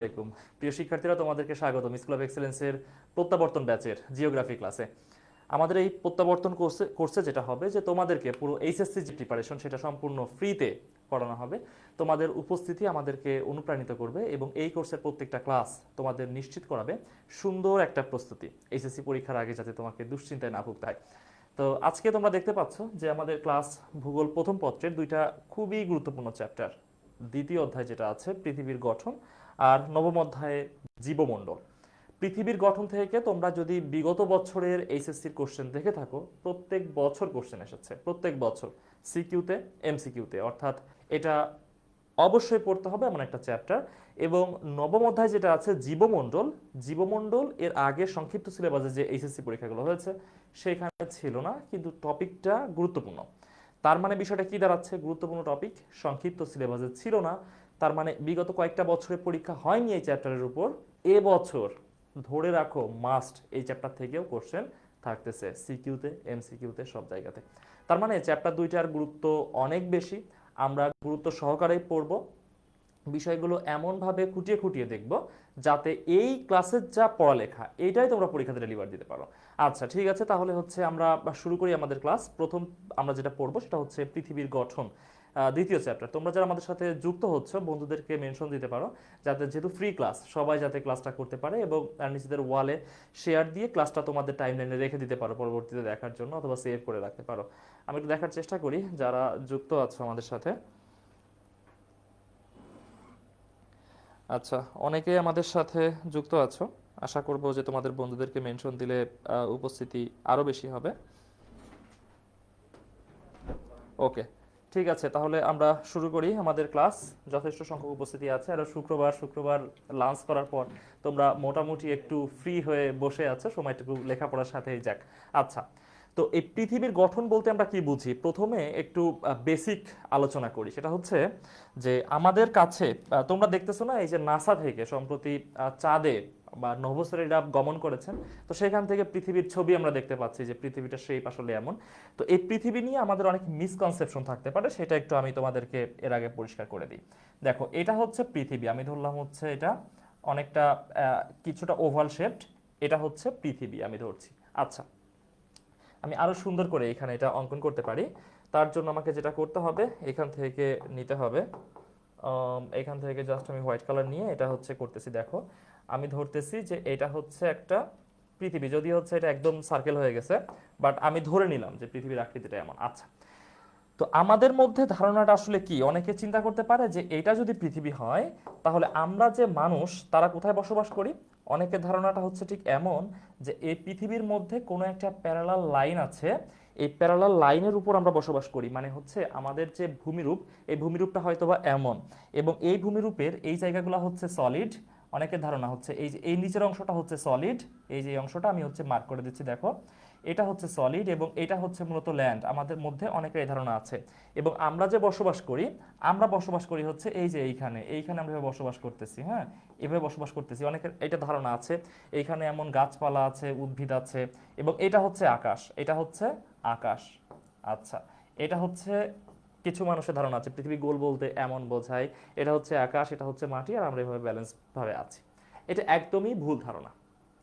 আলাইকুম। প্রিয় শিক্ষার্থীরা, তোমাদেরকে স্বাগতম স্কুল অফ এক্সেলেন্সের প্রত্যাবর্তন ব্যাচের জিওগ্রাফি ক্লাসে। আমাদের এই প্রত্যাবর্তন কোর্সে যেটা হবে যে তোমাদেরকে পুরো এইচএসসি যে প্রিপারেশন সেটা সম্পূর্ণ ফ্রিতে পড়ানো হবে। তোমাদের উপস্থিতি আমাদেরকে অনুপ্রাণিত করবে এবং এই কোর্সের প্রত্যেকটা ক্লাস তোমাদের নিশ্চিত করাবে সুন্দর একটা প্রস্তুতি এইচএসসি পরীক্ষার আগে, যাতে তোমাকে দুশ্চিন্তায় না ভুগতে হয়। তো আজকে তোমরা দেখতে পাচ্ছ যে আমাদের ক্লাস ভূগোল প্রথম পত্রের দুইটা খুবই গুরুত্বপূর্ণ চ্যাপ্টার, দ্বিতীয় অধ্যায় যেটা আছে পৃথিবীর গঠন, আর নবম অধ্যায়ে জীবমণ্ডল। পৃথিবীর গঠন থেকে তোমরা যদি বিগত বছরের এইচএসসির কোশ্চেন দেখে থাকো, প্রত্যেক বছর কোশ্চেন এসেছে, প্রত্যেক বছর সিকিউতে এমসিকিউতে, অর্থাৎ এটা অবশ্যই পড়তে হবে এমন একটা চ্যাপ্টার। এবং নবম অধ্যায় যেটা আছে জীবমণ্ডল, জীবমণ্ডল এর আগে সংক্ষিপ্ত সিলেবাসে যে এইচএসসি পরীক্ষাগুলো হয়েছে সেখানে ছিল না, কিন্তু টপিকটা গুরুত্বপূর্ণ। তার মানে বিষয়টা কি দাঁড়াচ্ছে? গুরুত্বপূর্ণ টপিক সংক্ষিপ্ত সিলেবাসে ছিল না, তার মানে বিগত কয়েকটা বছরে পরীক্ষা হয়নি এই চ্যাপ্টারের উপর। এবছর ধরে রাখো মাস্ট এই চ্যাপ্টার থেকেও কোশ্চেন থাকতেছে সিকিউতে এমসিকিউতে সব জায়গাতে। তার মানে চ্যাপ্টার দুইটার গুরুত্ব অনেক বেশি। আমরা গুরুত্ব সহকারেই পড়ব, বিষয়গুলো এমনভাবে খুঁটিয়ে খুঁটিয়ে দেখব যাতে এই ক্লাসের যা পড়ালেখা এইটাই তোমরা পরীক্ষাতে ডেলিভার দিতে পারো। আচ্ছা ঠিক আছে, তাহলে হচ্ছে আমরা শুরু করি আমাদের ক্লাস। প্রথম আমরা যেটা পড়বো সেটা হচ্ছে পৃথিবীর গঠন, দ্বিতীয় চ্যাপ্টার। তোমরা যারা আমাদের সাথে যুক্ত হচ্ছে বন্ধুদেরকে মেনশন দিতে পারো, যাতে যেহেতু ফ্রি ক্লাস সবাই যাতে ক্লাসটা করতে পারে, এবং নিজেদের ওয়ালে শেয়ার দিয়ে ক্লাসটা তোমাদের টাইমলাইনে রেখে দিতে পারো পরবর্তীতে দেখার জন্য, অথবা সেভ করে রাখতে পারো। আমি একটু দেখার চেষ্টা করি যারা যুক্ত আছো আমাদের সাথে। আচ্ছা, অনেকে আমাদের সাথে যুক্ত আছো। আশা করব যে তোমাদের বন্ধুদেরকে মেনশন দিলে উপস্থিতি আরো বেশি হবে। ওকে, ঠিক আছে, তাহলে আমরা শুরু করি আমাদের ক্লাস। যথেষ্ট সংখ্যক উপস্থিতি আছে, আর শুক্রবার শুক্রবার লাঞ্চ করার পর তোমরা মোটামুটি একটু ফ্রি হয়ে বসে আছো, সময়টুকু লেখাপড়ার সাথেই যাক। আচ্ছা, তো এই পৃথিবীর গঠন বলতে আমরা কি বুঝি প্রথমে একটু বেসিক আলোচনা করি। সেটা হচ্ছে যে আমাদের কাছে তোমরা দেখতেছো না, এই যে নাসা থেকে সম্প্রতি চাঁদে বা নভোচারীরা গমন করেছেন, তো সেখান থেকে পৃথিবীর ছবি আমরা দেখতে পাচ্ছি যে পৃথিবীটা শেপ আসলে এমন। তো এই পৃথিবী নিয়ে আমাদের অনেক মিসকনসেপশন থাকতে পারে, সেটা একটু আমি তোমাদেরকে এর আগে পরিষ্কার করে দিই। দেখো, এটা হচ্ছে পৃথিবী, আমি ধরলাম হচ্ছে এটা অনেকটা কিছুটা ওভাল শেপড, এটা হচ্ছে পৃথিবী আমি ধরছি। আচ্ছা, আমি আরো সুন্দর করে এখানে এটা অঙ্কন করতে পারি। তার জন্য আমাকে যেটা করতে হবে, এখান থেকে নিতে হবে, এখান থেকে জাস্ট আমি হোয়াইট কালার নিয়ে এটা হচ্ছে করতেছি। দেখো, আমি ধরতেছি যে এটা হচ্ছে একটা পৃথিবী, যদি হচ্ছে এটা একদম সার্কেল হয়ে গেছে, বাট আমি ধরে নিলাম যে পৃথিবীর আকৃতিটা এমন। আচ্ছা, তো আমাদের মধ্যে ধারণাটা আসলে কি, অনেকে চিন্তা করতে পারে যে এটা যদি পৃথিবী হয় তাহলে আমরা যে মানুষ তারা কোথায় বসবাস করি। অনেকের ধারণাটা হচ্ছে ঠিক এমন যে এই পৃথিবীর মধ্যে কোনো একটা প্যারালাল লাইন আছে, এই প্যারালাল লাইনের উপর আমরা বসবাস করি, মানে হচ্ছে আমাদের যে ভূমিরূপ, এই ভূমিরূপটা হয়তো বা এমন, এবং এই ভূমিরূপের এই জায়গাগুলো হচ্ছে সলিড। অনেকের ধারণা হচ্ছে এই যে এই নিচের অংশটা হচ্ছে সলিড, এই যে অংশটা আমি হচ্ছে মার্ক করে দিচ্ছি, দেখো এটা হচ্ছে সলিড এবং এটা হচ্ছে মূলত ল্যান্ড। আমাদের মধ্যে অনেকের এই ধারণা আছে। এবং আমরা যে বসবাস করি, আমরা বসবাস করি হচ্ছে এই যে এইখানে, এইখানে আমরা এভাবে বসবাস করতেছি, হ্যাঁ, এভাবে বসবাস করতেছি। অনেকের এটা ধারণা আছে এইখানে এমন গাছপালা আছে, উদ্ভিদ আছে, এবং এটা হচ্ছে আকাশ, এটা হচ্ছে আকাশ। আচ্ছা, এটা হচ্ছে কিছু মানুষের ধারণা আছে পৃথিবী গোল বলতে এমন বোঝায়, এটা হচ্ছে আকাশ, এটা হচ্ছে মাটি, আর আমরা এভাবে ব্যালেন্স ভাবে আছি। এটা একদমই ভুল ধারণা।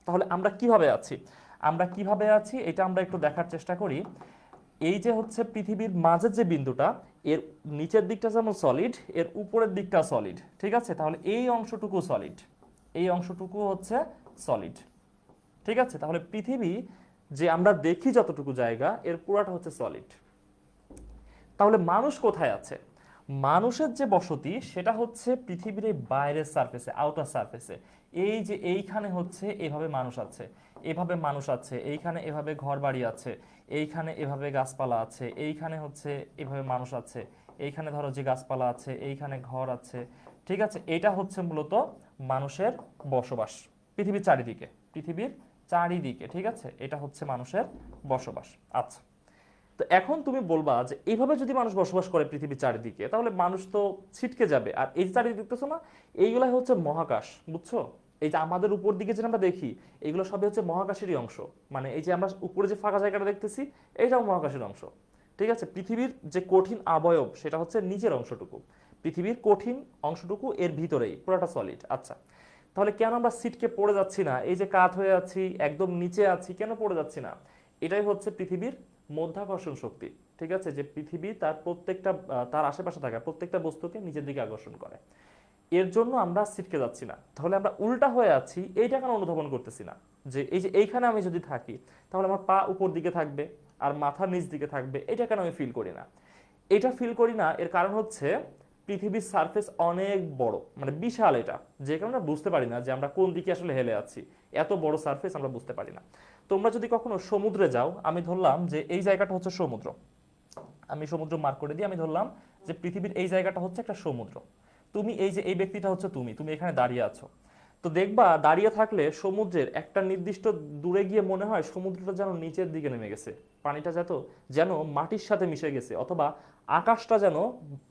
তাহলে আমরা কিভাবে আছি, আমরা কিভাবে আছি এটা আমরা একটু দেখার চেষ্টা করি। এই যে হচ্ছে পৃথিবীর মাঝের যে বিন্দুটা, এর নিচের দিকটা যেমন সলিড, এর উপরের দিকটা সলিড, ঠিক আছে? তাহলে এই অংশটুকু সলিড, এই অংশটুকু হচ্ছে সলিড, ঠিক আছে? তাহলে পৃথিবী যে আমরা দেখি যতটুকু জায়গা, এর পুরাটা হচ্ছে সলিড। তাহলে মানুষ কোথায় আছে? মানুষের যে বসতি সেটা হচ্ছে পৃথিবীর এই বাইরের সারফেসে, আউটার সারফেসে। এই যে এইখানে হচ্ছে এভাবে মানুষ আছে, এভাবে মানুষ আছে, এইখানে এভাবে ঘর বাড়ি আছে, এইখানে এভাবে গাছপালা আছে, এইখানে হচ্ছে এভাবে মানুষ আছে, এইখানে ধরো যে গাছপালা আছে, এইখানে ঘর আছে, ঠিক আছে? এটা হচ্ছে মূলত মানুষের বসবাস পৃথিবীর চারিদিকে, পৃথিবীর চারিদিকে, ঠিক আছে? এটা হচ্ছে মানুষের বসবাস। আচ্ছা, তো এখন তুমি বলবা যে এইভাবে যদি মানুষ বসবাস করে পৃথিবীর চারিদিকে, তাহলে মানুষ তো ছিটকে যাবে। আর এই যে চারিদিকে দেখতেছো না, এইগুলাই হচ্ছে মহাকাশ, বুঝছো? এই যে আমাদের উপর দিকে যেটা আমরা দেখি, এগুলো সবই হচ্ছে মহাকাশেরই অংশ। মানে এই যে আমরা উপরে যে ফাঁকা জায়গাটা দেখতেছি, এইটাও মহাকাশের অংশ, ঠিক আছে? পৃথিবীর যে কঠিন অবয়ব সেটা হচ্ছে নিচের অংশটুকু, পৃথিবীর কঠিন অংশটুকু এর ভিতরেই, পুরোটা সলিড। আচ্ছা, তাহলে কেন আমরা সিটকে পড়ে যাচ্ছি না, এই যে কাত হয়ে আছি, একদম নিচে আছি, কেন পড়ে যাচ্ছি না? এটাই হচ্ছে পৃথিবীর মধ্যাকর্ষণ শক্তি। ঠিক আছে, যে পৃথিবী তার প্রত্যেকটা তার আশেপাশে থাকা প্রত্যেকটা বস্তুকে নিজের দিকে আকর্ষণ করে, এর জন্য আমরা ছিটকে যাচ্ছি না। তাহলে আমরা উল্টা হয়ে আছি, এইটা কেন অনুধাবন করতেছি না? যে এই যে এইখানে আমি যদি থাকি, তাহলে আমার পা উপর দিকে থাকবে আর মাথা নিচ দিকে থাকবে, এটা কেন আমি ফিল করি না? এটা ফিল করি না, এর কারণ হচ্ছে পৃথিবীর সারফেস অনেক বড়, মানে বিশাল, এটা যে কারণে আমরা বুঝতে পারি না যে আমরা কোন দিকে আসলে হেলে আছি। এত বড় সারফেস আমরা বুঝতে পারি না। তোমরা যদি কখনো সমুদ্রে যাও, আমি ধরলাম যে এই জায়গাটা হচ্ছে সমুদ্র, আমি সমুদ্র মার্ক করে দিই, আমি ধরলাম যে পৃথিবীর এই জায়গাটা হচ্ছে একটা সমুদ্র। তুমি এই যে এই ব্যক্তিটা হচ্ছে তুমি, তুমি এখানে দাঁড়িয়ে আছো। তো দেখবা দাঁড়িয়ে থাকলে সমুদ্রের একটা নির্দিষ্ট দূরে গিয়ে মনে হয় সমুদ্রটা যেন নিচের দিকে নেমে গেছে, পানিটা যেন মাটির সাথে মিশে গেছে, অথবা আকাশটা যেন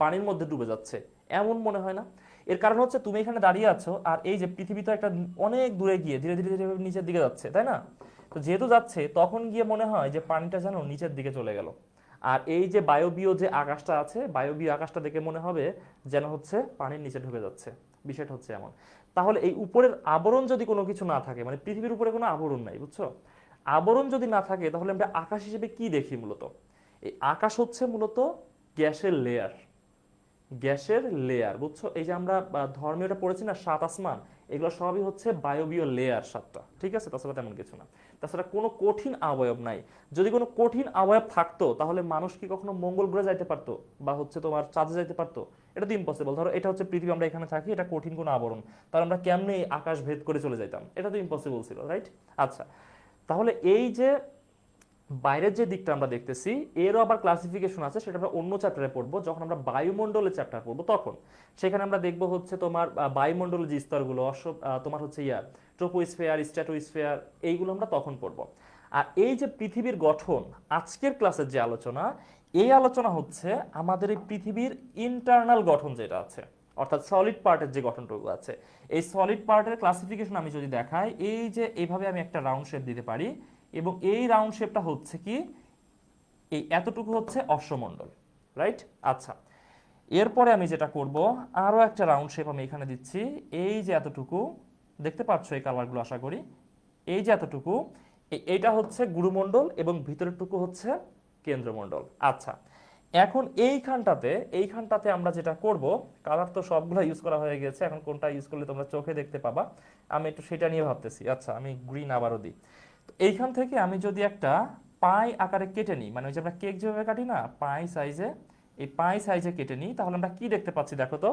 পানির মধ্যে ডুবে যাচ্ছে, এমন মনে হয় না? এর কারণ হচ্ছে তুমি এখানে দাঁড়িয়ে আছো, আর এই যে পৃথিবী তো একটা অনেক দূরে গিয়ে ধীরে ধীরে ধীরে নিচের দিকে যাচ্ছে, তাই না? তো যেহেতু যাচ্ছে, তখন গিয়ে মনে হয় যে পানিটা যেন নিচের দিকে চলে গেল। আর এই যে বায়বীয় যে আকাশটা আছে, বায়বীয় আকাশটা দেখে মনে হবে যেন হচ্ছে পানির নিচে ঢুকে যাচ্ছে। বিষয়টা হচ্ছে এমন। তাহলে এই উপরের আবরণ যদি কোনো কিছু না থাকে, মানে পৃথিবীর উপরে কোনো আবরণ নাই, বুঝছো? আবরণ যদি না থাকে, তাহলে আমরা আকাশ হিসেবে কি দেখি মূলত? এই আকাশ হচ্ছে মূলত গ্যাসের লেয়ার, গ্যাসের লেয়ার, বুঝছো? এই যে আমরা ধর্মীয়টা পড়েছি না, সাত আসমান, এগুলো সবই হচ্ছে বায়বীয় লেয়ার সাতটা, ঠিক আছে? তাছাড়া তেমন কিছু না। তাছাড়া কোনো কঠিন অবয়ব নাই। যদি কোনো কঠিন অবয়ব থাকতো, তাহলে মানুষ কি কখনো মঙ্গল গ্রহে যাইতে পারতো, বা হচ্ছে তোমার চাঁদে যাইতে পারতো? এটা তো ইম্পসিবল। ধরো এটা হচ্ছে পৃথিবী, আমরা এখানে থাকি, এটা কঠিন কোনো আবরণ, তাহলে আমরা কেমনে আকাশ ভেদ করে চলে যাইতাম? এটা তো ইম্পসিবল ছিল, রাইট? আচ্ছা, তাহলে এই যে বাইরের যে দিকটা আমরা দেখতেছি, এরও আবার ক্লাসিফিকেশন আছে, সেটা আমরা অন্য চ্যাপ্টারে পড়বো, যখন আমরা বায়ুমণ্ডলের চ্যাপ্টার পড়বো তখন। সেখানে আমরা দেখবো হচ্ছে তোমার বায়ুমণ্ডলের যে স্তরগুলো, তোমার হচ্ছে ট্রোপোস্ফিয়ার, স্ট্র্যাটোস্ফিয়ার, এইগুলো আমরা তখন পড়বো। আর এই যে পৃথিবীর গঠন, আজকের ক্লাসের যে আলোচনা, এই আলোচনা হচ্ছে আমাদের এই পৃথিবীর ইন্টারনাল গঠন যেটা আছে, অর্থাৎ সলিড পার্টের যে গঠনটুকু আছে। এই সলিড পার্টের ক্লাসিফিকেশন আমি যদি দেখাই, এই যে এইভাবে আমি একটা রাউন্ড শেপ দিতে পারি, এবং এই রাউন্ড শেপটা হচ্ছে কি, এই এতটুকু হচ্ছে অশ্বমণ্ডল, রাইট? আচ্ছা, এরপরে আমি যেটা করব, আরো একটা রাউন্ড শেপ আমি এখানে দিচ্ছি, এই যে এতটুকু, দেখতে পাচ্ছ এই কালারগুলো আশা করি, এই যে এতটুকু, এইটা হচ্ছে গুরুমণ্ডল, এবং ভিতরেরটুকু হচ্ছে কেন্দ্রমণ্ডল। আচ্ছা, এখন এইখানটাতে আমরা যেটা করব, কালার তো সবগুলো ইউজ করা হয়ে গেছে, এখন কোনটা ইউজ করলে তোমরা চোখে দেখতে পাবা, আমি একটু সেটা নিয়ে ভাবতেছি। আচ্ছা, আমি গ্রিন আবারও দিই। তো এইখান থেকে আমি যদি একটা পাই আকারে কেটে নিই, মানে ওই যে আমরা কেক যেভাবে কাটি না, পাই সাইজে, এই পাই সাইজে কেটে নিই, তাহলে আমরা কি দেখতে পাচ্ছি দেখো তো?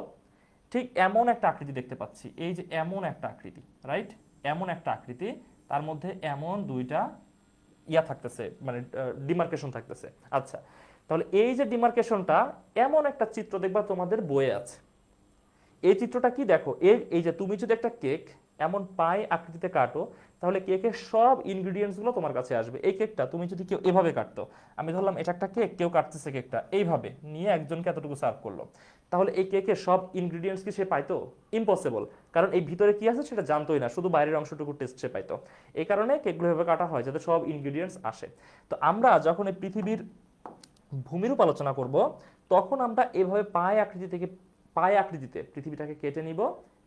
ঠিক এমন একটা আকৃতি দেখতে পাচ্ছি, এই যে এমন একটা আকৃতি, রাইট? এমন একটা আকৃতি, তার মধ্যে এমন দুইটা থাকতেছে, মানে ডিমার্কেশন থাকতেছে। আচ্ছা, তাহলে এই যে ডিমার্কেশনটা, এমন একটা চিত্র দেখবা তোমাদের বইয়ে আছে। এই চিত্রটা কি দেখো, এই যে তুমি যদি একটা কেক এমন পাই আকৃতিতে কাটো, তাহলে কেকের সব ইনগ্রিডিয়েন্টস গুলো তোমার কাছে আসবে। এই কেকটা তুমি যদি কেউ এভাবে কাটতো, আমি ধরলাম এটা একটা কেক, কেউ কাটতেছে কেকটা এইভাবে নিয়ে একজনকে এতটুকু সার্ভ করলো, তাহলে এই কেকের সব ইনগ্রিডিয়েন্টস কি সে পাইতো? ইম্পসিবল, কারণ এই ভিতরে কি আছে সেটা জানতোই না, শুধু বাইরের অংশটুকু টেস্ট সে পাইতো। এই কারণে কেকগুলো এভাবে কাটা হয় যাতে সব ইনগ্রিডিয়েন্টস আসে। তো আমরা যখন এই পৃথিবীর ভূমিরূপ আলোচনা করব, তখন আমরা এভাবে পায় আকৃতিতে পৃথিবীটাকে কেটে নিব,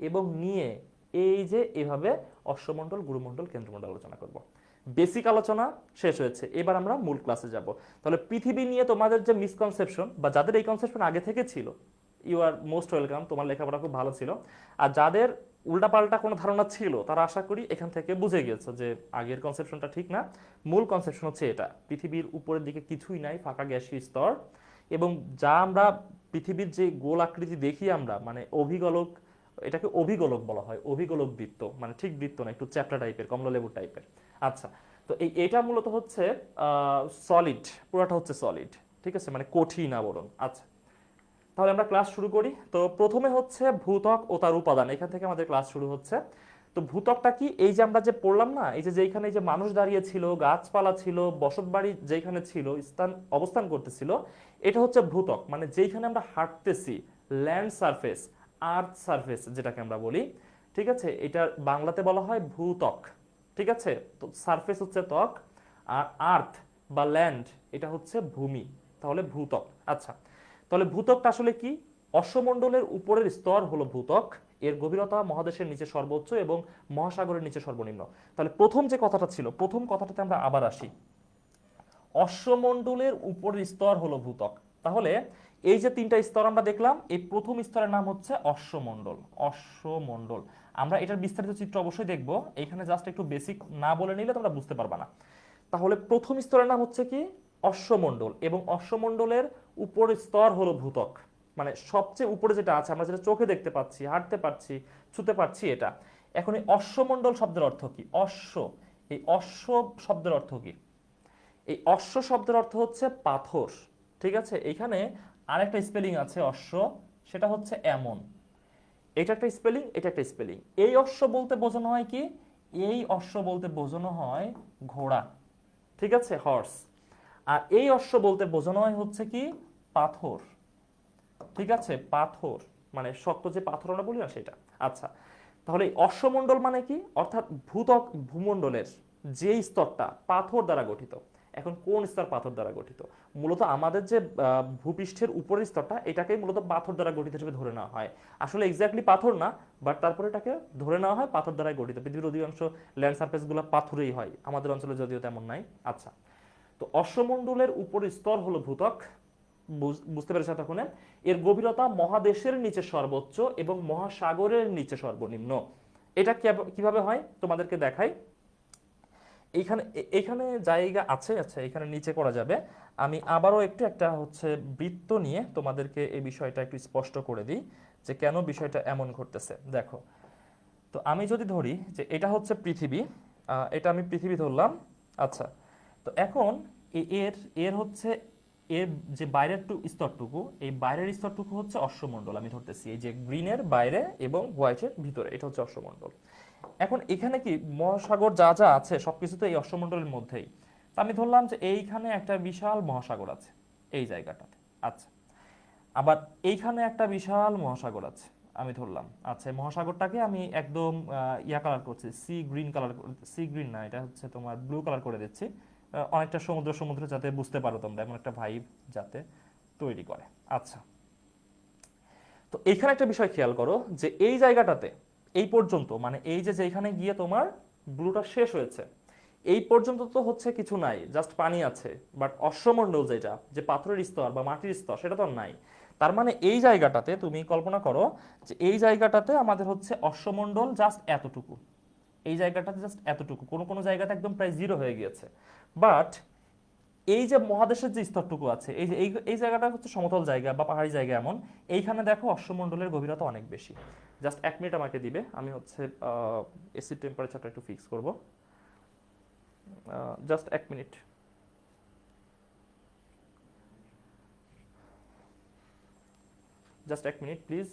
এবং নিয়ে এই যে এভাবে অশ্বমণ্ডল, গুরুমণ্ডল, কেন্দ্রমণ্ডল আলোচনা করব। বেসিক আলোচনা শেষ হয়েছে, এবার আমরা মূল ক্লাসে যাব। তাহলে পৃথিবী নিয়ে তোমাদের যে মিসকনসেপশন, বা যাদের এই কনসেপশন আগে থেকে ছিল, ইউ আর মোস্ট ওয়েলকাম, তোমার লেখাপড়া খুব ভালো ছিল। আর যাদের উল্টাপাল্টা কোনো ধারণা ছিল, তারা আশা করি এখান থেকে বুঝে গিয়েছে যে আগের কনসেপশনটা ঠিক না। মূল কনসেপশন হচ্ছে এটা, পৃথিবীর উপরের দিকে কিছুই নাই, ফাঁকা গ্যাসীয় স্তর, এবং যা আমরা পৃথিবীর যে গোল আকৃতি দেখি আমরা, মানে অভিগোলক, এটাকে অভিগোলক বলা হয়, অভিগোলক বৃত্ত, মানে ঠিক বৃত্ত না, একটু চ্যাপ্টা টাইপের, কমলালেবু টাইপের। আচ্ছা, তো এটা মূলত হচ্ছে সলিড, পুরোটা হচ্ছে সলিড, ঠিক আছে, মানে কঠিন আবরণ। আচ্ছা, তাহলে আমরা ক্লাস শুরু করি। তো প্রথমে হচ্ছে ভূত্বক ও তার উপাদান, এখান থেকে আমাদের ক্লাস শুরু হচ্ছে। তো ভূত্বকটা কি? এই যে আমরা যে পড়লাম না, এই যে যেখানে যে মানুষ দাঁড়িয়ে ছিল, গাছপালা ছিল, বসতবাড়ি যেখানে ছিল, অবস্থান করতেছিল, এটা হচ্ছে ভূত্বক, মানে যেখানে আমরা হাঁটতেছি, ল্যান্ড সারফেস, আর্থ সারফেস যেটাকে আমরা বলি, ঠিক আছে, এটা বাংলাতে বলা হয় ভূত্বক, ঠিক আছে। তো সারফেস হচ্ছে ত্বক, আর আর্থ বা ল্যান্ড এটা হচ্ছে ভূমি, তাহলে ভূত্বক। আচ্ছা, তাহলে ভূত্বকটা আসলে কি? অশ্বমণ্ডলের উপরের স্তর হলো ভূত্বক, এর গভীরতা মহাদেশের নিচে সর্বোচ্চ এবং মহাসাগরের নিচে সর্বনিম্ন। তাহলে প্রথম যে কথাটা ছিল, প্রথম কথাটাতে আমরা আবার আসি। অশ্বমণ্ডলের উপরের স্তর হলো ভূত্বক। তাহলে এই যে তিনটা স্তর আমরা দেখলাম, এই প্রথম স্তরের নাম হচ্ছে অশ্বমণ্ডল। অশ্বমণ্ডল, আমরা এটার বিস্তারিত চিত্র অবশ্যই দেখব, এখানে জাস্ট একটু বেসিক না বলে নিলে তোমরা বুঝতে পারবা না। তাহলে প্রথম স্তরের নাম হচ্ছে কি? অশ্বমণ্ডল, এবং অশ্বমণ্ডলের উপরের স্তর হলো ভূত্বক। মানে সবচেয়ে উপরে যেটা আছে, আমরা যেটা চোখে দেখতে পাচ্ছি, হাঁটতে পারছি, ছুতে পারছি, এটা। এখন এই অশ্বমণ্ডল শব্দের অর্থ কি? অশ্ব, এই অশ্ব শব্দের অর্থ কি? এই অশ্ব শব্দের অর্থ হচ্ছে পাথর। ঠিক আছে, এখানে আরেকটা স্পেলিং আছে অশ্ব, সেটা হচ্ছে এমন। এটা একটা স্পেলিং, এটা একটা স্পেলিং। এই অশ্ব বলতে বোঝানো হয় কি? এই অশ্ব বলতে বোঝানো হয় ঘোড়া। ঠিক আছে, হর্স। আর এই অশ্ব বলতে বোঝানো হয় হচ্ছে কি? পাথর। ঠিক আছে, পাথর, মানে শক্ত যে পাথর আমরা বলি না, সেটা। আচ্ছা, তাহলে এই অশ্বমণ্ডল মানে কি? অর্থাৎ ভূত্বক, ভূমণ্ডলের যে স্তরটা পাথর দ্বারা গঠিত। এখন কোন স্তর পাথর দ্বারা গঠিত? মূলত আমাদের যে ভূপৃষ্ঠের উপরের স্তরটা, এটাকেই মূলত পাথর দ্বারা গঠিত হিসেবে ধরে নেওয়া হয়। আসলে এক্স্যাক্টলি পাথর না, বাট তারপরে এটাকে ধরে নেওয়া হয় পাথর দ্বারাই গঠিত। পৃথিবীর অধিকাংশ ল্যান্ড সারফেসগুলো পাথরেই হয়, আমাদের অঞ্চলে যদিও তেমন নাই। আচ্ছা, তো অশ্বমণ্ডলের উপরের স্তর হলো ভূত্বক, বুঝতে পেরেছ তখন? এর গভীরতা মহাদেশের নিচে সর্বোচ্চ এবং মহাসাগরের নিচে সর্বনিম্ন। এটা কিভাবে হয় তোমাদেরকে দেখাই। এইখানে এখানে জায়গা আছে, আচ্ছা এখানে নিচে করা যাবে। আমি আবারও একটা হচ্ছে বৃত্ত নিয়ে তোমাদেরকে এই বিষয়টা একটু স্পষ্ট করে দিই যে কেন বিষয়টা এমন ঘটতেছে। দেখো, তো আমি যদি ধরি যে এটা হচ্ছে পৃথিবী, এটা আমি পৃথিবী ধরলাম। আচ্ছা, তো এখন এর এর হচ্ছে এর যে বাইরের স্তরটুকু, এই বাইরের স্তরটুকু হচ্ছে অশ্বমণ্ডল আমি ধরতেছি। এই যে গ্রিনের বাইরে এবং হোয়াইটের ভিতরে, এটা হচ্ছে অশ্বমণ্ডল। এখন এখানে কি মহাসাগর যা যা আছে সবকিছু তো এই অশ্বমণ্ডলের মধ্যেই। তো আমি ধরলাম যে এইখানে একটা বিশাল মহাসাগর আছে এই জায়গাটাতে। আচ্ছা, আবার এইখানে একটা বিশাল মহাসাগর আছে আমি ধরলাম। আচ্ছা, মহাসাগরটাকে আমি একদম ইয়া কালার করছি, sea green colour, sea green না, এটা হচ্ছে তোমার ব্লু কালার করে দিচ্ছি। অনেকটা সমুদ্র সমুদ্র যাতে বুঝতে পারো তোমরা, এমন একটা ভাইব যাতে তৈরি করে। আচ্ছা, তো এখানে একটা বিষয় খেয়াল করো যে এই জায়গাটাতে এই পর্যন্ত, মানে এই যে যেখানে গিয়ে তোমার ব্লুটা শেষ হয়েছে, এই পর্যন্ত তো হচ্ছে কিছু নাই, জাস্ট পানি আছে। বাট অশ্বমণ্ডল যেটা, যে পাথরের স্তর বা মাটির স্তর, সেটা তো আর নাই। তার মানে এই জায়গাটাতে তুমি কল্পনা করো যে এই জায়গাটাতে আমাদের হচ্ছে অশ্বমণ্ডল জাস্ট এতটুকু, এই জায়গাটাতে জাস্ট এতটুকু, কোনো কোনো জায়গাতে একদম প্রায় জিরো হয়ে গিয়েছে। বাট এই যে মহাদেশের যে স্তরটুকু আছে, এই যে এই জায়গাটা হচ্ছে সমতল জায়গা বা পাহাড়ি জায়গা এমন, এইখানে দেখো অশ্বমণ্ডলের গভীরতা অনেক বেশি। জাস্ট 1 মিনিট আমাকে দিবে, আমি হচ্ছে এসির টেম্পারেচারটা একটু ফিক্স করব। Just 1 minute. Just 1 minute please.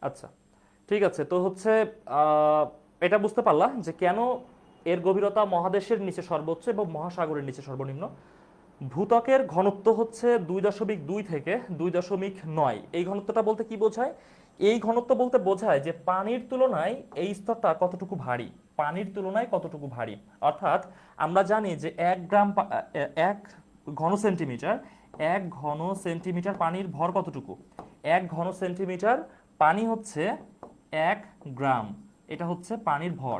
আচ্ছা, ঠিক আছে, তো হচ্ছে এটা বুঝতে পারলা যে কেন এর গভীরতা মহাদেশের নিচে সর্বোচ্চ এবং মহাসাগরের নিচে সর্বনিম্ন। ভূত্বকের ঘনত্ব হচ্ছে 2.2 থেকে 2.9। এই ঘনত্বটা বলতে কি বোঝায়? এই ঘনত্ব বলতে বোঝায় যে পানির তুলনায় এই স্তরটা কতটুকু ভারী, পানির তুলনায় কতটুকু ভারী। অর্থাৎ আমরা জানি যে 1 গ্রাম 1 ঘন সেন্টিমিটার, 1 ঘন সেন্টিমিটার পানির ভর কতটুকু? 1 ঘন সেন্টিমিটার পানি হচ্ছে 1 গ্রাম, এটা হচ্ছে পানির ভর।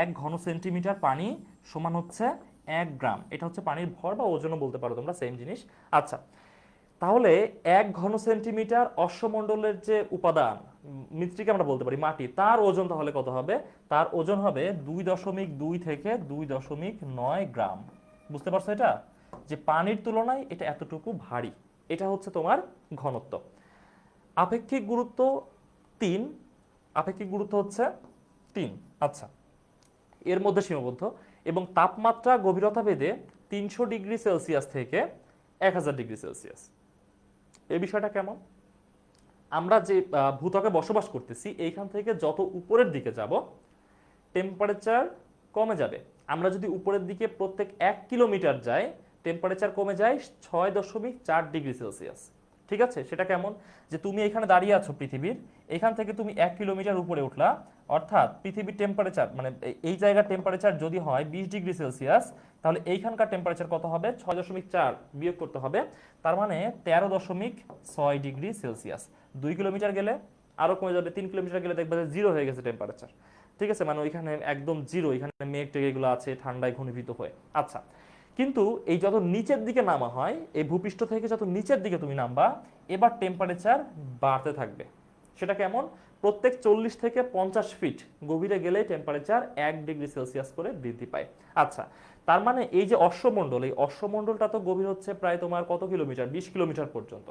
1 ঘন সেন্টিমিটার পানি সমান হচ্ছে 1 গ্রাম, এটা হচ্ছে পানির ভর বা ওজনও বলতে পারো তোমরা, সেম জিনিস। আচ্ছা, তাহলে 1 ঘন সেন্টিমিটার অশ্বমণ্ডলের যে উপাদান, মৃত্তিকা আমরা বলতে পারি মাটি, তার ওজন তাহলে কত হবে? তার ওজন হবে 2.2 থেকে 2.9 গ্রাম। বুঝতে পারছো এটা? যে পানির তুলনায় এটা এতটুকু ভারী। এটা হচ্ছে তোমার ঘনত্ব। আপেক্ষিক গুরুত্ব 3, আপেক্ষিক গুরুত্ব হচ্ছে 3। আচ্ছা, এর মধ্যে সীমাবদ্ধ, এবং তাপমাত্রা গভীরতা ভেদে 300 ডিগ্রি সেলসিয়াস থেকে 1000 ডিগ্রি সেলসিয়াস। এই বিষয়টা কেমন? আমরা যে ভূত্বকে বসবাস করতেছি, এইখান থেকে যত উপরের দিকে যাব টেম্পারেচার কমে যাবে। আমরা যদি উপরের দিকে প্রত্যেক 1 কিলোমিটার যাই, টেম্পারেচার কমে যায় 6.4 ডিগ্রি সেলসিয়াস। ঠিক আছে, সেটা কেমন, যে তুমি এখানে দাঁড়িয়ে আছো পৃথিবীর, এখান থেকে তুমি 1 কিলোমিটার উপরে উঠলা, অর্থাৎ পৃথিবীর টেম্পারেচার মানে এই জায়গার টেম্পারেচার যদি হয় 20 ডিগ্রি সেলসিয়াস, তাহলে এইখানকার টেম্পারেচার কত হবে, 6.4 বিয়োগ করতে হবে, তার মানে 13.6 ডিগ্রি সেলসিয়াস। 2 কিলোমিটার গেলে আরো কমে যাবে, 3 কিলোমিটার গেলে দেখবে যে জিরো হয়ে গেছে টেম্পারেচার। ঠিক আছে, মানে ওইখানে একদম জিরো, এখানে মেঘ টেঘ এগুলো আছে ঠান্ডায় ঘনীভূত হয়ে। আচ্ছা, কিন্তু এই যত নিচের দিকে নামা হয়, এই ভূপৃষ্ঠ থেকে যত নিচের দিকে তুমি নামবা, এবার টেম্পারেচার বাড়তে থাকবে। সেটা কেমন, প্রত্যেক 40 থেকে 50 ফিট গভীরে গেলে টেম্পারেচার 1 ডিগ্রি সেলসিয়াস করে বৃদ্ধি পায়। আচ্ছা, তার মানে এই যে অশ্বমণ্ডল, এই অশ্বমণ্ডলটা তো গভীর হচ্ছে প্রায় তোমার কত কিলোমিটার, 20 কিলোমিটার পর্যন্ত।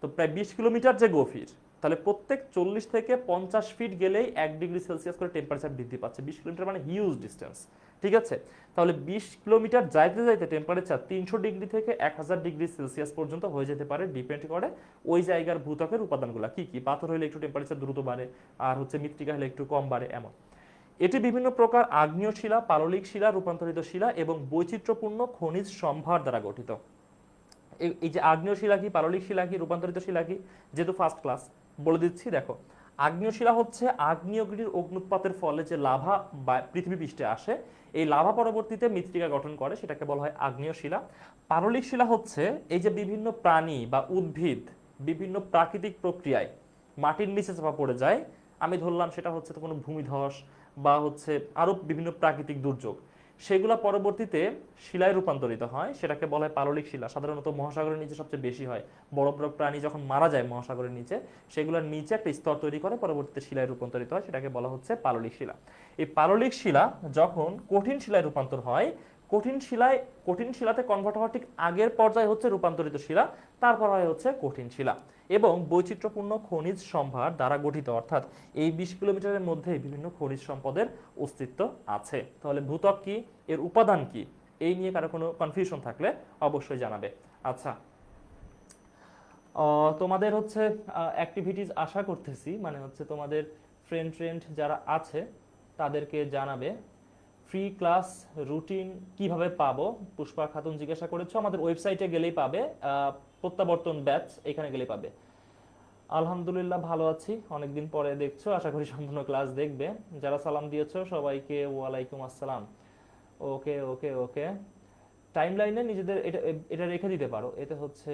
তো প্রায় 20 কিলোমিটার যে গভীর, তাহলে প্রত্যেক 40 থেকে 50 ফিট গেলেই 1 ডিগ্রি সেলসিয়াস করে টেম্পারেচার বৃদ্ধি পাচ্ছে। 20 কিলোমিটার মানে হিউজ ডিস্টেন্স। ঠিক আছে, তাহলে 20 কিলোমিটার যাইতে যাইতে টেম্পারেচার 300 ডিগ্রি থেকে 1000 ডিগ্রি সেলসিয়াস পর্যন্ত হয়ে যেতে পারে, ডিপেন্ড করে ওই জায়গার ভূত্বকের উপাদানগুলো কি কি। পাথর হলে একটু টেম্পারেচার দ্রুত বাড়ে, আর হচ্ছে মৃত্তিকা হলে একটু কম বাড়ে, এমন। এটি বিভিন্ন প্রকার আগ্নেয় শিলা, পাললিক শিলা, রূপান্তরিত শিলা এবং বৈচিত্র্যপূর্ণ খনিজ সম্ভার দ্বারা গঠিত। এই যে আগ্নেয় শিলা কি, পাললিক শিলা কি, রূপান্তরিত শিলা কি, যেহেতু ফার্স্ট ক্লাস বলে দিচ্ছি। দেখো, আগ্নেয় শিলা হচ্ছে আগ্নেয়গিরির অগ্নুৎপাতের ফলে যে লাভা পৃথিবী পৃষ্ঠে আসে, এই লাভা পরবর্তীতে মৃত্তিকা গঠন করে, সেটাকে বলা হয় আগ্নেয় শিলা। পাললিক শিলা হচ্ছে এই যে বিভিন্ন প্রাণী বা উদ্ভিদ বিভিন্ন প্রাকৃতিক প্রক্রিয়ায় মাটির নিচে চাপা পড়ে যায়, আমি ধরলাম সেটা হচ্ছে তো কোনো ভূমিধস বা হচ্ছে আরো বিভিন্ন প্রাকৃতিক দুর্যোগ, সেগুলা পরবর্তীতে শিলায় রূপান্তরিত হয়, সেটাকে বলা হয় পাললিক শিলা। সাধারণত মহাসাগরের নিচে সবচেয়ে বেশি হয়। বড় বড় প্রাণী যখন মারা যায় মহাসাগরের নিচে, সেগুলোর নিচে একটা স্তর তৈরি করে পরবর্তীতে শিলায় রূপান্তরিত হয়, সেটাকে বলা হচ্ছে পাললিক শিলা। এই পাললিক শিলা যখন কঠিন শিলায় রূপান্তর হয়, কঠিন শিলাতে কনভার্ট হওয়ার ঠিক আগের পর্যায়ে হচ্ছে রূপান্তরিত শিলা, তারপর হয় হচ্ছে কঠিন শিলা, এবং বৈচিত্র্যপূর্ণ খনিজ সম্ভার দ্বারা গঠিত, অর্থাৎ এই 20 কিলোমিটারের মধ্যে বিভিন্ন খনিজ সম্পদের অস্তিত্ব আছে। তাহলে ভূত্বক কি, এর উপাদান কি, এই নিয়ে কারো কোনো কনফিউশন থাকলে অবশ্যই জানাবে। আচ্ছা, তোমাদের হচ্ছে অ্যাক্টিভিটিস আশা করতেছি, মানে হচ্ছে তোমাদের ফ্রেন্ড যারা আছে তাদেরকে জানাবে। ফ্রি ক্লাস রুটিন কিভাবে পাবো, পুষ্পা খাতুন জিজ্ঞাসা করেছো, আমাদের ওয়েবসাইটে গেলেই পাবে, প্রত্যাবর্তন ব্যাচ এখানে গেলেই পাবে। আলহামদুলিল্লাহ ভালো আছি, অনেকদিন পরে দেখছো, আশা করি সম্পূর্ণ ক্লাস দেখবে। যারা সালাম দিয়েছো সবাইকে ওয়ালাইকুম আসসালাম। ওকে ওকে ওকে, টাইমলাইনে নিজেদের এটা এটা রেখে দিতে পারো, এতে হচ্ছে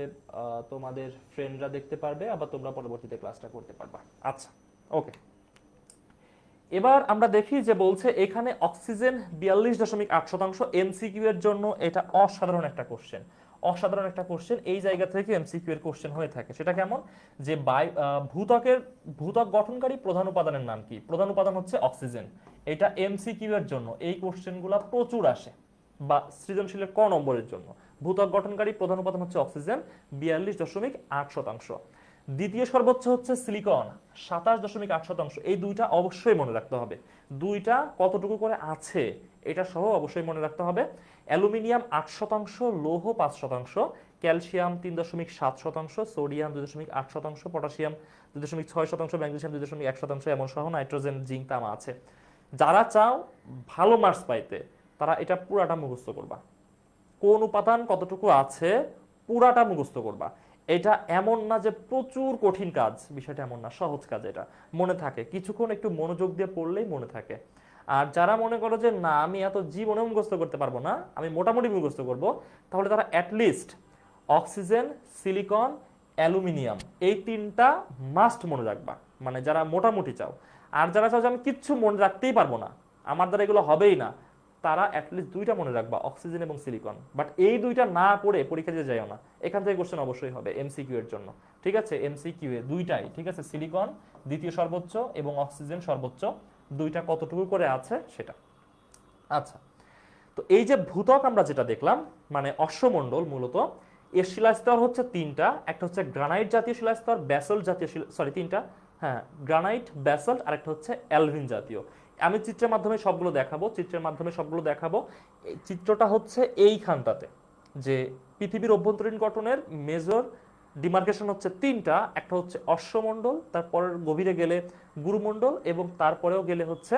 তোমাদের ফ্রেন্ডরা দেখতে পারবে, আবার তোমরা পরবর্তীতে ক্লাসটা করতে পারবা। আচ্ছা, ওকে, এবার আমরা দেখি যে বলছে এখানে অক্সিজেন 42.8%। এমসিকিউ এর জন্য এটা অসাধারণ একটা কোশ্চেন, অসাধারণ একটা কোশ্চেন। এই জায়গা থেকে এমসিকিউ এর কোশ্চেন হয়ে থাকে। সেটা কেমন, যে ভূত্বক গঠনকারী প্রধান উপাদানের নাম কি, প্রধান উপাদান হচ্ছে অক্সিজেন। এটা এমসিকিউ এর জন্য এই কোশ্চেনগুলো প্রচুর আসে, বা সৃজনশীলের ক নম্বরের জন্য। ভূত্বক গঠনকারী প্রধান উপাদান হচ্ছে অক্সিজেন, 42.8%। দ্বিতীয় সর্বোচ্চ হচ্ছে সিলিকন, 27.8%। এই দুইটা অবশ্যই মনে রাখতে হবে, দুইটা কতটুকু করে আছে এটা সহ অবশ্যই মনে রাখতে হবে। অ্যালুমিনিয়াম 8%, লৌহ 5%, ক্যালসিয়াম 3.7%, সোডিয়াম 2.8%, পটাশিয়াম 2.6%, ম্যাগনেসিয়াম 2.1%, এমন সহ নাইট্রোজেন, জিঙ্ক, তামা আছে। যারা চাও ভালো মার্কস পাইতে, তারা এটা পুরাটা মুখস্থ করবা, কোন উপাদান কতটুকু আছে পুরাটা মুখস্থ করবা। এটা এমন না যে প্রচুর কঠিন কাজ, বিষয়টা এমন না, সহজ কাজ, এটা মনে থাকে, কিছুক্ষণ একটু মনোযোগ দিয়ে পড়লেই মনে থাকে। আর যারা মনে করো যে না আমি এত জীবনে মুখস্থ করতে পারবো না, আমি মোটামুটি মুখস্থ করব, তাহলে তারা অ্যাটলিস্ট অক্সিজেন, সিলিকন, অ্যালুমিনিয়াম এই তিনটা মাস্ট মনে রাখবা, মানে যারা মোটামুটি চাও। আর যারা চাও যে আমি কিচ্ছু মনে রাখতেই পারবো না, আমার দ্বারা এগুলো হবেই না, তারা অ্যাটলিস্ট দুইটা মনে রাখবা, অক্সিজেন এবং সিলিকন। বাট এই দুইটা না করে পরীক্ষা দিতে যাইও না, এখান থেকে কোশ্চেন অবশ্যই হবে এমসিকিউ এর জন্য। ঠিক আছে, এমসিকিউ এ দুইটাই, ঠিক আছে, সিলিকন দ্বিতীয় সর্বোচ্চ এবং অক্সিজেন সর্বোচ্চ, দুইটা কতটুকু করে আছে সেটা। আচ্ছা, তো এই যে ভূত্বক আমরা যেটা দেখলাম, মানে অশ্বমণ্ডল, মূলত এর শিলাস্তর হচ্ছে তিনটা। একটা হচ্ছে গ্রানাইট জাতীয় শিলাস্তর, ব্যাসল্ট জাতীয় তিনটা, হ্যাঁ, গ্রানাইট, ব্যাসল্ট, আর একটা হচ্ছে অ্যালভিন জাতীয়। আমি চিত্রের মাধ্যমে সবগুলো দেখাবো। এই চিত্রটা হচ্ছে এইখানটাতে, যে পৃথিবীর অভ্যন্তরীণ গঠনের মেজর ডিমার্কেশন হচ্ছে তিনটা। একটা হচ্ছে অশ্বমণ্ডল, তারপরের গভীরে গেলে গুরুমণ্ডল, এবং তারপরেও গেলে হচ্ছে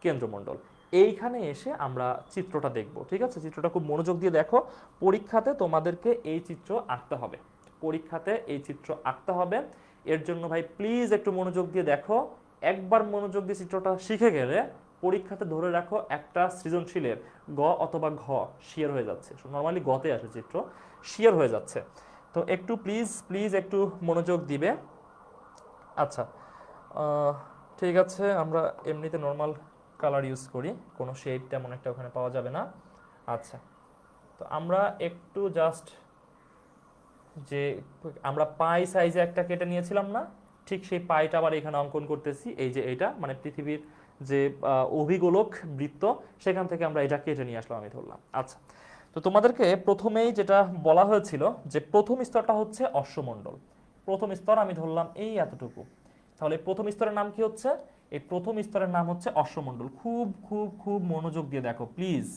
কেন্দ্রমণ্ডল। এইখানে এসে আমরা চিত্রটা দেখব। ঠিক আছে, চিত্রটা খুব মনোযোগ দিয়ে দেখো, পরীক্ষাতে তোমাদেরকে এই চিত্র আঁকতে হবে। পরীক্ষাতে এই চিত্র আঁকতে হবে। এর জন্য ভাই প্লিজ একটু মনোযোগ দিয়ে দেখো। একবার মনোযোগ দিয়ে চিত্রটা শিখে গেলে পরীক্ষাতে ধরে রাখো একটা সৃজনশীলের গ অথবা ঘ শিওর হয়ে যাচ্ছে। নর্মালি গতে আসে চিত্র, শিওর হয়ে যাচ্ছে। তো একটু প্লিজ প্লিজ একটু মনোযোগ দিবে। আচ্ছা, আহ, ঠিক আছে, আমরা এমনিতে নর্মাল কালার ইউজ করি, কোনো শেড তেমন একটা ওখানে পাওয়া যাবে না। আচ্ছা, তো আমরা একটু জাস্ট যে আমরা পাই সাইজে একটা কেটে নিয়েছিলাম না, ঠিক সেই পাইটা আবার এখানে অঙ্কন করতেছি। এই যে এইটা মানে পৃথিবীর যে অভিগোলক বৃত্ত, সেখান থেকে আমরা এটা কেটে নিয়ে আসলাম, আমি ধরলাম। আচ্ছা, তো তোমাদেরকে প্রথমেই যেটা বলা হয়েছিল যে প্রথম স্তরটা হচ্ছে অশ্বমণ্ডল। প্রথম স্তর আমি ধরলাম এই এতটুকু। তাহলে প্রথম স্তরের নাম কি হচ্ছে? এই প্রথম স্তরের নাম হচ্ছে অশ্বমণ্ডল। খুব খুব খুব মনোযোগ দিয়ে দেখো প্লিজ,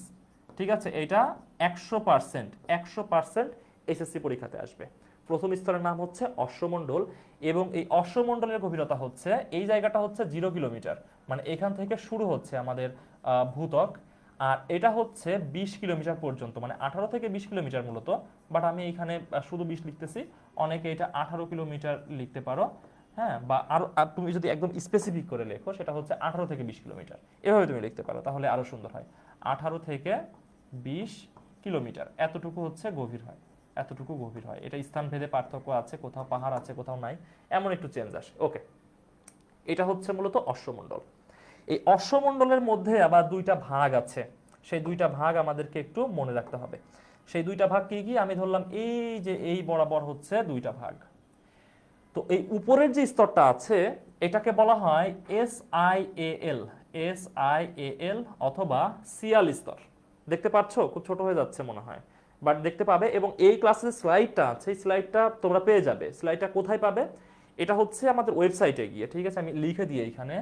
ঠিক আছে? এটা 100% 100% এসএসসি পরীক্ষাতে আসবে। প্রথম স্তরের নাম হচ্ছে অশ্বমণ্ডল, এবং এই অশ্বমণ্ডলের গভীরতা হচ্ছে, এই জায়গাটা হচ্ছে 0 কিলোমিটার, মানে এখান থেকে শুরু হচ্ছে আমাদের ভূত্বক। আর এটা হচ্ছে 20 কিলোমিটার পর্যন্ত, মানে 18 থেকে 20 কিলোমিটার মূলত, বাট আমি এখানে শুধু 20 লিখতেছি। অনেকে এটা 18 কিলোমিটার লিখতে পারো, হ্যাঁ, বা আরো তুমি যদি একদম স্পেসিফিক করে লেখো সেটা হচ্ছে 18 থেকে 20 কিলোমিটার, এভাবে তুমি লিখতে পারো, তাহলে আরো সুন্দর হয়। 18 থেকে 20 কিলোমিটার এতটুকু হচ্ছে গভীর হয়, এতটুকু গভীর হয়। এটা স্থানভেদে পার্থক্য আছে, কোথাও পাহাড় আছে কোথাও নাই, এমন একটু চেঞ্জ আসে। ওকে, এটা হচ্ছে মূলত অশ্বমণ্ডল। এই অশ্বমণ্ডলের মধ্যে আবার দুইটা ভাগ আছে, সেই দুইটা ভাগ আমাদেরকে একটু মনে রাখতে হবে। সেই দুইটা ভাগ কি কি? আমি ধরলাম এই যে এই বরাবর হচ্ছে দুইটা ভাগ। তো এই উপরের যে স্তরটা আছে এটাকে বলা হয় SIAL, SIAL অথবা সিয়াল স্তর। দেখতে পাচ্ছ? খুব ছোট হয়ে যাচ্ছে মনে হয়, বাট দেখতে পাবে। এবং এই ক্লাসের স্লাইডটা আছে, এই স্লাইডটা তোমরা পেয়ে যাবে। স্লাইডটা কোথায় পাবে? এটা হচ্ছে আমাদের ওয়েবসাইটে গিয়ে, ঠিক আছে? আমি লিখে দিই এখানে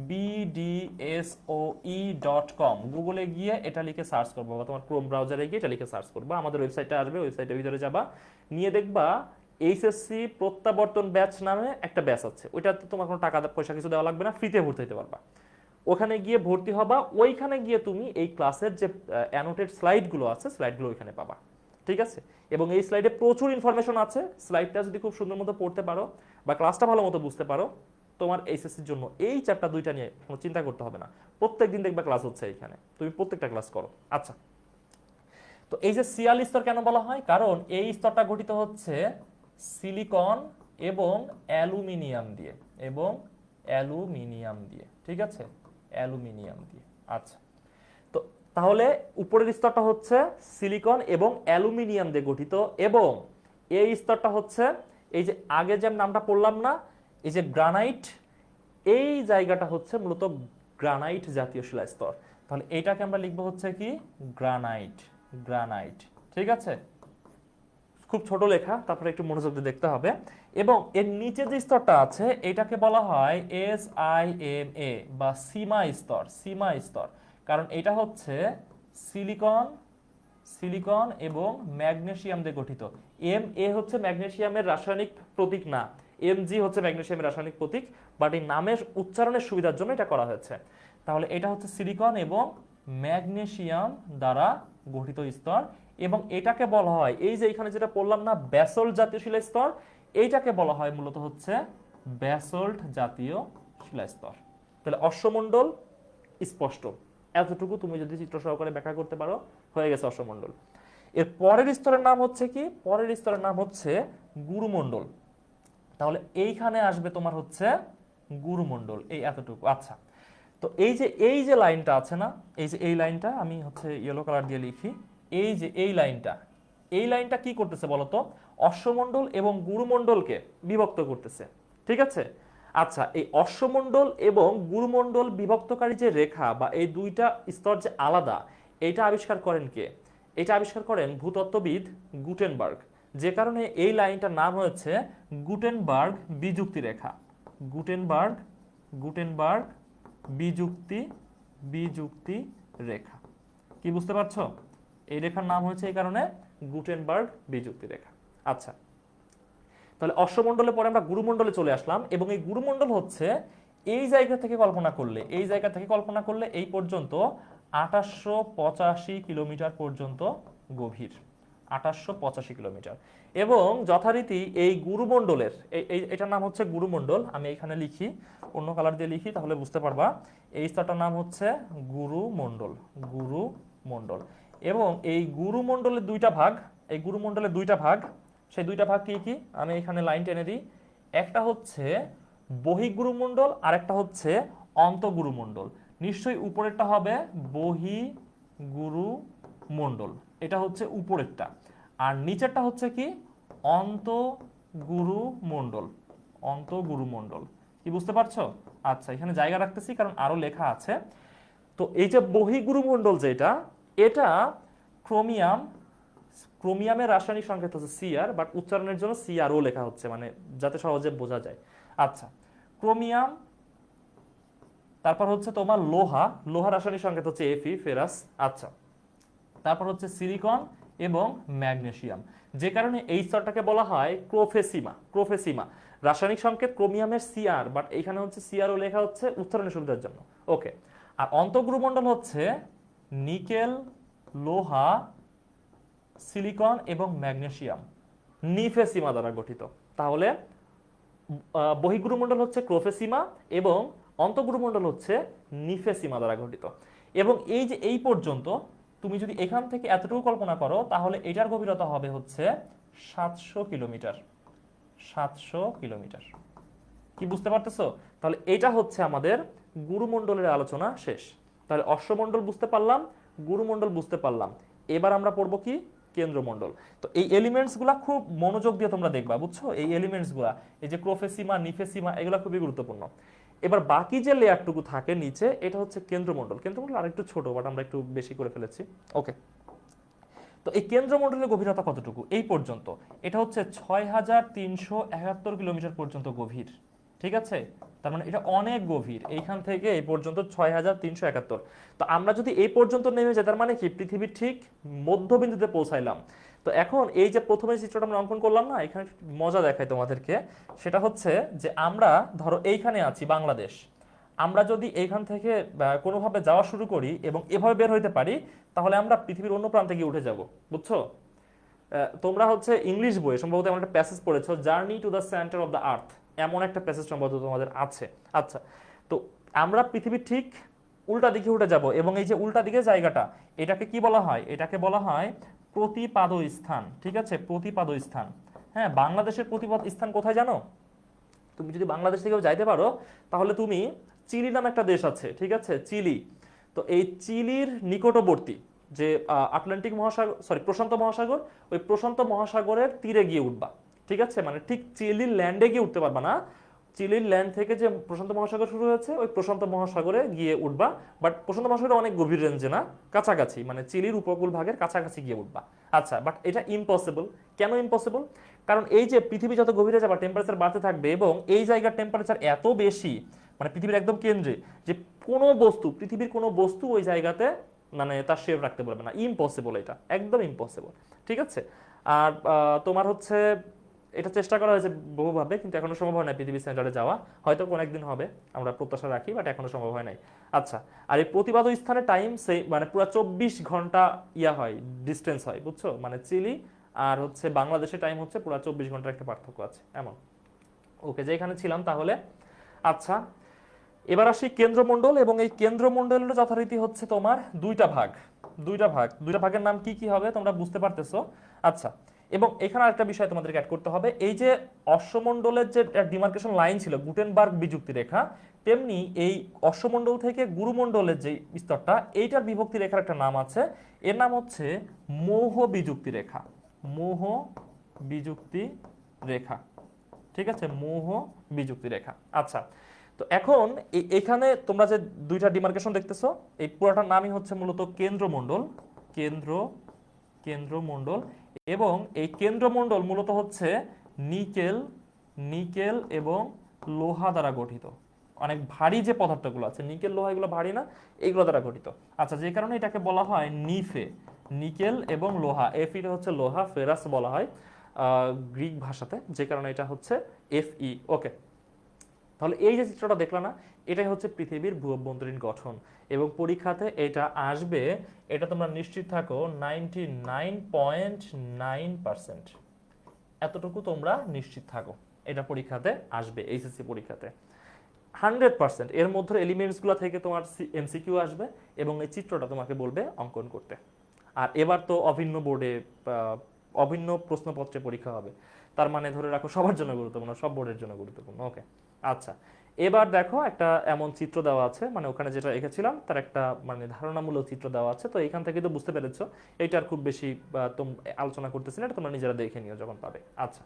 bdsoe.com, গুগলে গিয়ে এটা লিখে সার্চ করবো, বা তোমার ক্রোম ব্রাউজারে গিয়ে এটা লিখে সার্চ করবা, আমাদের ওয়েবসাইটে আসবে। ওয়েবসাইটের ভিতরে যাবা, নিয়ে দেখবা এইচএসসি প্রত্যাবর্তন ব্যাচ নামে একটা ব্যাচ আছে। ওইটাতে তোমার কোনো টাকা পয়সা কিছু দেওয়া লাগবে না, ফ্রিতে ভর্তি হতে পারবা। ওখানে গিয়ে ভর্তি হবা, ওইখানে গিয়ে তুমি এই ক্লাসের যে অ্যানোটেড স্লাইডগুলো আছে, স্লাইডগুলো ওইখানে পাবা, ঠিক আছে? এবং এই স্লাইডে প্রচুর ইনফরমেশন আছে। স্লাইডটা যদি খুব সুন্দর মতো পড়তে পারো বা ক্লাসটা ভালো মতো বুঝতে পারো, তোমার এইচএসসির জন্য এই চ্যাপ্টার দুইটা নিয়ে কোনো চিন্তা করতে হবে না। প্রত্যেক দিন দেখবা ক্লাস হচ্ছে এইখানে, তুমি প্রত্যেকটা ক্লাস করো। আচ্ছা, তো এই যে সিয়াল স্তর কেন বলা হয়? কারণ এই স্তরটা গঠিত হচ্ছে সিলিকন এবং অ্যালুমিনিয়াম দিয়ে, এবং অ্যালুমিনিয়াম দিয়ে, ঠিক আছে? অ্যালুমিনিয়াম দিয়ে। আচ্ছা, তো তাহলে উপরের স্তরটা হচ্ছে সিলিকন এবং অ্যালুমিনিয়াম দিয়ে গঠিত, এবং এই স্তরটা হচ্ছে এই যে আগে যে নামটা পড়লাম না, এই যে গ্রানাইট, এই জায়গাটা হচ্ছে মূলত গ্রানাইট জাতীয় শিলা স্তর। তাহলে এইটাকে আমরা লিখবো হচ্ছে কি? গ্রানাইট, গ্রানাইট, ঠিক আছে? খুব ছোট লেখা, তারপরে একটু মনোযোগ দিয়ে দেখতে হবে। এবং এর নিচে যে স্তরটা আছে এটাকে বলা হয় SIMA বা সীমা স্তর, সীমা স্তর। কারণ এটা হচ্ছে সিলিকন, সিলিকন এবং ম্যাগনেসিয়াম দিয়ে গঠিত। MA হচ্ছে ম্যাগনেসিয়ামের রাসায়নিক প্রতীক না, MG হচ্ছে ম্যাগনেসিয়ামের রাসায়নিক প্রতীক, বাট এই নামের উচ্চারণের সুবিধার জন্য এটা করা হয়েছে। তাহলে এটা হচ্ছে সিলিকন এবং ম্যাগনেসিয়াম দ্বারা গঠিত স্তর। এবং এটাকে বলা হয়, এই যে এখানে যেটা পড়লাম না, ব্যাসল্ট জাতীয় শিলা স্তর, এইটাকে বলা হয় মূলত হচ্ছে ব্যাসল্ট জাতীয় শিলা স্তর। তাহলে অশ্বমণ্ডল স্পষ্ট, এতটুকু তুমি যদি চিত্র সহকারে ব্যাখ্যা করতে পারো, হয়ে গেছে অশ্বমণ্ডল। এর পরের স্তরের নাম হচ্ছে কি? পরের স্তরের নাম হচ্ছে গুরুমণ্ডল। তাহলে এইখানে আসবে তোমার হচ্ছে গুরুমণ্ডল, এই এতটুকু। আচ্ছা, তো এই যে লাইনটা আছে না, এই যে এই লাইনটা আমি হচ্ছে ইয়েলো কালার দিয়ে লিখি, এই যে এই লাইনটা, এই লাইনটা কি করতেছে বলতো? অশ্বমণ্ডল এবং গুরুমণ্ডলকে বিভক্ত করতেছে, ঠিক আছে? আচ্ছা, এই অশ্বমণ্ডল এবং গুরুমণ্ডল বিভক্তকারী যে রেখা বা এই দুইটা স্তর যে আলাদা, এটা আবিষ্কার করেন কে? এটা আবিষ্কার করেন ভূতত্ত্ববিদ গুটেনবার্গ। যে কারণে এই লাইনটার নাম হয়েছে গুটেনবার্গ বিযুক্তি রেখা। গুটেনবার্গ, গুটেনবার্গ বিযুক্তি, বিযুক্তি রেখা। কি বুঝতে পারছো? এই রেখার নাম হয়েছে এই কারণে গুটেনবার্গ বিযুক্তি রেখা। আচ্ছা, তাহলে অশ্বমণ্ডলে পরে আমরা গুরুমণ্ডলে চলে আসলাম, এবং এই গুরুমণ্ডল হচ্ছে এই জায়গা থেকে কল্পনা করলে, এই জায়গা থেকে কল্পনা করলে এই পর্যন্ত 2885 কিলোমিটার পর্যন্ত গভীর। 2885 কিলোমিটার। এবং যথারীতি এই গুরুমণ্ডলের এটার নাম হচ্ছে গুরুমণ্ডল, আমি এখানে লিখি, অন্য কালার দিয়ে লিখি তাহলে বুঝতে পারবা। এই স্তরটার নাম হচ্ছে গুরুমণ্ডল, গুরুমণ্ডল। এবং এই গুরুমণ্ডলের দুইটা ভাগ, এই গুরুমণ্ডলের দুইটা ভাগ, সেই দুইটা ভাগ কি কি আমি এখানে লাইন টেনে দিই। একটা হচ্ছে বহিঃগুরুমণ্ডল আর একটা হচ্ছে অন্তঃগুরুমণ্ডল। নিশ্চয়ই উপরেরটা হবে বহিঃগুরুমণ্ডল, এটা হচ্ছে উপরেরটা। আর নিচেরটা হচ্ছে কি অন্তঃগুরুমণ্ডল, অন্তঃগুরুমণ্ডল। কি বুঝতে পারছো? আচ্ছা, এখানে জায়গা রাখতেছি কারণ আরো লেখা আছে। তো এই যে বহিঃগুরুমণ্ডল যেটা, এটা ক্রোমিয়াম, ক্রোমিয়ামের রাসায়নিক সংকেত হচ্ছে সিআর, বাট উচ্চারণের জন্য সিআরও লেখা হচ্ছে, মানে যাতে সহজে বোঝা যায়। আচ্ছা, ক্রোমিয়াম, তারপর হচ্ছে তোমার লোহা, লোহা রাসায়নিক সংকেত হচ্ছে এফি, ফেরাস। আচ্ছা, তারপর হচ্ছে সিলিকন এবং ম্যাগনেসিয়াম, যে কারণে এই স্তরটাকে বলা হয় ক্রোফেসিমা। ক্রোফেসিমা রাসায়নিক সংকেত ক্রোমিয়ামের সিআর, বাট এখানে হচ্ছে সিআরও লেখা হচ্ছে উচ্চারণের সুবিধার জন্য। ওকে। আর অন্তঃগুরুমণ্ডল হচ্ছে নিকেল, লোহা, সিলিকন এবং ম্যাগনেসিয়াম নিফেসিমা দ্বারা গঠিত। তাহলে বহিঃগুরুমণ্ডল হচ্ছে ক্রোফেসিমা এবং অন্তঃগুরুমণ্ডল হচ্ছে নিফেসিমা দ্বারা গঠিত। এবং এই যে এই পর্যন্ত তুমি যদি এখান থেকে এতটুকু কল্পনা করো, তাহলে এটার গভীরতা হবে হচ্ছে 700 কিলোমিটার। 700 কিলোমিটার। কি বুঝতে পারতেছো? তাহলে এটা হচ্ছে আমাদের গুরুমণ্ডলের আলোচনা শেষ। তাহলে অশ্বমণ্ডল বুঝতে পারলাম, গুরুমণ্ডল বুঝতে পারলাম। এবার আমরা পড়বো কি কেন্দ্রমণ্ডল। তো এই এলিমেন্টস গুলা খুব মনোযোগ দিয়ে তোমরা দেখবা, বুঝছো? এই এলিমেন্টস গুলা, এই যে ক্রোফেসিমা, নিফেসিমা, এগুলা খুবই গুরুত্বপূর্ণ। এবার বাকি যে লেয়ারটুকু থাকে নিচে, এটা হচ্ছে কেন্দ্রমণ্ডল। কেন্দ্রমণ্ডল আরেকটু ছোট, বাট আমরা একটু বেশি করে ফেলেছি। ওকে। তো এই কেন্দ্রমণ্ডলের গভীরতা কতটুকু? এই পর্যন্ত এটা হচ্ছে 6371 কিলোমিটার পর্যন্ত গভীর। ঠিক আছে, তার মানে এটা অনেক গভীর। এইখান থেকে এই পর্যন্ত 6371। তো আমরা যদি এই পর্যন্ত নেমে যাই, তার মানে কি পৃথিবীর ঠিক মধ্যবিন্দুতে পৌঁছাইলাম। তো এখন এই যে প্রথমে চিত্রটা আমরা অঙ্কন করলাম না, এখানে মজা দেখাই তোমাদেরকে। সেটা হচ্ছে যে আমরা ধরো এইখানে আছি বাংলাদেশ, আমরা যদি এইখান থেকে কোনোভাবে যাওয়া শুরু করি এবং এভাবে বের হইতে পারি, তাহলে আমরা পৃথিবীর অন্য প্রান্তে গিয়ে উঠে যাব। বুঝছো? তোমরা হচ্ছে ইংলিশ বইয়ে সম্ভবত এমন একটা প্যাসেজ পড়েছো, journey to the centre of the earth, এমন একটা প্যাসেজ সম্ভবত তোমাদের আছে। আচ্ছা, তো আমরা পৃথিবীর ঠিক উল্টা দিকে উঠে যাব, এবং এই যে উল্টা দিকে জায়গাটা, এটাকে কি বলা হয়? এটাকে বলা হয় প্রতিপাদ স্থান। ঠিক আছে, প্রতিপাদ স্থান। হ্যাঁ, বাংলাদেশের প্রতিপাদ স্থান কোথায় জানো? তুমি যদি বাংলাদেশ থেকেও যাইতে পারো, তাহলে তুমি চিলি নামে একটা দেশ আছে, ঠিক আছে, চিলি। তো এই চিলির নিকটবর্তী যে আটলান্টিক মহাসাগর, সরি প্রশান্ত মহাসাগর, ওই প্রশান্ত মহাসাগরের তীরে গিয়ে উঠবা। ঠিক আছে, মানে ঠিক চিলির ল্যান্ডে গিয়ে উঠতে পারবা না, চিলির ল্যান্ড থেকে যে প্রশান্ত মহাসাগর শুরু হয়েছে ওই প্রশান্ত মহাসাগরে গিয়ে উঠবা। বাট প্রশান্ত মহাসাগর অনেক গভীর রেঞ্জে না, কাছাকাছি, মানে চিলির উপকূল ভাগের কাছাকাছি গিয়ে উঠবা। আচ্ছা, বাট এটা ইম্পসিবল। কেন ইম্পসিবল? কারণ এই যে পৃথিবী যত গভীরে যাবে টেম্পারেচার বাড়তে থাকবে, এবং এই জায়গার টেম্পারেচার এত বেশি, মানে পৃথিবীর একদম কেন্দ্রে, যে কোনো বস্তু, পৃথিবীর কোনো বস্তু ওই জায়গাতে মানে তার শেপ রাখতে পারবে না। ইম্পসিবল, এটা একদম ইম্পসিবল। ঠিক আছে। আর তোমার হচ্ছে এটা চেষ্টা করা হয়েছে বহুভাবে, কিন্তু এখনো সম্ভব হয় না পৃথিবীর সেন্টারে যাওয়া। হয়তো কোনো একদিন হবে, আমরা প্রত্যাশা রাখি, বাট এখনো সম্ভব হয় নাই। আচ্ছা, আর এই প্রতিবাদ স্থানে টাইম সেই মানে পুরো 24 ঘন্টা ইয়া হয়, ডিস্টেন্স হয়, বুঝছো? মানে চিলি আর হচ্ছে বাংলাদেশের টাইম হচ্ছে পুরো 24 ঘন্টার একটা পার্থক্য আছে এমন। ওকে, যে এখানে ছিলাম তাহলে। আচ্ছা, এবার আসি কেন্দ্রমণ্ডল, এবং এই কেন্দ্রমণ্ডলের যথারীতি হচ্ছে তোমার দুইটা ভাগ। দুইটা ভাগের নাম কি কি হবে তোমরা বুঝতে পারতেছো? আচ্ছা, এবং এখানে আরেকটা বিষয় তোমাদেরকে অ্যাড করতে হবে। এই যে অশ্বমণ্ডলের যে ডিমার্কেশন লাইন ছিল, গুটেনবার্গ বিযুক্তি রেখা, তেমনি এই অশ্বমণ্ডল থেকে গুরুমণ্ডলের যে স্তরটা, এইটার বিভক্তি রেখার একটা নাম আছে। এর নাম হচ্ছে মৌহ বিযুক্তি রেখা। মৌহ বিযুক্তি রেখা। ঠিক আছে, মৌহ বিযুক্তি রেখা। আচ্ছা, তো এখন এখানে তোমরা যে দুইটা ডিমার্কেশন দেখতেছো, এই পুরোটার নামই হচ্ছে মূলত কেন্দ্রমণ্ডল। কেন্দ্রমণ্ডল। এবং এই কেন্দ্রমণ্ডল মূলত হচ্ছে নিকেল এবং লোহা দ্বারা গঠিত। অনেক ভারী যে পদার্থগুলো আছে, নিকেল, লোহা, এগুলো ভারী না, এগুলো দ্বারা গঠিত। আচ্ছা, যে কারণে এটাকে বলা হয় নিফে, নিকেল এবং লোহা। এফিটা হচ্ছে লোহা, ফেরাস বলা হয় গ্রিক ভাষাতে, যে কারণে এটা হচ্ছে এফ ই। ওকে, তাহলে এই যে চিত্রটা দেখলা না, এটাই হচ্ছে পৃথিবীর ভূ অভ্যন্তরীণ গঠন, এবং পরীক্ষাতে এটা আসবে, এটা তোমরা নিশ্চিত থাকো 99.9%, এতটুকু তোমরা নিশ্চিত থাকো, এটা পরীক্ষাতে আসবে, এইচএসসি পরীক্ষাতে 100%। এর মধ্যে এলিমেন্টসগুলো থেকে তোমার এমসিকিউ আসবে, এবং এই চিত্রটা তোমাকে বলবে অঙ্কন করতে। আর এবার তো অভিন্ন বোর্ডে অভিন্ন প্রশ্নপত্রে পরীক্ষা হবে, তার মানে ধরে রাখো সবার জন্য গুরুত্বপূর্ণ, সব বোর্ডের জন্য গুরুত্বপূর্ণ। ওকে, আচ্ছা, এবার দেখো একটা এমন চিত্র দেওয়া আছে, মানে ওখানে যেটা রেখেছিলাম তার একটা মানে ধারণামূলক চিত্র দেওয়া আছে। তো এখান থেকে তো বুঝতে পেরেছো, এইটার খুব বেশি আলোচনা করতেছি না, এটা তোমরা নিজেরা দেখে নিও যখন পাবে। আচ্ছা,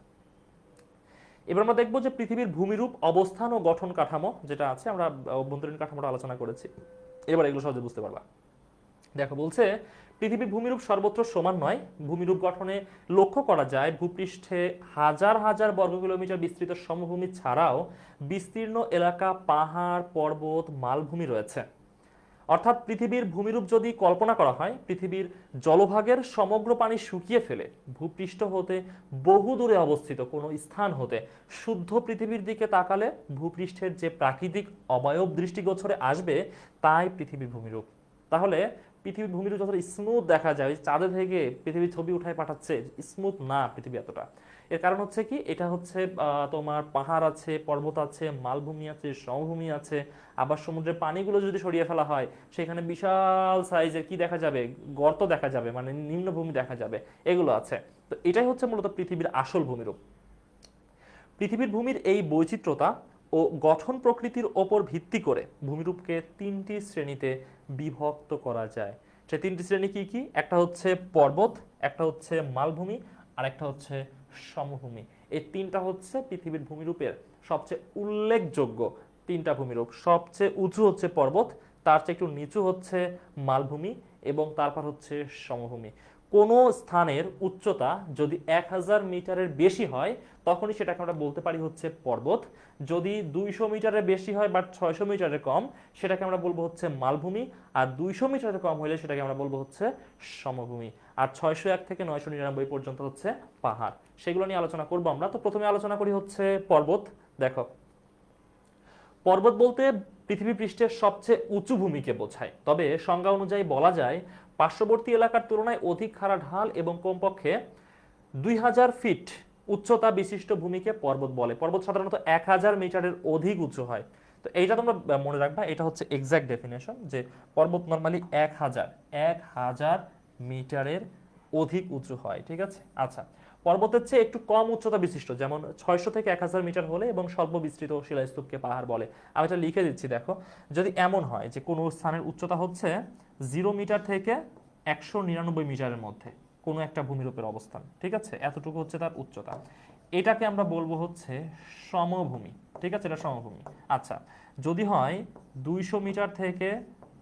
এবার আমরা দেখবো যে পৃথিবীর ভূমিরূপ, অবস্থান ও গঠন কাঠামো যেটা আছে, আমরা অভ্যন্তরীণ কাঠামোটা আলোচনা করেছি, এবার এগুলো সহজে বুঝতে পারবা। দেখো বলছে, পৃথিবীর ভূমিরূপ সর্বত্র সমান নয়। ভূমিরূপ গঠনে লক্ষ্য করা যায় ভূপৃষ্ঠে হাজার হাজার বর্গ কিলোমিটার বিস্তৃত সমভূমি ছাড়াও বিস্তীর্ণ এলাকা, পাহাড়, পর্বত, মালভূমি রয়েছে। অর্থাৎ পৃথিবীর ভূমিরূপ যদি কল্পনা করা হয়, পৃথিবীর জলভাগের সমগ্র পানি শুকিয়ে ফেলে ভূপৃষ্ঠ হতে বহু দূরে অবস্থিত কোনো স্থান হতে শুদ্ধ পৃথিবীর দিকে তাকালে ভূপৃষ্ঠের যে প্রাকৃতিক অবয়ব দৃষ্টিগোচরে আসবে, তাই পৃথিবীর ভূমিরূপ। তাহলে পৃথিবীর ভূমিরূপ যতটা স্মুথ দেখা যায়, চাঁদে থেকে পৃথিবীর ছবি উঠায় পাঠাচ্ছে, স্মুথ না পৃথিবী এতটা। এর কারণ হচ্ছে কি, এটা হচ্ছে তোমার পাহাড় আছে, পর্বত আছে, মালভূমি আছে, সমভূমি আছে, আবার সমুদ্রের পানিগুলো যদি সরিয়ে ফেলা হয়, সেখানে বিশাল সাইজের কি দেখা যাবে, গর্ত দেখা যাবে, মানে নিম্নভূমি দেখা যাবে, এগুলো আছে। তো এটাই হচ্ছে মূলত পৃথিবীর আসল ভূমিরূপ। পৃথিবীর ভূমির এই বৈচিত্র্যতা ও গঠন প্রকৃতির ওপর ভিত্তি করে ভূমিরূপকে তিনটি শ্রেণীতে বিভক্ত করা যায়। সে তিনটি শ্রেণী কি কি? একটা হচ্ছে পর্বত, একটা হচ্ছে মালভূমি, আর একটা হচ্ছে সমভূমি। এই তিনটা হচ্ছে পৃথিবীর ভূমিরূপের সবচেয়ে উল্লেখযোগ্য তিনটা ভূমিরূপ। সবচেয়ে উঁচু হচ্ছে পর্বত, তার চেয়ে একটু নিচু হচ্ছে মালভূমি, এবং তারপর হচ্ছে সমভূমি। কোনো স্থানের উচ্চতা যদি 1000 মিটারের বেশি হয়, তখনই সেটাকে আমরা বলতে পারি হচ্ছে পর্বত। যদি 200 মিটারের বেশি হয় বাট 600 মিটারের কম, সেটাকে আমরা বলবো হচ্ছে মালভূমি। আর 200 মিটারের কম হলে সেটাকে আমরা বলবো হচ্ছে সমভূমি। আর 601 থেকে 999 পর্যন্ত হচ্ছে পাহাড়। সেগুলো নিয়ে আলোচনা করবো আমরা। তো প্রথমে আলোচনা করি হচ্ছে পর্বত। দেখো, পর্বত বলতে পৃথিবী পৃষ্ঠের সবচেয়ে উঁচু ভূমিকে বোঝায়, তবে সংজ্ঞা অনুযায়ী বলা যায় পার্শ্ববর্তী এলাকার তুলনায় অধিক খাড়া ঢাল এবং কমপক্ষে 2000 ফিট উচ্চতা বিশিষ্ট ভূমিকে পর্বত বলে। পর্বত সাধারণত 1000 মিটারের অধিক উঁচু হয়। তো এইটা তোমরা মনে রাখবা, এটা হচ্ছে এক্সাক্ট ডেফিনেশন, যে পর্বত নর্মালি 1000 মিটারের অধিক উঁচু হয়। ঠিক আছে, আচ্ছা, পর্বতের চেয়ে একটু কম উচ্চতা বিশিষ্ট, যেমন 600 থেকে 1000 মিটার হলে এবং স্বল্প বিস্তৃত শিলাস্তূপকে পাহাড় বলে। আমি এটা লিখে দিচ্ছি, দেখো, যদি এমন হয় যে কোনো স্থানের উচ্চতা হচ্ছে 0 মিটার থেকে 199 মিটারের মধ্যে কোনো একটা ভূমিরূপের অবস্থান, ঠিক আছে, এতটুকু হচ্ছে তার উচ্চতা, এটাকে আমরা বলবো হচ্ছে সমভূমি। ঠিক আছে, এটা সমভূমি। আচ্ছা, যদি হয় 200 মিটার থেকে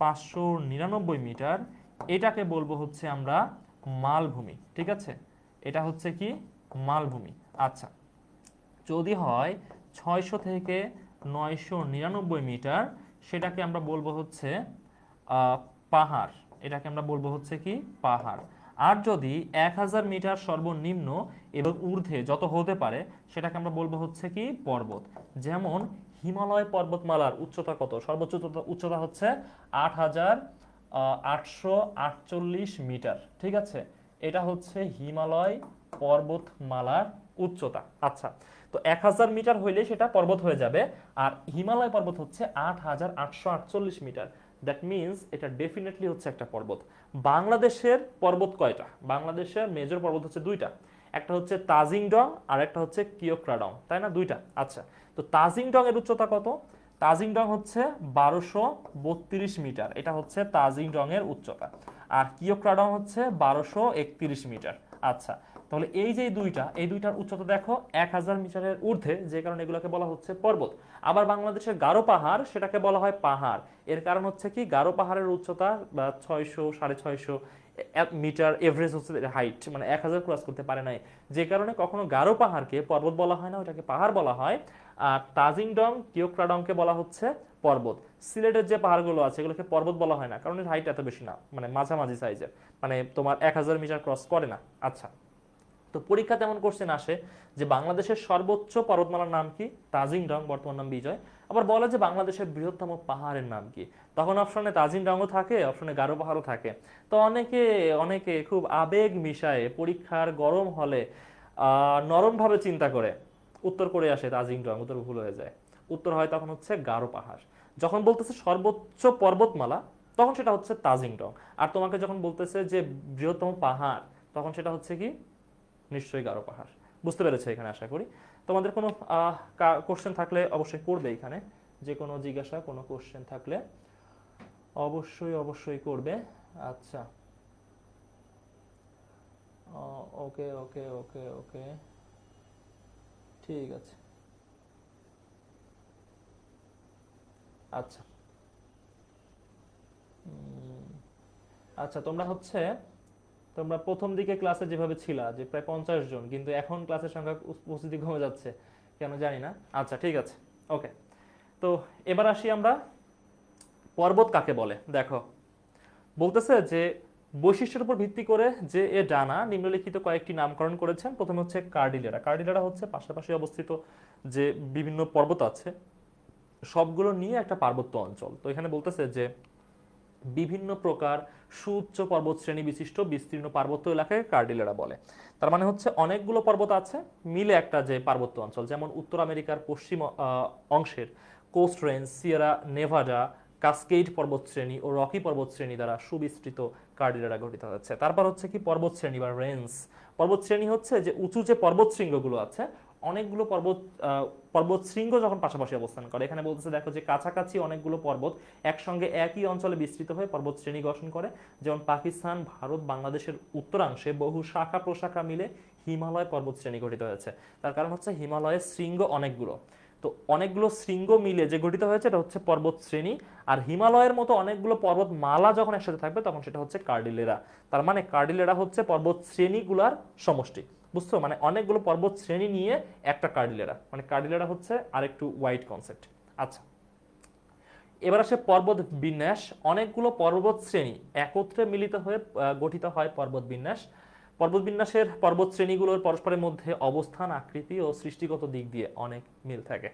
599 মিটার, এটাকে বলবো হচ্ছে আমরা মালভূমি। ঠিক আছে, এটা হচ্ছে কি মালভূমি। আচ্ছা, যদি হয় 600 থেকে 999 মিটার, সেটাকে আমরা বলবো হচ্ছে পাহাড়। এটাকে আমরা বলবো হচ্ছে কি পাহাড়। আর যদি 1000 মিটার সর্বনিম্ন এবং ঊর্ধ্বে যত হতে পারে, সেটাকে আমরা বলবো হচ্ছে কি পর্বত। যেমন হিমালয় পর্বতমালার উচ্চতা কত? সর্বোচ্চ উচ্চতা হচ্ছে 8848 মিটার। ঠিক আছে, এটা হচ্ছে হিমালয় পর্বতমালার উচ্চতা। আচ্ছা, তো 1000 মিটার হইলে সেটা পর্বত হয়ে যাবে, আর হিমালয় পর্বত হচ্ছে 8848 মিটার। দ্যাট মিনস এটা ডেফিনেটলি হচ্ছে একটা পর্বত। বাংলাদেশের পর্বত কয়টা? বাংলাদেশের মেজর পর্বত হচ্ছে দুইটা, একটা হচ্ছে তাজিং ডং আর একটা হচ্ছে কিওক্রাডং, তাই না? দুইটা। আচ্ছা, তো তাজিং ডং এর উচ্চতা কত? তাজিং ডং হচ্ছে 1232 মিটার, এটা হচ্ছে তাজিং ডং এর উচ্চতা। আর কিওক্রাডং হচ্ছে 1231 মিটার। আচ্ছা, তাহলে এই যে এই দুইটার উচ্চতা দেখো 1000 মিটারের ঊর্ধ্বে, যে কারণে এগুলোকে বলা হচ্ছে পর্বত। আবার বাংলাদেশের গারো পাহাড়, সেটাকে বলা হয় পাহাড়। এর কারণ হচ্ছে কি, গারো পাহাড়ের উচ্চতা 600 650 মিটার এভারেজ হচ্ছে হাইট, মানে 1000 ক্রস করতে পারে নাই, যে কারণে কখনো গারো পাহাড়কে পর্বত বলা হয় না, ওটাকে পাহাড় বলা হয়। আর তাজিং ডং কিওক্রাডংকে বলা হচ্ছে পর্বত। সিলেটের যে পাহাড়গুলো আছে এগুলোকে পর্বত বলা হয় না, কারণ এর হাইট এত বেশি না, মানে মাঝামাঝি সাইজের, মানে তোমার 1000 মিটার ক্রস করে না। আচ্ছা, তো পরীক্ষাতে এমন কোশ্চেন আসে যে বাংলাদেশের সর্বোচ্চ পর্বতমালার নাম কি? তাজিং ডং, বর্তমান নাম বিজয়। আবার বলে যে বাংলাদেশের বৃহত্তম পাহাড়ের নাম কি? তখন অপশনে তাজিং ডংও থাকে, অপশনে গারো পাহাড়ও থাকে। তো অনেকে অনেকে খুব আবেগ মিশায়ে পরীক্ষার গরম হলে নরমভাবে চিন্তা করে উত্তর করে আসে তাজিং ডং, উত্তর ভুল হয়ে যায়। উত্তর হয় তখন হচ্ছে গারো পাহাড়। যখন বলতেছে সর্বোচ্চ পর্বতমালা তখন সেটা হচ্ছে তাজিং ডং। আর তোমাকে যখন বলতেছে যে বৃহত্তম পাহাড় তখন সেটা হচ্ছে কি? নিশ্চয়ই গারো পাহাড়। বুঝতে পেরেছো এখানে আশা করি। তোমাদের কোনো কোশ্চেন থাকলে অবশ্যই করবে এখানে, যে কোনো জিজ্ঞাসা কোনো কোশ্চেন থাকলে অবশ্যই অবশ্যই করবে। আচ্ছা, ওকে ওকে ওকে ওকে, ঠিক আছে। আচ্ছা, আচ্ছা তোমরা হচ্ছে তোমরা প্রথম দিকে ক্লাসে যেভাবে ছিলা যে প্রায় 50 জন, কিন্তু এখন ক্লাসের সংখ্যা উপস্থিতি কমে যাচ্ছে কেন জানি না। আচ্ছা ঠিক আছে, ওকে। তো এবার আসি আমরা পর্বত কাকে বলে। দেখো বলতেছে যে বৈশিষ্ট্যের উপর ভিত্তি করে যে এ ডানা নিম্নলিখিত কয়েকটি নামকরণ করেছেন। প্রথমে হচ্ছে কার্ডিলেরা। কার্ডিলেরা হচ্ছে পাশাপাশি অবস্থিত যে বিভিন্ন পর্বত আছে সবগুলো নিয়ে একটা পার্বত্য অঞ্চল। তো এখানে বলতেছে যে বিভিন্ন প্রকার সুউচ্চ পর্বত শ্রেণী বিশিষ্ট বিস্তীর্ণ পার্বত্য এলাকাকে কার্ডিলেরা বলে। তার মানে হচ্ছে অনেকগুলো পর্বত আছে মিলে একটা যে পার্বত্য অঞ্চল, যেমন উত্তর আমেরিকার পশ্চিম অংশের coast range, Sierra Nevada, Cascade পর্বতশ্রেণী ও রকি পর্বতশ্রেণী দ্বারা সুবিস্তৃত কার্ডিলেরা গঠিত হচ্ছে। তারপর হচ্ছে কি পর্বতশ্রেণী বা রেঞ্জ। পর্বতশ্রেণী হচ্ছে যে উঁচু যে পর্বত শৃঙ্গগুলো আছে, অনেকগুলো পর্বত শৃঙ্গ যখন পাশাপাশি অবস্থান করে। এখানে বলতেছে দেখো যে কাছাকাছি অনেকগুলো পর্বত একসঙ্গে একই অঞ্চলে বিস্তৃত হয়ে পর্বত শ্রেণী গঠন করে। যেমন পাকিস্তান, ভারত, বাংলাদেশের উত্তরাংশে বহু শাখা প্রশাখা মিলে হিমালয় পর্বত শ্রেণী গঠিত হয়েছে। তার কারণ হচ্ছে হিমালয়ের শৃঙ্গ অনেকগুলো। তো অনেকগুলো শৃঙ্গ মিলে যে গঠিত হয়েছে এটা হচ্ছে পর্বত শ্রেণী। আর হিমালয়ের মতো অনেকগুলো পর্বতমালা যখন একসাথে থাকবে তখন সেটা হচ্ছে কার্ডিলেরা। তার মানে কার্ডিলেরা হচ্ছে পর্বত শ্রেণীগুলার সমষ্টি। বুঝছো, মানে অনেকগুলো পর্বত শ্রেণী নিয়ে একটা কার্ডিলেরা, মানে কার্ডিলেরা হচ্ছে আরেকটু ওয়াইড কনসেপ্ট। আচ্ছা, এবার আসে পর্বত বিন্যাস। অনেকগুলো পর্বত শ্রেণী একত্রে মিলিত হয়ে গঠিত হয় পর্বত বিন্যাস। পর্বত বিন্যাসের পর্বত শ্রেণীগুলোর পরস্পরের মধ্যে অবস্থান, আকৃতি ও সৃষ্টিগত দিক দিয়ে অনেক মিল থাকে।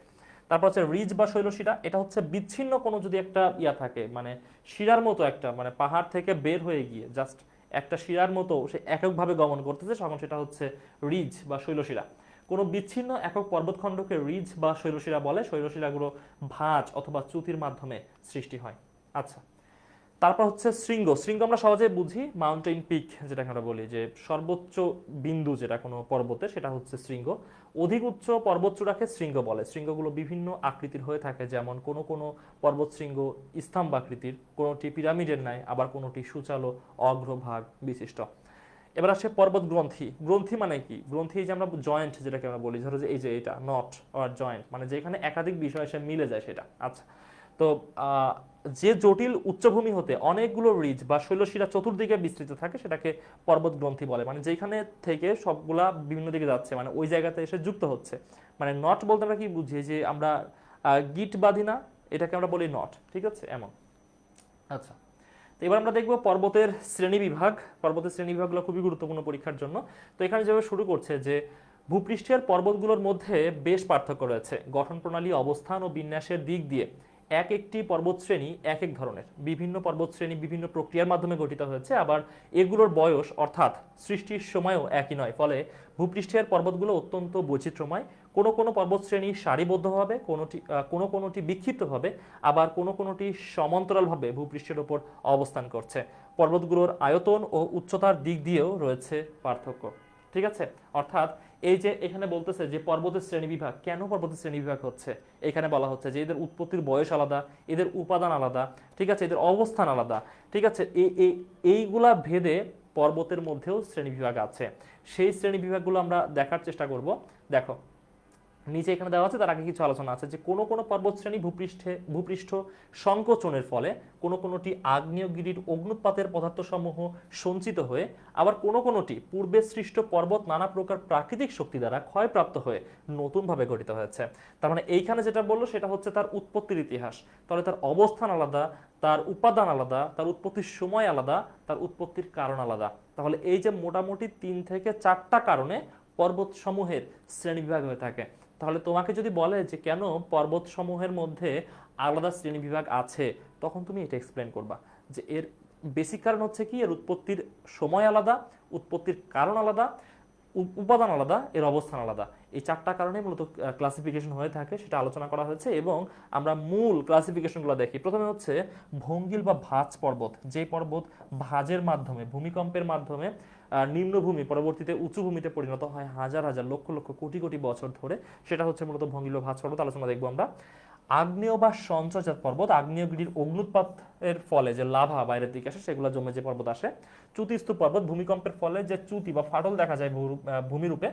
তারপর হচ্ছে রিজ বা শৈলশিরা। এটা হচ্ছে বিচ্ছিন্ন কোনো যদি একটা ইয়া থাকে, মানে শিরার মতো একটা, মানে পাহাড় থেকে বের হয়ে গিয়ে জাস্ট একটা শিরার মতো সে এককভাবে গমন করতেছে, তখন সেটা হচ্ছে রিজ বা শৈলশিরা। কোনো বিচ্ছিন্ন একক পর্বতখণ্ডকে রিজ বা শৈলশিরা বলে। শৈলশিরাগুলো ভাঁজ অথবা চ্যুতির মাধ্যমে সৃষ্টি হয়। আচ্ছা, তারপর হচ্ছে শৃঙ্গ। শৃঙ্গ আমরা সহজে বুঝি মাউন্টেন পিক, যেটাকে আমরা বলি যে সর্বোচ্চ বিন্দু যেটা কোনো পর্বতে, সেটা হচ্ছে শৃঙ্গ। অধিক উচ্চ পর্বতচূড়াকে শৃঙ্গ বলে। শৃঙ্গগুলো বিভিন্ন আকৃতির হয়ে থাকে, যেমন কোনো কোনো পর্বত শৃঙ্গ স্তম্ভ আকৃতির, কোনোটি পিরামিডের ন্যায়, আবার কোনোটি সূচালো অগ্রভাগ বিশিষ্ট। এবার আসে পর্বত গ্রন্থি। গ্রন্থি মানে কি? গ্রন্থি যে আমরা জয়েন্ট যেটাকে আমরা বলি, ধরো যে এই যে এটা নট আর জয়েন্ট, মানে যেখানে একাধিক বিষয় এসে মিলে যায় সেটা। আচ্ছা, তো যে জটিল উচ্চভূমি হতে অনেকগুলো রিজ বা শৈলশিরা চতুর্দিকে বিস্তৃত থাকে সেটাকে পর্বত গ্রন্থি বলে। মানে যেখানে থেকে সবগুলা বিভিন্ন দিকে যাচ্ছে, মানে ওই জায়গাতে এসে যুক্ত হচ্ছে। মানে নট বলতে আমরা কি বুঝি, যে আমরা গিট বাঁধি না, এটাকে আমরা বলি নট। ঠিক আছে, এমন। আচ্ছা, তো এবার আমরা দেখব পর্বতের শ্রেণী বিভাগ। পর্বতের শ্রেণী বিভাগগুলো খুবই গুরুত্বপূর্ণ পরীক্ষার জন্য। তো এখানে যেভাবে শুরু করছে যে ভূপৃষ্ঠের পর্বতগুলোর মধ্যে বেশ পার্থক্য রয়েছে গঠন প্রণালী, অবস্থান ও বিন্যাসের দিক দিয়ে। এক একটি পর্বত শ্রেণী এক এক ধরনের। বিভিন্ন পর্বত শ্রেণী বিভিন্ন প্রক্রিয়ার মাধ্যমে গঠিত হয়েছে, আবার এগুলোর বয়স অর্থাৎ সৃষ্টির সময়ও একই নয়। ফলে ভূপৃষ্ঠের পর্বতগুলো অত্যন্ত বৈচিত্র্যময়। কোনো কোনো পর্বত শ্রেণী সারিবদ্ধভাবে, কোনো কোনোটি বিক্ষিপ্তভাবে, আবার কোনো কোনোটি সমান্তরালভাবে ভূপৃষ্ঠের ওপর অবস্থান করছে। পর্বতগুলোর আয়তন ও উচ্চতার দিক দিয়েও রয়েছে পার্থক্য। ঠিক আছে, অর্থাৎ এই যে এখানে বলতেছে যে পর্বতের শ্রেণী বিভাগ, কেন পর্বতের শ্রেণী বিভাগ হচ্ছে, এখানে বলা হচ্ছে যে এদের উৎপত্তির বয়স আলাদা, এদের উপাদান আলাদা, ঠিক আছে, এদের অবস্থান আলাদা। ঠিক আছে, এইগুলা ভেদে পর্বতের মধ্যেও শ্রেণী বিভাগ আছে। সেই শ্রেণী বিভাগগুলো আমরা দেখার চেষ্টা করব। দেখো নিচে এখানে দেওয়া আছে, তার আগে কিছু আলোচনা আছে যে কোনো কোনো পর্বতশ্রেণী ভূপৃষ্ঠ সংকোচনের ফলে কোনো কোনোটি আগ্নেয়গিরির অগ্নুৎপাতের পদার্থসমূহ সঞ্চিত হয়ে, আবার কোনো কোনোটি পূর্বে সৃষ্ট পর্বত নানা প্রকার প্রাকৃতিক শক্তি দ্বারা ক্ষয়প্রাপ্ত হয়ে নতুনভাবে গঠিত হয়েছে। তার মানে এইখানে যেটা বললো সেটা হচ্ছে তার উৎপত্তির ইতিহাস। তাহলে তার অবস্থান আলাদা, তার উপাদান আলাদা, তার উৎপত্তির সময় আলাদা, তার উৎপত্তির কারণ আলাদা। তাহলে এই যে মোটামুটি 3 থেকে 4টা কারণে পর্বত সমূহের শ্রেণীবিভাগ হয়ে থাকে। তাহলে তোমাকে যদি বলে যে কেন পর্বত সমূহের মধ্যে আলাদা শ্রেণীবিভাগ আছে, তখন তুমি এটা এক্সপ্লেন করবা যে এর বেসিক কারণ হচ্ছে কি, এর উৎপত্তির সময় আলাদা, উৎপত্তির কারণ আলাদা, উপাদান আলাদা, এর অবস্থান আলাদা। এই 4টা কারণে মূলত ক্লাসিফিকেশন হয়ে থাকে, সেটা আলোচনা করা হয়েছে। এবং আমরা মূল ক্লাসিফিকেশনগুলো দেখি। প্রথমে হচ্ছে ভঙ্গিল বা ভাঁজ পর্বত, যে পর্বত ভাঁজের মাধ্যমে, ভূমিকম্পের মাধ্যমে নিম্নভূমি পরবর্তীতে উঁচু ভূমিতে পরিণত হয় হাজার হাজার লক্ষ লক্ষ কোটি কোটি বছর ধরে, সেটা হচ্ছে মূলত ভঙ্গিল বা ভাঁজ পর্বত, আলোচনা দেখবো আমরা। আগ্নেয় বা সঞ্চয়জাত পর্বত, আগ্নেয়গিরির অগ্নুৎপাতের ফলে যে লাভা বাইরের দিকে আসে সেগুলো জমে যে পর্বত আসে। চ্যুতিস্তূপ পর্বত, ভূমিকম্পের ফলে যে চ্যুতি বা ফাটল দেখা যায় ভূমিরূপে,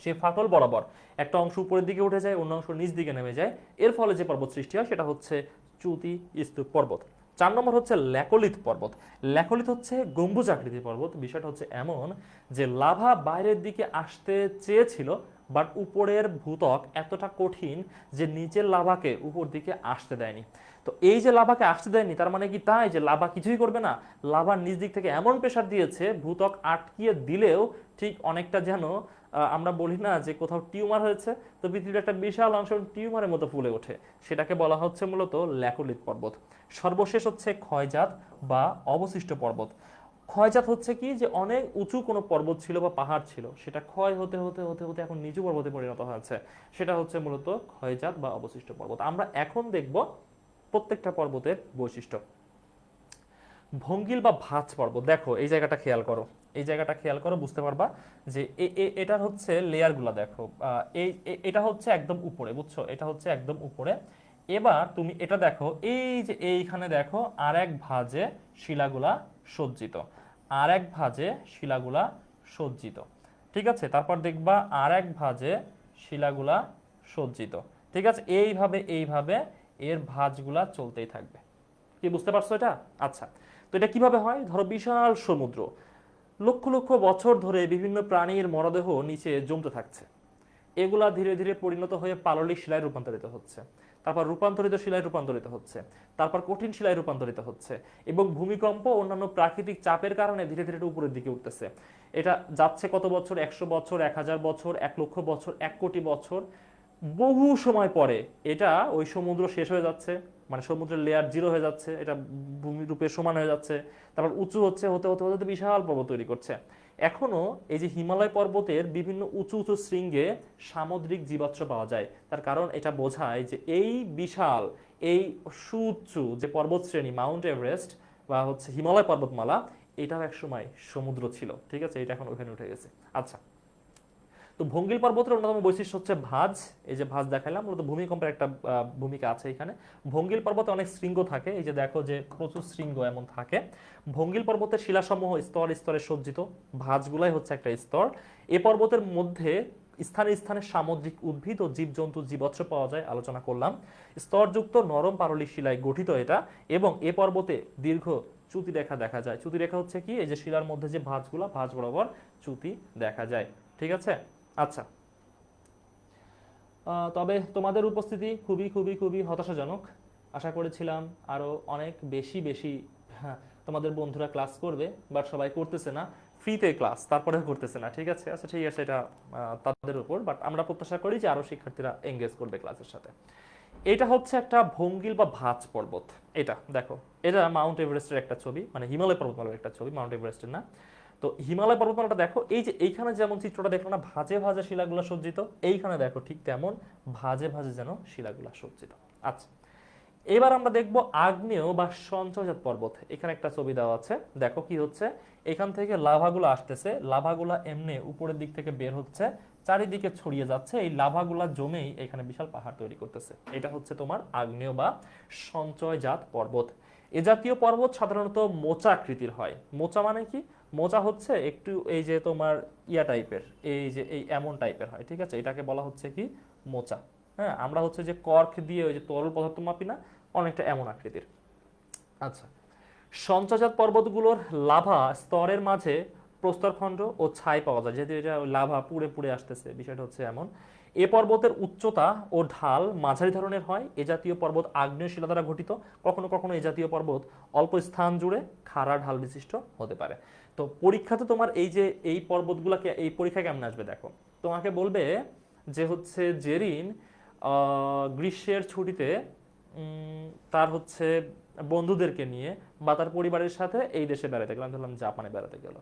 সেই ফাটল বরাবর একটা অংশ উপরের দিকে উঠে যায়, অন্য অংশ নিচ দিকে নেমে যায়, এর ফলে যে পর্বত সৃষ্টি হয় সেটা হচ্ছে চ্যুতি স্তূপ পর্বত। 4 নম্বর হচ্ছে ল্যাকোলিথ পর্বত। ল্যাকোলিথ হচ্ছে গম্বুজ আকৃতির পর্বত। বিষয়টা হচ্ছে এমন যে লাভা বাইরের দিকে আসতে চেয়েছিল, বাট উপরের ভূত্বক এতটা কঠিন যে নিচের লাভাকে উপর দিকে আসতে দেয়নি। তো এই যে লাভাকে আসতে দেয়নি, তার মানে কি তাই যে লাভা কিছুই করবে না? লাভার নিচ দিক থেকে এমন প্রেসার দিয়েছে, ভূত্বক আটকিয়ে দিলেও ঠিক অনেকটা যেন আমরা বলি না যে কোথাও টিউমার হয়েছে, তো পৃথিবীর একটা বিশাল অংশ টিউমারের মতো ফুলে ওঠে, সেটাকে বলা হচ্ছে মূলত ল্যাকোলিথ পর্বত। সর্বশেষ হচ্ছে ক্ষয়জাত বা অবশিষ্ট পর্বত। ক্ষয়জাত হচ্ছে কি, যে অনেক উঁচু কোনো পর্বত ছিল বা পাহাড় ছিল, সেটা ক্ষয় হতে হতে হতে হতে এখন নিচু পর্বতে পরিণত হয়েছে, সেটা হচ্ছে মূলত ক্ষয়জাত বা অবশিষ্ট পর্বত। আমরা এখন দেখব প্রত্যেকটা পর্বতের বৈশিষ্ট্য। ভঙ্গিল বা ভাঁজ পর্বত, দেখো এই জায়গাটা খেয়াল করো, এই জায়গাটা খেয়াল করো, বুঝতে পারবা যে এটা হচ্ছে লেয়ারগুলা দেখো। এটা হচ্ছে একদম উপরে, বুঝছো, এটা হচ্ছে একদম উপরে। এবার তুমি এটা দেখো, এই যে এইখানে দেখো আর এক ভাঁজে শিলাগুলা সজ্জিত, আর এক ভাঁজে শিলাগুলা সজ্জিত, ঠিক আছে। তারপর দেখবা আর এক ভাঁজে শিলাগুলা সজ্জিত, ঠিক আছে। এইভাবে এইভাবে এর ভাঁজগুলা চলতেই থাকবে। কি বুঝতে পারছো এটা? আচ্ছা, তো এটা কিভাবে হয়? ধরো বিশাল সমুদ্র, লক্ষ লক্ষ বছর ধরে বিভিন্ন প্রাণীর মরদেহ নিচে জমতে থাকছে, এগুলা ধীরে ধীরে পরিণত হয়ে পাললিক শিলায় রূপান্তরিত হচ্ছে, তারপর রূপান্তরিত শিলায় রূপান্তরিত হচ্ছে, তারপর কঠিন শিলায় রূপান্তরিত হচ্ছে, এবং ভূমিকম্প অন্যান্য প্রাকৃতিক চাপের কারণে ধীরে ধীরে উপরের দিকে উঠতেছে। এটা যাচ্ছে কত বছর? 100 বছর, 1000 বছর, 1 লক্ষ বছর, 1 কোটি বছর। বহু সময় পরে এটা ওই সমুদ্র শেষ হয়ে যাচ্ছে, মানে সমুদ্রের লেয়ার জিরো হয়ে যাচ্ছে, এটা ভূমিরূপে সমান হয়ে যাচ্ছে, তারপর উঁচু হচ্ছে, হতে হতে হতে বিশাল পর্বত তৈরি করছে। এখনো এই যে হিমালয় পর্বতের বিভিন্ন উঁচু উঁচু শৃঙ্গে সামুদ্রিক জীবাশ্ম পাওয়া যায়, তার কারণ এটা বোঝায় যে এই বিশাল, এই সুউচ্চু যে পর্বত শ্রেণী মাউন্ট এভারেস্ট বা হচ্ছে হিমালয় পর্বতমালা, এটাও একসময় সমুদ্র ছিল, ঠিক আছে। এটা এখন ওখানে উঠে গেছে। আচ্ছা, তো ভঙ্গিল পর্বতের অন্যতম বৈশিষ্ট্য হচ্ছে ভাঁজ। এই যে ভাঁজ দেখালাম, মূলত ভূমিকম্পের একটা ভূমিকা আছে এখানে। ভঙ্গিল পর্বতে অনেক শৃঙ্গ থাকে, এই যে দেখো যে প্রচুর শৃঙ্গ এমন থাকে। ভঙ্গিল পর্বতের শিলাসমূহ স্তর স্তরে সজ্জিত, ভাঁজগুলাই হচ্ছে একটা স্তর। এ পর্বতের মধ্যে স্থানে স্থানে সামুদ্রিক উদ্ভিদ ও জীবজন্তু জীবাশ্ম পাওয়া যায়, আলোচনা করলাম। স্তরযুক্ত নরম পাললিক শিলায় গঠিত এটা, এবং এ পর্বতে দীর্ঘ চ্যুতি রেখা দেখা যায়। চ্যুতি রেখা হচ্ছে কি, এই যে শিলার মধ্যে যে ভাঁজগুলা, ভাঁজ বরাবর চ্যুতি দেখা যায়, ঠিক আছে। আচ্ছা, তবে তোমাদের উপস্থিতি খুবই খুবই খুবই হতাশাজনক। আশা করেছিলাম আরো অনেক বেশি বেশি, হ্যাঁ, তোমাদের বন্ধুরা ক্লাস করবে, বাট সবাই করতেছে না। ফ্রিতে ক্লাস, তারপরেও করতেছে না, ঠিক আছে। আচ্ছা ঠিক আছে, এটা তাদের উপর, বাট আমরা প্রত্যাশা করি যে আরো শিক্ষার্থীরা এঙ্গেজ করবে ক্লাসের সাথে। এটা হচ্ছে একটা ভঙ্গিল বা ভাঁজ পর্বত। এটা দেখো, এটা মাউন্ট এভারেস্টের একটা ছবি, মানে হিমালয় পর্বতমালার একটা ছবি, মাউন্ট এভারেস্টের না। তো হিমালয় পর্বতমালাটা দেখো, এই যে এইখানে যেমন চিত্রটা দেখলো না, ভাঁজে ভাঁজে শিলাগুলো সজ্জিত, এইখানে দেখো ঠিক তেমন ভাঁজে ভাঁজে যেন শিলাগুলো সজ্জিত। আচ্ছা, এবার আমরা দেখব আগ্নেয় বা সঞ্চয়জাত পর্বত। এখানে একটা ছবি দেওয়া আছে, দেখো কি হচ্ছে, এখান থেকে লাভাগুলো আসতেছে, লাভাগুলা এমনি উপরের দিক থেকে বের হচ্ছে, চারিদিকে ছড়িয়ে যাচ্ছে, এই লাভাগুলা জমেই এখানে বিশাল পাহাড় তৈরি করতেছে। এটা হচ্ছে তোমার আগ্নেয় বা সঞ্চয়জাত পর্বত। এ জাতীয় পর্বত সাধারণত মোচা আকৃতির হয়। মোচা মানে কি? মোচা হচ্ছে একটু এই যে তোমার ইয়া টাইপের, এই যে এই এমন টাইপের হয়, ঠিক আছে। এটাকে বলা হচ্ছে কি, মোচা। হ্যাঁ, আমরা হচ্ছে যে কর্ক দিয়ে ওই যে তরল পদার্থ মাপি না, অনেকটা এমন আকৃতির। আচ্ছা, সঞ্চয়জাত পর্বতগুলোর লাভা স্তরের মাঝে প্রস্তরখণ্ড ও ছাই পাওয়া যায়, যেহেতু এটা লাভা পুড়ে পুড়ে আসতেছে, বিষয়টা হচ্ছে এমন। এ পর্বতের উচ্চতা ও ঢাল মাঝারি ধরনের হয়। এ জাতীয় পর্বত আগ্নেয় শিলা দ্বারা গঠিত। কখনো কখনো এ জাতীয় পর্বত অল্প স্থান জুড়ে খাড়া ঢাল বিশিষ্ট হতে পারে। তো পরীক্ষাতে তোমার এই যে এই পর্বতগুলোকে এই পরীক্ষা কেমন আসবে দেখো, তোমাকে বলবে যে হচ্ছে জেরিন গ্রীষ্মের ছুটিতে তার হচ্ছে বন্ধুদেরকে নিয়ে বা তার পরিবারের সাথে এই দেশে বেড়াতে গেলাম, ধরলাম জাপানে বেড়াতে গেল।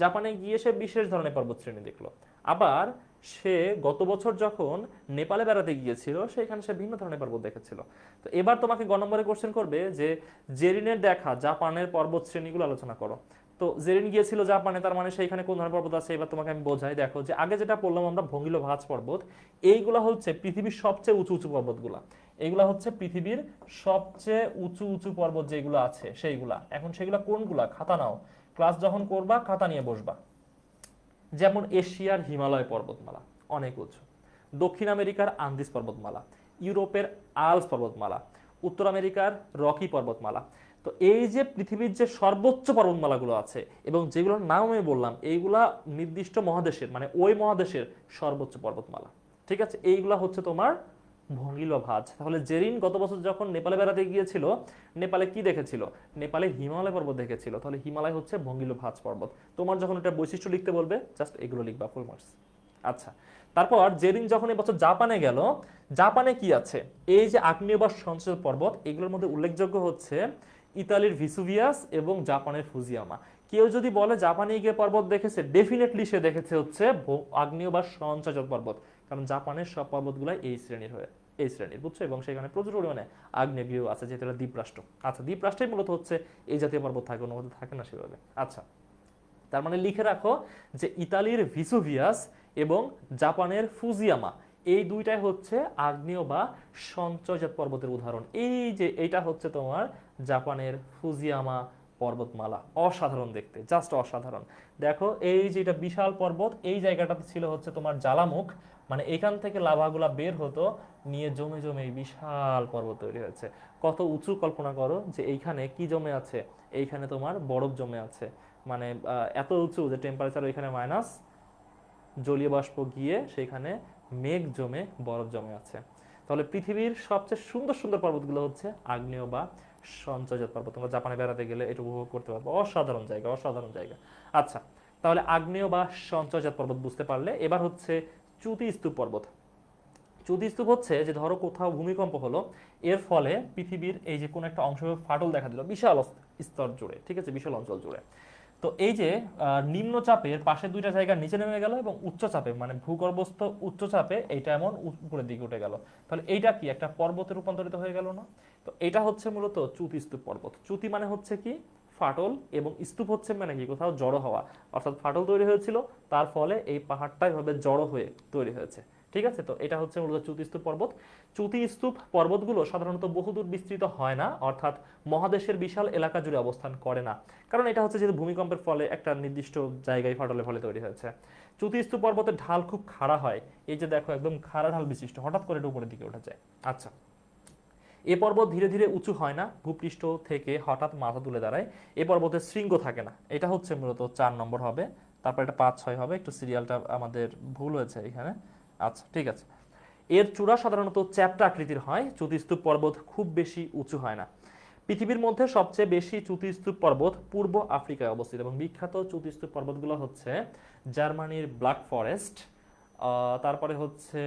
জাপানে গিয়ে সে বিশেষ ধরনের পর্বতশ্রেণী দেখলো। আবার সে গত বছর যখন নেপালে বেড়াতে গিয়েছিল সেখানে সে ভিন্ন ধরনের পর্বত দেখেছিল। তো এবার তোমাকে গ নম্বরে কোশ্চেন করবে যে জেরিনের দেখা জাপানের পর্বত শ্রেণীগুলো আলোচনা করো। তো জেরিন গিয়েছিল জাপানে, তার মানে সেইখানে কোন ধরনের পর্বত আছে এবার তোমাকে আমি বোঝাই। দেখো যে আগে যেটা বললাম আমরা ভঙ্গিল ভাঁজ পর্বত, এইগুলা হচ্ছে পৃথিবীর সবচেয়ে উঁচু উঁচু পর্বতগুলা। এইগুলা হচ্ছে পৃথিবীর সবচেয়ে উঁচু উঁচু পর্বত যেগুলো আছে সেইগুলা। এখন সেগুলা কোনগুলা খাতা নাও, ক্লাস যখন করবা খাতা নিয়ে বসবা। যেমন এশিয়ার হিমালয় পর্বতমালা অনেক উঁচু, দক্ষিণ আমেরিকার আন্দিজ পর্বতমালা, ইউরোপের আল্পস পর্বতমালা, উত্তর আমেরিকার রকি পর্বতমালা। তো এই যে পৃথিবীর যে সর্বোচ্চ পর্বতমালাগুলো আছে এবং যেগুলোর নাম আমি বললাম এইগুলা নির্দিষ্ট মহাদেশের মানে ওই মহাদেশের সর্বোচ্চ পর্বতমালা। ঠিক আছে, এইগুলা হচ্ছে তোমার ভঙ্গিল ভাঁজ। তাহলে জেরিন গত বছর যখন নেপালে বেড়াতে গিয়েছিল, নেপালে কি দেখেছিল? নেপালে হিমালয় পর্বত দেখেছিল। তাহলে হিমালয় হচ্ছে ভঙ্গিল ভাঁজ পর্বত। তোমার যখন এটা বৈশিষ্ট্য লিখতে বলবে জাস্ট এগুলো লিখবা, ফুল মার্কস। আচ্ছা, তারপর জেরিন যখন এবছর জাপানে গেল, জাপানে কি আছে? এই যে আগ্নেয় বা সঞ্চয় পর্বত, এগুলোর মধ্যে উল্লেখযোগ্য হচ্ছে ইতালির ভিসুভিয়াস এবং জাপানের ফুজিয়ামা। কেউ যদি বলে জাপানে গিয়ে পর্বত দেখেছে, ডেফিনেটলি সে দেখেছে হচ্ছে আগ্নেয় বা সঞ্চয় পর্বত, কারণ জাপানের সব পর্বতগুলাই এই শ্রেণীর বুঝছো, এবং সেখানে প্রচুর পরিমাণে আগ্নেয়গিরি আছে যেহেতু এটা দ্বীপরাষ্ট্র। আচ্ছা, দ্বীপরাষ্ট্রেই মূলত হচ্ছে এই জাতীয় পর্বত থাকে, অন্য মধ্যে থাকে না সেভাবে। আচ্ছা, তার মানে লিখে রাখো যে ইতালির ভিসুভিয়াস এবং জাপানের ফুজিয়ামা এই দুইটাই হচ্ছে আগ্নেয় বা সঞ্চয়জাত পর্বতের উদাহরণ। এই যে এইটা হচ্ছে তোমার জাপানের ফুজিয়ামা পর্বতমালা, অসাধারণ দেখতে, জাস্ট অসাধারণ। দেখো এই যে এটা বিশাল পর্বত, এই জায়গাটাতে ছিল হচ্ছে তোমার জ্বালামুখ, মানে এখান থেকে লাভাগুলা বের হতো, নিয়ে জমে জমে এই বিশাল পর্বত তৈরি হয়েছে। কত উঁচু কল্পনা করো যে এইখানে কি জমে আছে, এইখানে তোমার বরফ জমে আছে, মানে এত উঁচু যে টেম্পারেচার ওইখানে মাইনাস, জলীয় বাষ্প গিয়ে সেখানে মেঘ জমে বরফ জমে আছে। তাহলে পৃথিবীর সবচেয়ে সুন্দর সুন্দর পর্বতগুলো হচ্ছে আগ্নেয় বা সঞ্চয়জাত পর্বত। তোমরা জাপানে বেড়াতে গেলে এটা উপভোগ করতে পারবো, অসাধারণ জায়গা, অসাধারণ জায়গা। আচ্ছা, তাহলে আগ্নেয় বা সঞ্চয়জাত পর্বত বুঝতে পারলে, এবার হচ্ছে চ্যুতি স্তূপ পর্বত। চ্যুতি স্তূপ হচ্ছে যে ধরো কোথাও ভূমিকম্প হলো, এর ফলে পৃথিবীর এই যে কোনো একটা অংশ ফাটল দেখা দিল বিশাল স্তর জুড়ে, ঠিক আছে, বিশাল অঞ্চল জুড়ে। তো এই যে নিম্নচাপের পাশে দুইটা জায়গা নিচে নেমে গেল এবং উচ্চচাপে মানে ভূগর্ভস্থ উচ্চচাপে এইটা এমন উপরের দিকে উঠে গেল, তাহলে এইটা কি একটা পর্বতে রূপান্তরিত হয়ে গেল না? তো এটা হচ্ছে মূলত চ্যুতি স্তূপ পর্বত। চ্যুতি মানে হচ্ছে কি ফাটল, এবং স্তূপ হচ্ছে মানে কি কোথাও জড়ো হওয়া, অর্থাৎ ফাটল তৈরি হয়েছিল তার ফলে এই পাহাড়টাই ভাবে জড়ো হয়ে তৈরি হয়েছে। ঠিক আছে, তো এটা হচ্ছে মূলত চ্যুতি স্তূপ পর্বত। চ্যুতি স্তূপ পর্বতগুলো সাধারণত বহুদূর বিস্তৃত হয় না, অর্থাৎ মহাদেশের বিশাল এলাকা জুড়ে অবস্থান করে না, কারণ এটা হচ্ছে যেহেতু ভূমিকম্পের ফলে একটা নির্দিষ্ট জায়গায় ফাটলের ফলে তৈরি হয়েছে। চ্যুতি স্তূপ পর্বতের ঢাল খুব খাড়া হয়, এই যে দেখো একদম খাড়া ঢাল বিশিষ্ট, হঠাৎ করে এটা উপরের দিকে উঠে যায়। আচ্ছা, এ পর্বত ধীরে ধীরে উঁচু হয় না, ভূপৃষ্ঠ থেকে হঠাৎ মাথা তুলে দাঁড়ায়। এ পর্বতের শৃঙ্গ থাকে না। এটা হচ্ছে মূলত 4 নম্বর হবে, তারপর এটা 5, 6 হবে, একটু সিরিয়ালটা আমাদের ভুল হয়েছে এখানে। আচ্ছা, ঠিক আছে। এর চূড়া সাধারণত চ্যাপ্টা আকৃতির হয়। চ্যুতিস্তূপ পর্বত খুব বেশি উঁচু হয় না। পৃথিবীর মধ্যে সবচেয়ে বেশি চ্যুতিস্তূপ পর্বত পূর্ব আফ্রিকায় অবস্থিত, এবং বিখ্যাত চ্যুতিস্তূপ পর্বতগুলো হচ্ছে জার্মানির ব্ল্যাক ফরেস্ট, তারপরে হচ্ছে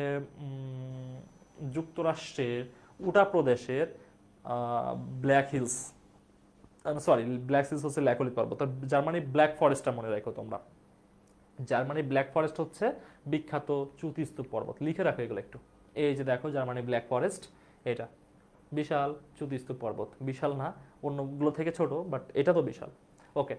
যুক্তরাষ্ট্রের উটা প্রদেশের black hills, sorry black hills হচ্ছে ল্যাকোলিক পর্বত, জার্মানির ব্ল্যাক ফরেস্টটা মনে রাখো তোমরা। জার্মানির ব্ল্যাক ফরেস্ট হচ্ছে বিখ্যাত চ্যুতিস্তূপ পর্বত, লিখে রাখো এগুলো একটু। এই যে দেখো জার্মানির ব্ল্যাক ফরেস্ট, এটা বিশাল চ্যুতিস্তূপ পর্বত, বিশাল না অন্যগুলো থেকে ছোট, বাট এটা তো বিশাল। ওকে,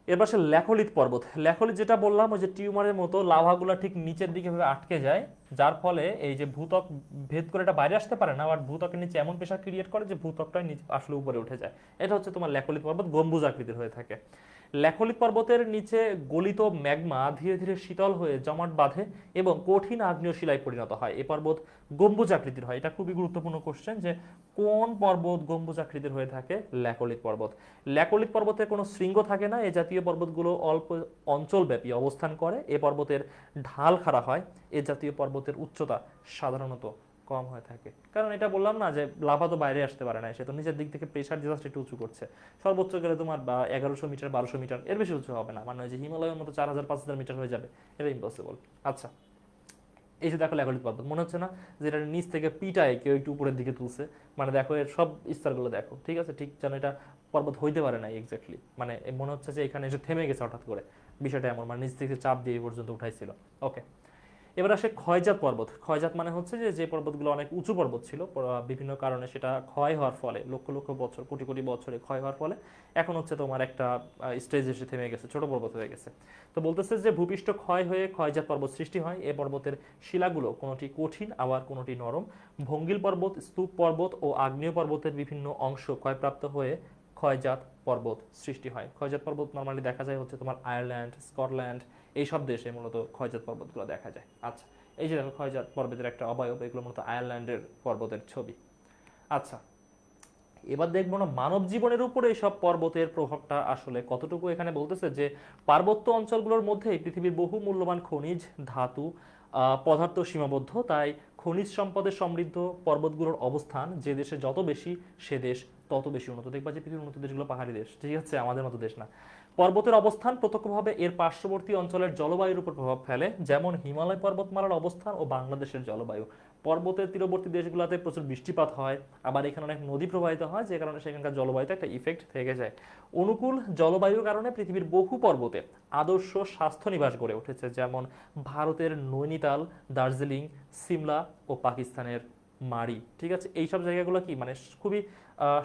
এবার সে ল্যাকোলিথ পর্বত। ল্যাকোলিথ যেটা বললাম ওই যে টিউমারের মতো লাভাগুলো ঠিক নিচের দিকে ভাবে আটকে যায়, যার ফলে এই যে ভূত্বক ভেদ করে এটা বাইরে আসতে পারে না, বাট ভূত্বকের নিচে এমন প্রেশার ক্রিয়েট করে যে ভূত্বকটা নিচে আসলে উপরে উঠে যায়। এটা হচ্ছে তোমার ল্যাকোলিথ পর্বত, গম্বুজ আকৃতির হয়ে থাকে। ল্যাকোলিথ পর্বতের নিচে গলিত ম্যাগমা ধীরে ধীরে শীতল হয়ে জমাট বাঁধে এবং কঠিন আগ্নেয় শিলায় পরিণত হয়। এই পর্বত গম্বুজ আকৃতির হয়। এটা খুবই গুরুত্বপূর্ণ কোশ্চেন যে কোন পর্বত গম্বুজ আকৃতির হয়ে থাকে? ল্যাকোলিথ পর্বত। ল্যাকোলিথ পর্বতের কোনো শৃঙ্গ থাকে না। এই জাতীয় পর্বতগুলো অল্প অঞ্চলব্যাপী অবস্থান করে। এ পর্বতের ঢাল খাড়া হয়। এ জাতীয় পর্বত পর্বতের উচ্চতা সাধারণত কম হয়ে থাকে। কারণ এটা বললাম না যে লাভা তো বাইরে আসতে পারে না, সে তো নিজের দিক থেকে প্রেশার জাস্ট একটু উঁচু করছে। সর্বোচ্চ গেলে তোমার 1100 মিটার 1200 মিটার, এর বেশি উঁচু হবে না, মানে ওই যে হিমালয়ের মতো 4000 5000 মিটার হয়ে যাবে, এটা ইম্পসিবল। আচ্ছা, এই যে দেখো ল্যাগলিথ পর্বত, মনে হচ্ছে না যে এটা নিচ থেকে পিটায় কেউ একটু উপরের দিকে তুলছে? মানে দেখো এর সব স্তরগুলো দেখো, ঠিক আছে, ঠিক যেন এটা পর্বত হইতে পারে না এক্স্যাক্টলি, মানে মনে হচ্ছে যে এখানে এসে থেমে গেছে হঠাৎ করে, বিষয়টা এমন, মানে নিচ থেকে চাপ দিয়ে এই পর্যন্ত উঠাইছিল। ওকে, এবার আসে ক্ষয়জাত পর্বত। ক্ষয়জাত মানে হচ্ছে যে যে পর্বতগুলো অনেক উঁচু পর্বত ছিল, বিভিন্ন কারণে সেটা ক্ষয় হওয়ার ফলে, লক্ষ লক্ষ বছর কোটি কোটি বছরে ক্ষয় হওয়ার ফলে এখন হচ্ছে তোমার একটা স্টেজ এসে থেমে গেছে, ছোট পর্বত হয়ে গেছে। তো বলতেছে যে ভূপৃষ্ঠ ক্ষয় হয়ে ক্ষয়জাত পর্বত সৃষ্টি হয়। এ পর্বতের শিলাগুলো কোনোটি কঠিন আবার কোনোটি নরম। ভঙ্গিল পর্বত, স্তূপ পর্বত ও আগ্নেয় পর্বতের বিভিন্ন অংশ ক্ষয়প্রাপ্ত হয়ে ক্ষয়জাত পর্বত সৃষ্টি হয়। ক্ষয়জাত পর্বত নর্মালি দেখা যায় হচ্ছে তোমার আয়ারল্যান্ড, স্কটল্যান্ড, এইসব দেশে মূলত ক্ষয়জাত পর্বতগুলো দেখা যায়। আচ্ছা, এই যে দেখো ক্ষয়জাত পর্বতের একটা অবয়ব, এগুলো মূলত আয়ারল্যান্ডের পর্বতের ছবি। আচ্ছা, এবার দেখবো না মানব জীবনের উপরে এইসব পর্বতের প্রভাবটা আসলে কতটুকু। এখানে বলতেছে যে পার্বত্য অঞ্চলগুলোর মধ্যে পৃথিবীর বহু মূল্যবান খনিজ, ধাতু, পদার্থ সীমাবদ্ধ। তাই খনিজ সম্পদে সমৃদ্ধ পর্বতগুলোর অবস্থান যে দেশে যত বেশি, সে দেশ তত বেশি উন্নত। দেখবা যে পৃথিবীর উন্নত দেশগুলো পাহাড়ি দেশ, ঠিক আছে, আমাদের মতো দেশ না। পর্বতের অবস্থান প্রত্যক্ষভাবে এর পার্শ্ববর্তী অঞ্চলের জলবায়ুর উপর প্রভাব ফেলে, যেমন হিমালয় পর্বতমালার অবস্থান ও বাংলাদেশের জলবায়ু। পর্বতের তীরবর্তী দেশগুলোতে প্রচুর বৃষ্টিপাত হয়, আবার এখানে অনেক নদী প্রবাহিত হয়, যে কারণে সেখানকার জলবায়ুতে একটা ইফেক্ট থেকে যায়। অনুকূল জলবায়ুর কারণে পৃথিবীর বহু পর্বতে আদর্শ স্বাস্থ্য নিবাস গড়ে উঠেছে, যেমন ভারতের নৈনিতাল, দার্জিলিং, সিমলা ও পাকিস্তানের মারি, ঠিক আছে। এইসব জায়গাগুলো কি মানে খুবই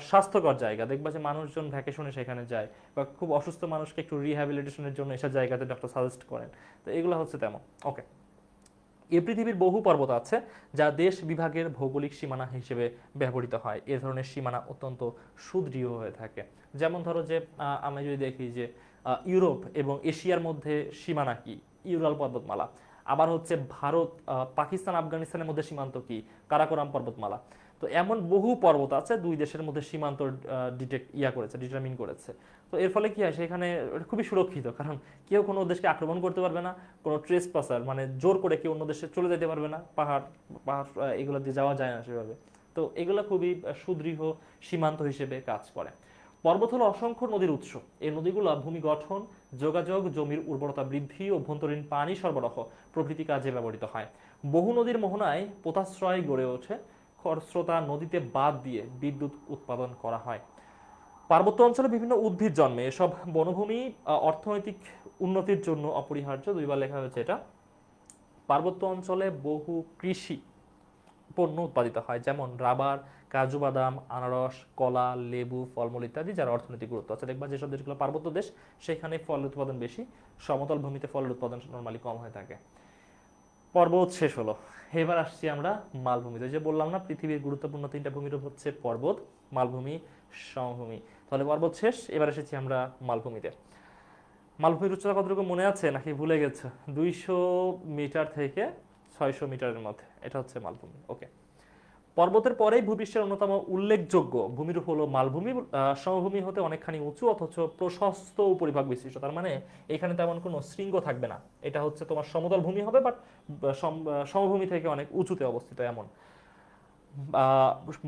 স্বাস্থ্যকর জায়গা, দেখবা যে মানুষজন ভ্যাকেশনে সেখানে যায়, বা খুব অসুস্থ মানুষকে একটু রিহ্যাবিলিটেশনের জন্য এসব জায়গাতে ডক্টর সাজেস্ট করেন। তো এগুলো হচ্ছে তেমন। ওকে, এ পৃথিবীর বহু পর্বত আছে যা দেশ বিভাগের ভৌগোলিক সীমানা হিসেবে ব্যবহৃত হয়। এ ধরনের সীমানা অত্যন্ত সুদৃঢ় হয়ে থাকে। যেমন ধরো যে আমরা যদি দেখি যে ইউরোপ এবং এশিয়ার মধ্যে সীমানা কি, ইউরাল পর্বতমালা। আবার হচ্ছে ভারত, পাকিস্তান, আফগানিস্তানের মধ্যে সীমান্ত কি, কারাকোরাম পর্বতমালা। তো এমন বহু পর্বত আছে দুই দেশের মধ্যে সীমান্ত ডিটারমিন করেছে। তো এর ফলে কি হয়, সেখানে খুবই সুরক্ষিত, কারণ কেউ কোনো দেশকে আক্রমণ করতে পারবে না, কোনো ট্রেস পাসার মানে জোর করে কেউ অন্য দেশে চলে যেতে পারবে না, পাহাড় পাহাড় এগুলো দিয়ে যাওয়া যায় না সেভাবে। তো এগুলো খুবই সুদৃঢ় সীমান্ত হিসেবে কাজ করে। পর্বত হলো অসংখ্য নদীর উৎস। এই নদীগুলো ভূমি গঠন, যোগাযোগ, জমির উর্বরতা বৃদ্ধি, অভ্যন্তরীণ পানি সরবরাহ প্রভৃতি কাজে ব্যবহৃত হয়। বহু নদীর মোহনায় পোতাশ্রয় গড়ে ওঠে। খরস্রোতা নদীতে বাঁধ দিয়ে বিদ্যুৎ উৎপাদন করা হয়। পার্বত্য অঞ্চলে বিভিন্ন উদ্ভিদ জন্মে। এসব বনভূমি অর্থনৈতিক উন্নতির জন্য অপরিহার্য। দুইবার লেখা হয়েছে এটা। পার্বত্য অঞ্চলে বহু কৃষি পণ্য উৎপাদিত হয়, যেমন রাবার, কাজু বাদাম, আনারস, কলা, লেবু, ফলমূল ইত্যাদি, যার অর্থনৈতিক গুরুত্ব আছে। দেখবা যেসব দেশগুলো পার্বত্য দেশ সেখানে ফলের উৎপাদন বেশি, সমতল ভূমিতে ফলের উৎপাদন নর্মালি কম হয়ে থাকে। পর্বত শেষ হলো, এবার আসছি আমরা মালভূমিতে। যে বললাম না পৃথিবীর গুরুত্বপূর্ণ তিনটা ভূমিরূপ হচ্ছে পর্বত, মালভূমি, সমভূমি। তাহলে পর্বত শেষ, এবার এসেছি আমরা মালভূমিতে। মালভূমির উচ্চতা কতটুকু মনে আছে নাকি ভুলে গেছে? 200 মিটার থেকে 600 মিটারের মধ্যে, এটা হচ্ছে মালভূমি। ওকে, পর্বতের পরেই ভূপৃষ্ঠের অন্যতম উল্লেখযোগ্য ভূমিরূপ হলো মালভূমি। সমভূমি হতে অনেকখানি উঁচু অথচ প্রশস্ত উপরিভাগ বিশিষ্ট, তার মানে এখানে তেমন কোনো শৃঙ্গ থাকবে না, এটা হচ্ছে তোমার সমতল ভূমি হবে, বাট সমভূমি থেকে অনেক উঁচুতে অবস্থিত এমন।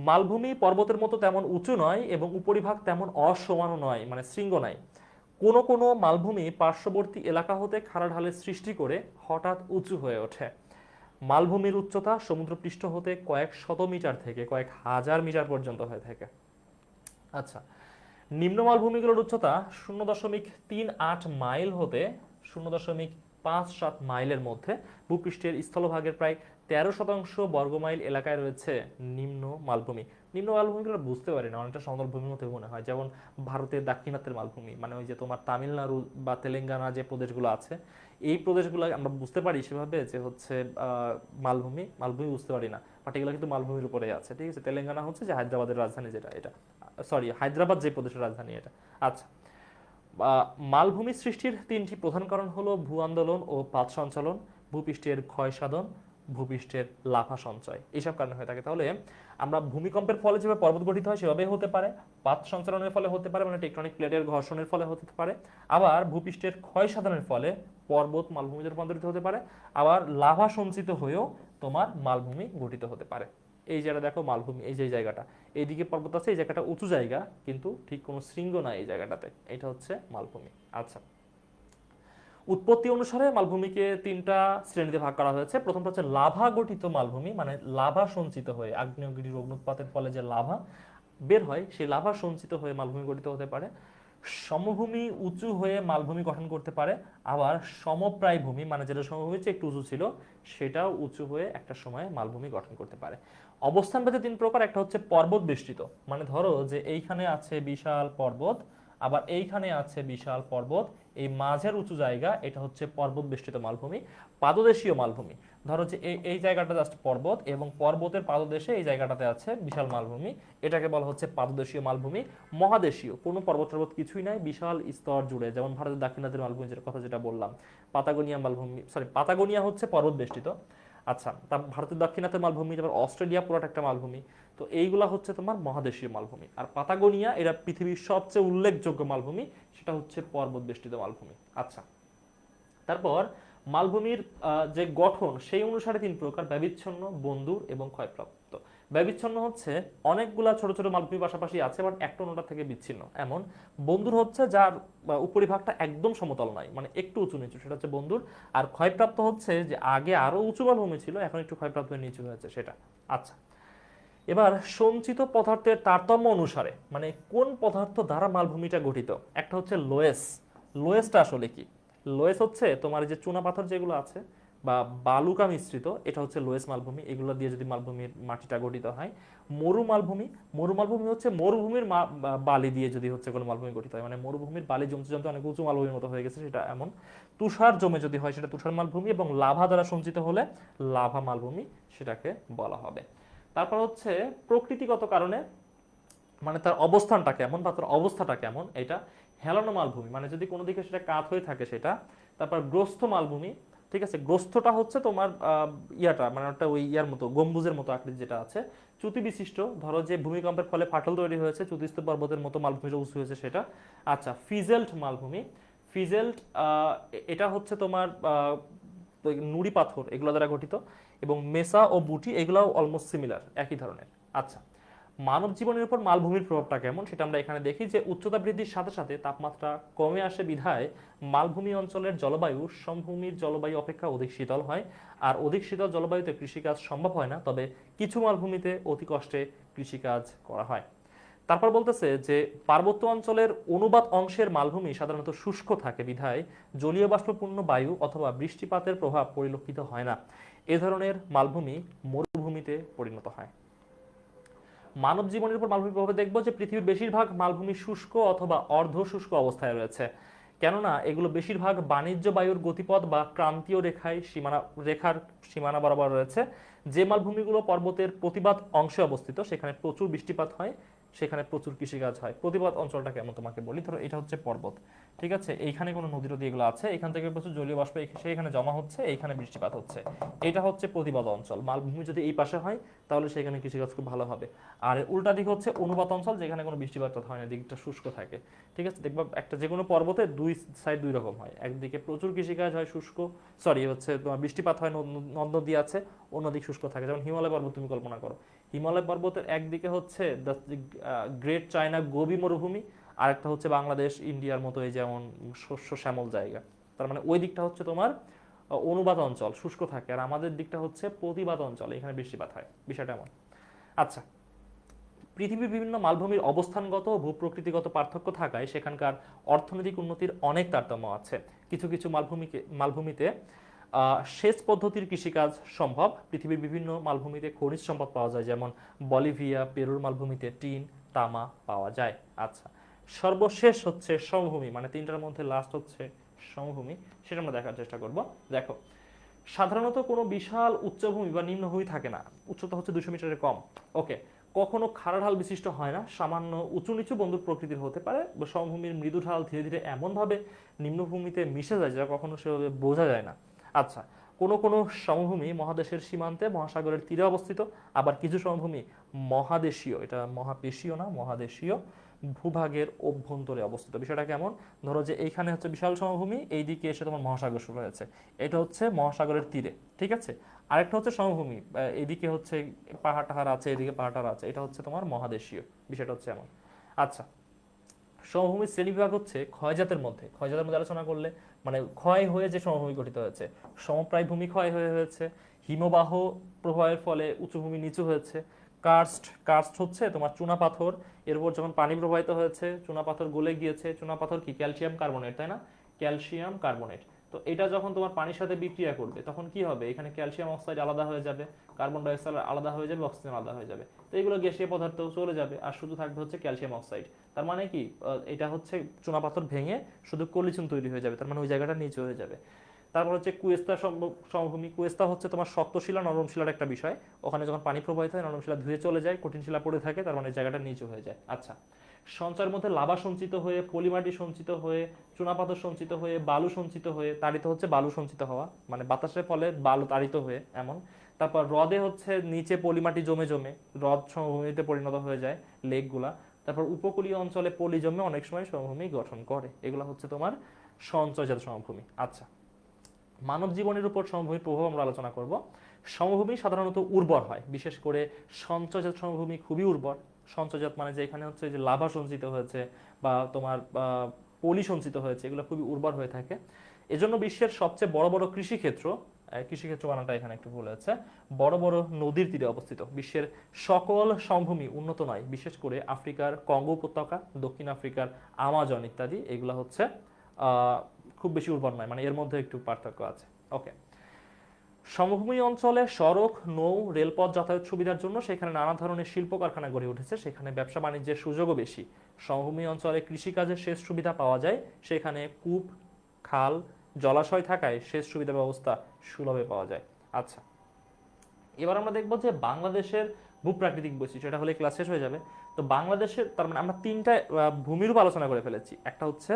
মালভূমি পর্বতের মতো তেমন উঁচু নয় এবং উপরিভাগ তেমন অসমানও নয়, মানে শৃঙ্গ নাই। কোনো কোনো মালভূমি পার্শ্ববর্তী এলাকা হতে খাড়া ঢালের সৃষ্টি করে হঠাৎ উঁচু হয়ে ওঠে। মালভূমির উচ্চতা সমুদ্রপৃষ্ঠ হতে কয়েক শত মিটার থেকে কয়েক হাজার মিটার পর্যন্ত হয়ে থাকে। আচ্ছা, নিম্ন মালভূমিগুলোর উচ্চতা 0.38 মাইল হতে 0.57 মাইলের মধ্যে। ভূপৃষ্ঠের স্থলভাগের প্রায় 13% বর্গমাইল এলাকায় রয়েছে নিম্ন মালভূমি। নিম্ন মালভূমিগুলো বুঝতে পারি না, অনেকটা সমতল ভূমির মতো মনে হয়, যেমন ভারতের দাক্ষিণাত্যের মালভূমি, মানে ওই যে তোমার তামিলনাড়ু বা তেলেঙ্গানা যে প্রদেশগুলো আছে, এই প্রদেশগুলো আমরা বুঝতে পারি সেভাবে যে হচ্ছে মালভূমি মালভূমি বুঝতে পারি না, বাট এগুলো কিন্তু মালভূমির উপরে আছে, ঠিক আছে। তেলেঙ্গানা হচ্ছে যে হায়দ্রাবাদের রাজধানী, যেটা এটা সরি হায়দ্রাবাদ যে প্রদেশের রাজধানী এটা। আচ্ছা, মালভূমি সৃষ্টির তিনটি প্রধান কারণ হলো ভূ আন্দোলন ও পাত সঞ্চালন, ভূপৃষ্ঠের ক্ষয় সাধন, ভূপৃষ্ঠের লাভা সঞ্চয়, এইসব কারণে হয়ে থাকে। তাহলে আমরা ভূমিকম্পের ফলে যেভাবে পর্বত গঠিত হয় সেভাবে হতে পারে, পাত সঞ্চালনের ফলে হতে পারে, মানে টেকটনিক প্লেটের ঘর্ষণের ফলে হতে পারে, আবার ভূপৃষ্ঠের ক্ষয় সাধনের ফলে পর্বত মালভূমিতে রূপান্তরিত হতে পারে, আবার লাভা সঞ্চিত হয়েও তোমার মালভূমি গঠিত হতে পারে। এই যেটা দেখো মালভূমি, এই যে জায়গাটা, এইদিকে পর্বত আছে, এই জায়গাটা উঁচু জায়গা কিন্তু ঠিক কোনো শৃঙ্গ নাই এই জায়গাটাতে, এটা হচ্ছে মালভূমি। আচ্ছা, উৎপত্তি অনুসারে মালভূমিকে তিনটা শ্রেণীতে ভাগ করা হয়েছে। প্রথমটা হচ্ছে লাভা গঠিত মালভূমি, মানে লাভা সঞ্চিত হয়ে আগ্নেয়গিরির অগ্নুৎপাতের ফলে যে লাভা বের হয় সেই লাভা সঞ্চিত হয়ে মালভূমি গঠিত হতে পারে। সমভূমি উঁচু হয়ে মালভূমি গঠন করতে পারে, আবার সমপ্রায় ভূমি মানে যেটা সমভূমির চেয়ে একটু উঁচু ছিল সেটাও উঁচু হয়ে একটা সময় মালভূমি গঠন করতে পারে। অবস্থান ভেদে তিন প্রকার, একটা হচ্ছে পর্বত বেষ্টিত, মানে ধরো যে এইখানে আছে বিশাল পর্বত, আবার এইখানে আছে বিশাল পর্বত, এই মাঝের উঁচু জায়গা এটা হচ্ছে পর্বত বেষ্টিত মালভূমি। পাদদেশীয় মালভূমি, ধরো যে এই জায়গাটা জাস্ট পর্বত এবং পর্বতের পাদদেশে এই জায়গাটাতে আছে বিশাল মালভূমি, এটাকে বলা হচ্ছে পাদদেশীয় মালভূমি। মহাদেশীয়, কোনো পর্বত টর্বত কিছুই নাই, বিশাল স্তর জুড়ে, যেমন ভারতের দাক্ষিণাত্যের মালভূমি যেটা কথা যেটা বললাম, পাতাগোনিয়া মালভূমি, সরি পাতাগোনিয়া হচ্ছে পর্বত বেষ্টিত। আচ্ছা, তা ভারতের দাক্ষিণাত্যের মালভূমি, তারপর অস্ট্রেলিয়া পুরোটা একটা মালভূমি। তো এইগুলা হচ্ছে তোমার মহাদেশীয় মালভূমি। আর পাতাগোনিয়া এরা পৃথিবীর সবচেয়ে উল্লেখযোগ্য মালভূমি, সেটা হচ্ছে পর্বত বেষ্টিত মালভূমি। আচ্ছা, তারপর মালভূমির যে গঠন সেই অনুসারে তিন প্রকার: ব্যবিচ্ছন্ন, বন্দুর এবং ক্ষয়প্রাপ্ত। ব্যবিচ্ছন্ন হচ্ছে অনেকগুলা ছোট ছোট মালভূমি পাশাপাশি আছে বাট একটা অন্যটা থেকে বিচ্ছিন্ন এমন। বন্দুর হচ্ছে যার উপরিভাগটা একদম সমতল নয়, মানে একটু উঁচু নিচু, সেটা হচ্ছে বন্দুর। আর ক্ষয়প্রাপ্ত হচ্ছে যে আগে আরো উঁচু মালভূমি ছিল, এখন একটু ক্ষয়প্রাপ্ত হয়ে নিচু হয়েছে সেটা। আচ্ছা, এবার সঞ্চিত পদার্থের তারতম্য অনুসারে, মানে কোন পদার্থ দ্বারা মালভূমিটা গঠিত। একটা হচ্ছে লোয়েস। লোয়েসটা আসলে কি? লোয়েস হচ্ছে তোমার যে চুনা পাথর যেগুলো আছে বা বালুকা মিশ্রিত, এটা হচ্ছে লোয়েস মালভূমি। এগুলো দিয়ে যদি মালভূমির মাটিটা গঠিত হয়। মরু মালভূমি, মরু মালভূমি হচ্ছে মরুভূমির বালি দিয়ে যদি হচ্ছে কোনো মালভূমি গঠিত হয়, মানে মরুভূমির বালি জমতে জমতে অনেক উঁচু মালভূমির মতো হয়ে গেছে সেটা এমন। তুষার জমে যদি হয় সেটা তুষার মালভূমি, এবং লাভা দ্বারা সঞ্চিত হলে লাভা মালভূমি সেটাকে বলা হবে। তারপর হচ্ছে প্রকৃতিগত কারণে, মানে তার অবস্থানটা কেমন বা তার অবস্থাটা কেমন, এটা হেলানো মালভূমি, মানে যদি কোনো দিকে সেটা কাত হয়ে থাকে সেটা। তারপর গ্রস্ত মালভূমি, ঠিক আছে, গ্রস্তটা হচ্ছে তোমার ইয়াটা মানে একটা ওই ইয়ার মতো গম্বুজের মতো আকৃতি যেটা আছে, চ্যুতি বিশিষ্ট, ধরো যে ভূমিকম্পের ফলে ফাটল তৈরি হয়েছে, চ্যুতিস্থ পর্বতের মতো মালভূমিটা উঁচু হয়েছে সেটা। আচ্ছা, ফিজেল্ট মালভূমি, ফিজেল্ট এটা হচ্ছে তোমার নুড়ি পাথর এগুলো দ্বারা গঠিত, এবং মেসা ও বুটি এগুলাও অলমোস্ট সিমিলার, একই ধরনের। আচ্ছা, মানব জীবনের উপর মালভূমির প্রভাবটা কেমন সেটা আমরা এখানে দেখি যে উচ্চতা বৃদ্ধির সাথে সাথে তাপমাত্রা কমে আসে বিধায় মালভূমি অঞ্চলের জলবায়ু সমভূমির জলবায়ু অপেক্ষা অধিক শীতল হয়। আর অধিক শীতল জলবায়ুতে কৃষিকাজ সম্ভব হয় না, তবে কিছু মালভূমিতে অতি কষ্টে কৃষিকাজ করা হয়। তারপর বলতেছে যে পার্বত্য অঞ্চলের অনুবাদ অংশের মালভূমি সাধারণত শুষ্ক থাকে বিধায় জলীয় বাষ্পপূর্ণ বায়ু অথবা বৃষ্টিপাতের প্রভাব পরিলক্ষিত হয় না। এ ধরনের মালভূমি মরুভূমিতে পরিণত হয়। মানব জীবনের উপর মালভূমির প্রভাব দেখবো যে পৃথিবীর বেশিরভাগ মালভূমি শুষ্ক অথবা অর্ধ শুষ্ক অবস্থায় রয়েছে, কেননা এগুলো বেশিরভাগ বাণিজ্য বায়ুর গতিপথ বা ক্রান্তীয় রেখার সীমানা বরাবর রয়েছে। যে মালভূমিগুলো পর্বতের প্রতিবাদ অংশে অবস্থিত সেখানে প্রচুর বৃষ্টিপাত হয়, সেখানে প্রচুর কৃষিকাজ হয়। প্রতিবাদ অঞ্চলটা কেমন তোমাকে বলি, ধরো এটা হচ্ছে পর্বত, ঠিক আছে, এইখানে কোনো নদী নদী এগুলো আছে, এখান থেকে প্রচুর জলীয় বাষ্প সেখানে জমা হচ্ছে, এইখানে বৃষ্টিপাত হচ্ছে, এটা হচ্ছে প্রতিবাদ অঞ্চল। মালভূমি যদি এই পাশে হয় তাহলে সেখানে কৃষিকাজ খুব ভালো হবে। আর উল্টা দিক হচ্ছে অনুপাত অঞ্চল, যেখানে কোনো বৃষ্টিপাত হয় না, দিকটা শুষ্ক থাকে, ঠিক আছে। দেখবা একটা যে কোনো পর্বতে দুই সাইড দুই রকম হয়, একদিকে প্রচুর কৃষিকাজ হয় শুষ্ক, সরি হচ্ছে তোমার বৃষ্টিপাত হয়, নদ নদী আছে, অন্যদিক শুষ্ক থাকে। যেমন হিমালয় পর্বত তুমি কল্পনা করো, হিমালয় পর্বতের একদিকে হচ্ছে গ্রেট চায়না গোবি মরুভূমি, আর একটা হচ্ছে বাংলাদেশ ইন্ডিয়ার মতো এই যেমন শস্য শ্যামল জায়গা। তার মানে ওই দিকটা হচ্ছে তোমার অনুবাদ অঞ্চল, শুষ্ক থাকে, আর আমাদের দিকটা হচ্ছে প্রতিবাদ অঞ্চল, এখানে বৃষ্টিপাত হয়, বিষয়টা এমন। আচ্ছা, পৃথিবীর বিভিন্ন মালভূমির অবস্থানগত ও ভূপ্রকৃতিগত পার্থক্য থাকায় সেখানকার অর্থনৈতিক উন্নতির অনেক তারতম্য আছে। কিছু কিছু মালভূমিতে সেচ পদ্ধতির কৃষিকাজ সম্ভব। পৃথিবীর বিভিন্ন মালভূমিতে খনিজ সম্পদ পাওয়া যায়, যেমন বলিভিয়া পেরুর মালভূমিতে টিন, তামা পাওয়া যায়। আচ্ছা, সর্বশেষ হচ্ছে সমভূমি, মানে তিনটার মধ্যে লাস্ট হচ্ছে সমভূমি, সেটা আমরা দেখার চেষ্টা করব। দেখো, সাধারণত কোনো বিশাল উচ্চভূমি বা নিম্নভূমি থাকে না, উচ্চতা হচ্ছে 200 মিটারের কম। ওকে, কখনো খাড়া ঢাল বিশিষ্ট হয় না, সামান্য উঁচু নিচু বন্দুক প্রকৃতির হতে পারে। সমভূমির মৃদু ঢাল ধীরে ধীরে এমনভাবে নিম্নভূমিতে মিশে যায় যা কখনো সেভাবে বোঝা যায় না। আচ্ছা, কোনো কোনো সমভূমি মহাদেশের সীমান্তে মহাসাগরের তীরে অবস্থিত, আবার কিছু সমভূমি মহাদেশীয়, এটা মহাদেশীয় না মহাদেশীয়, ভূভাগের অভ্যন্তরে অবস্থিত। বিষয়টা কেমন? ধরো যে এইখানে হচ্ছে বিশাল সমভূমি, এইদিকে এসে তোমার মহাসাগর শুরু হয়েছে, এটা হচ্ছে মহাসাগরের তীরে, ঠিক আছে। আরেকটা হচ্ছে সমভূমি, এদিকে হচ্ছে পাহাড় টাহাড় আছে, এদিকে পাহাড় টাহাড় আছে, এটা হচ্ছে তোমার মহাদেশীয়। বিষয়টা হচ্ছে এমন। আচ্ছা, সমভূমির শ্রেণীবিভাগ হচ্ছে ক্ষয়জাতের মধ্যে। ক্ষয়জাতের মধ্যে আলোচনা করলে মানে ক্ষয় হয়ে যে সমভূমি গঠিত হয়েছে, সমপ্রায় ভূমি ক্ষয় হয়ে হয়েছে, হিমবাহ প্রবাহের ফলে উঁচু ভূমি নিচু হয়েছে, কার্স্ট, কার্স্ট হচ্ছে তোমার চুনা পাথর, এর উপর যখন পানি প্রবাহিত হয়েছে চুনা পাথর গলে গিয়েছে। চুনা পাথর কি? ক্যালসিয়াম কার্বনেট, তাই না? Calcium carbonate. তো এটা যখন তোমার পানির সাথে বিক্রিয়া করবে তখন কি হবে? এখানে ক্যালসিয়াম অক্সাইড আলাদা হয়ে যাবে, কার্বন ডাইঅক্সাইড আলাদা হয়ে যাবে, অক্সিজেন আলাদা হয়ে যাবে। তো এগুলো গ্যাসীয় পদার্থ চলে যাবে, আর শুধু থাকবে হচ্ছে ক্যালসিয়াম অক্সাইড। তার মানে কি? এটা হচ্ছে চুনাপাথর ভেঙে শুধু কলিচুন তৈরি হয়ে যাবে, তার মানে ওই জায়গাটা নিচু হয়ে যাবে। তারপর হচ্ছে কুয়েস্তা সমভূমি। কুয়েস্তা হচ্ছে তোমার শক্ত শিলা নরম শিলার একটা বিষয়। ওখানে যখন পানি প্রবাহিত হয় নরম শিলা ধুয়ে চলে যায়, কঠিন শিলা পড়ে থাকে, তার মানে জায়গাটা নিচু হয়ে যায়। আচ্ছা, সঞ্চয়ের মধ্যে লাভা সঞ্চিত হয়ে, পলিমাটি সঞ্চিত হয়ে, চুনাপাথর সঞ্চিত হয়ে, বালু সঞ্চিত হয়ে, তাড়িত হচ্ছে বালু সঞ্চিত হওয়া, মানে বাতাসের ফলে বালু তাড়িত হয়ে এমন। তারপর হ্রদে হচ্ছে নিচে পলিমাটি জমে জমে হ্রদ সমভূমিতে পরিণত হয়ে যায়, লেকগুলা। তারপর উপকূলীয় অঞ্চলে পলি জমে অনেক সময় সমভূমি গঠন করে। এগুলো হচ্ছে তোমার সঞ্চয়জাত সমভূমি। আচ্ছা, মানব জীবনের উপর সমভূমির প্রভাব আমরা আলোচনা করব। সমভূমি সাধারণত উর্বর হয়, বিশেষ করে সঞ্চয়জাত সমভূমি খুবই উর্বর। সঞ্চয়জাত মানে যে এখানে হচ্ছে যে লাভা সঞ্চিত হয়েছে বা তোমার পলি সঞ্চিত হয়েছে, এগুলো খুবই উর্বর হয়ে থাকে। এজন্য বিশ্বের সবচেয়ে বড় বড় কৃষিক্ষেত্র, কৃষিক্ষেত্র বানানটা এখানে একটু ভুল হয়েছে, বড় বড় নদীর তীরে অবস্থিত। বিশ্বের সকল সমভূমি উন্নত নয়, বিশেষ করে আফ্রিকার কঙ্গো উপত্যকা, দক্ষিণ আফ্রিকার আমাজন ইত্যাদি, এগুলো হচ্ছে খুব বেশি উর্বর নয়, মানে এর মধ্যে একটু পার্থক্য আছে। ওকে, সমভূমি অঞ্চলে সড়ক, নৌ, রেলপথ যাতায়াত সুবিধার জন্য সেখানে নানা ধরনের শিল্প কারখানা গড়ে উঠেছে, সেখানে ব্যবসা বাণিজ্যের সুযোগও বেশি। সমভূমি অঞ্চলে কৃষিকাজের সেচ সুবিধা পাওয়া যায়, সেখানে কূপ, খাল, জলাশয় থাকায় সেচ সুবিধা ব্যবস্থা সুলভে পাওয়া যায়। আচ্ছা, এবার আমরা দেখবো যে বাংলাদেশের ভূপ্রাকৃতিক বৈশিষ্ট্য, এটা হলে ক্লাস শেষ হয়ে যাবে। তো বাংলাদেশের, তার মানে আমরা তিনটা ভূমিরূপ আলোচনা করে ফেলেছি, একটা হচ্ছে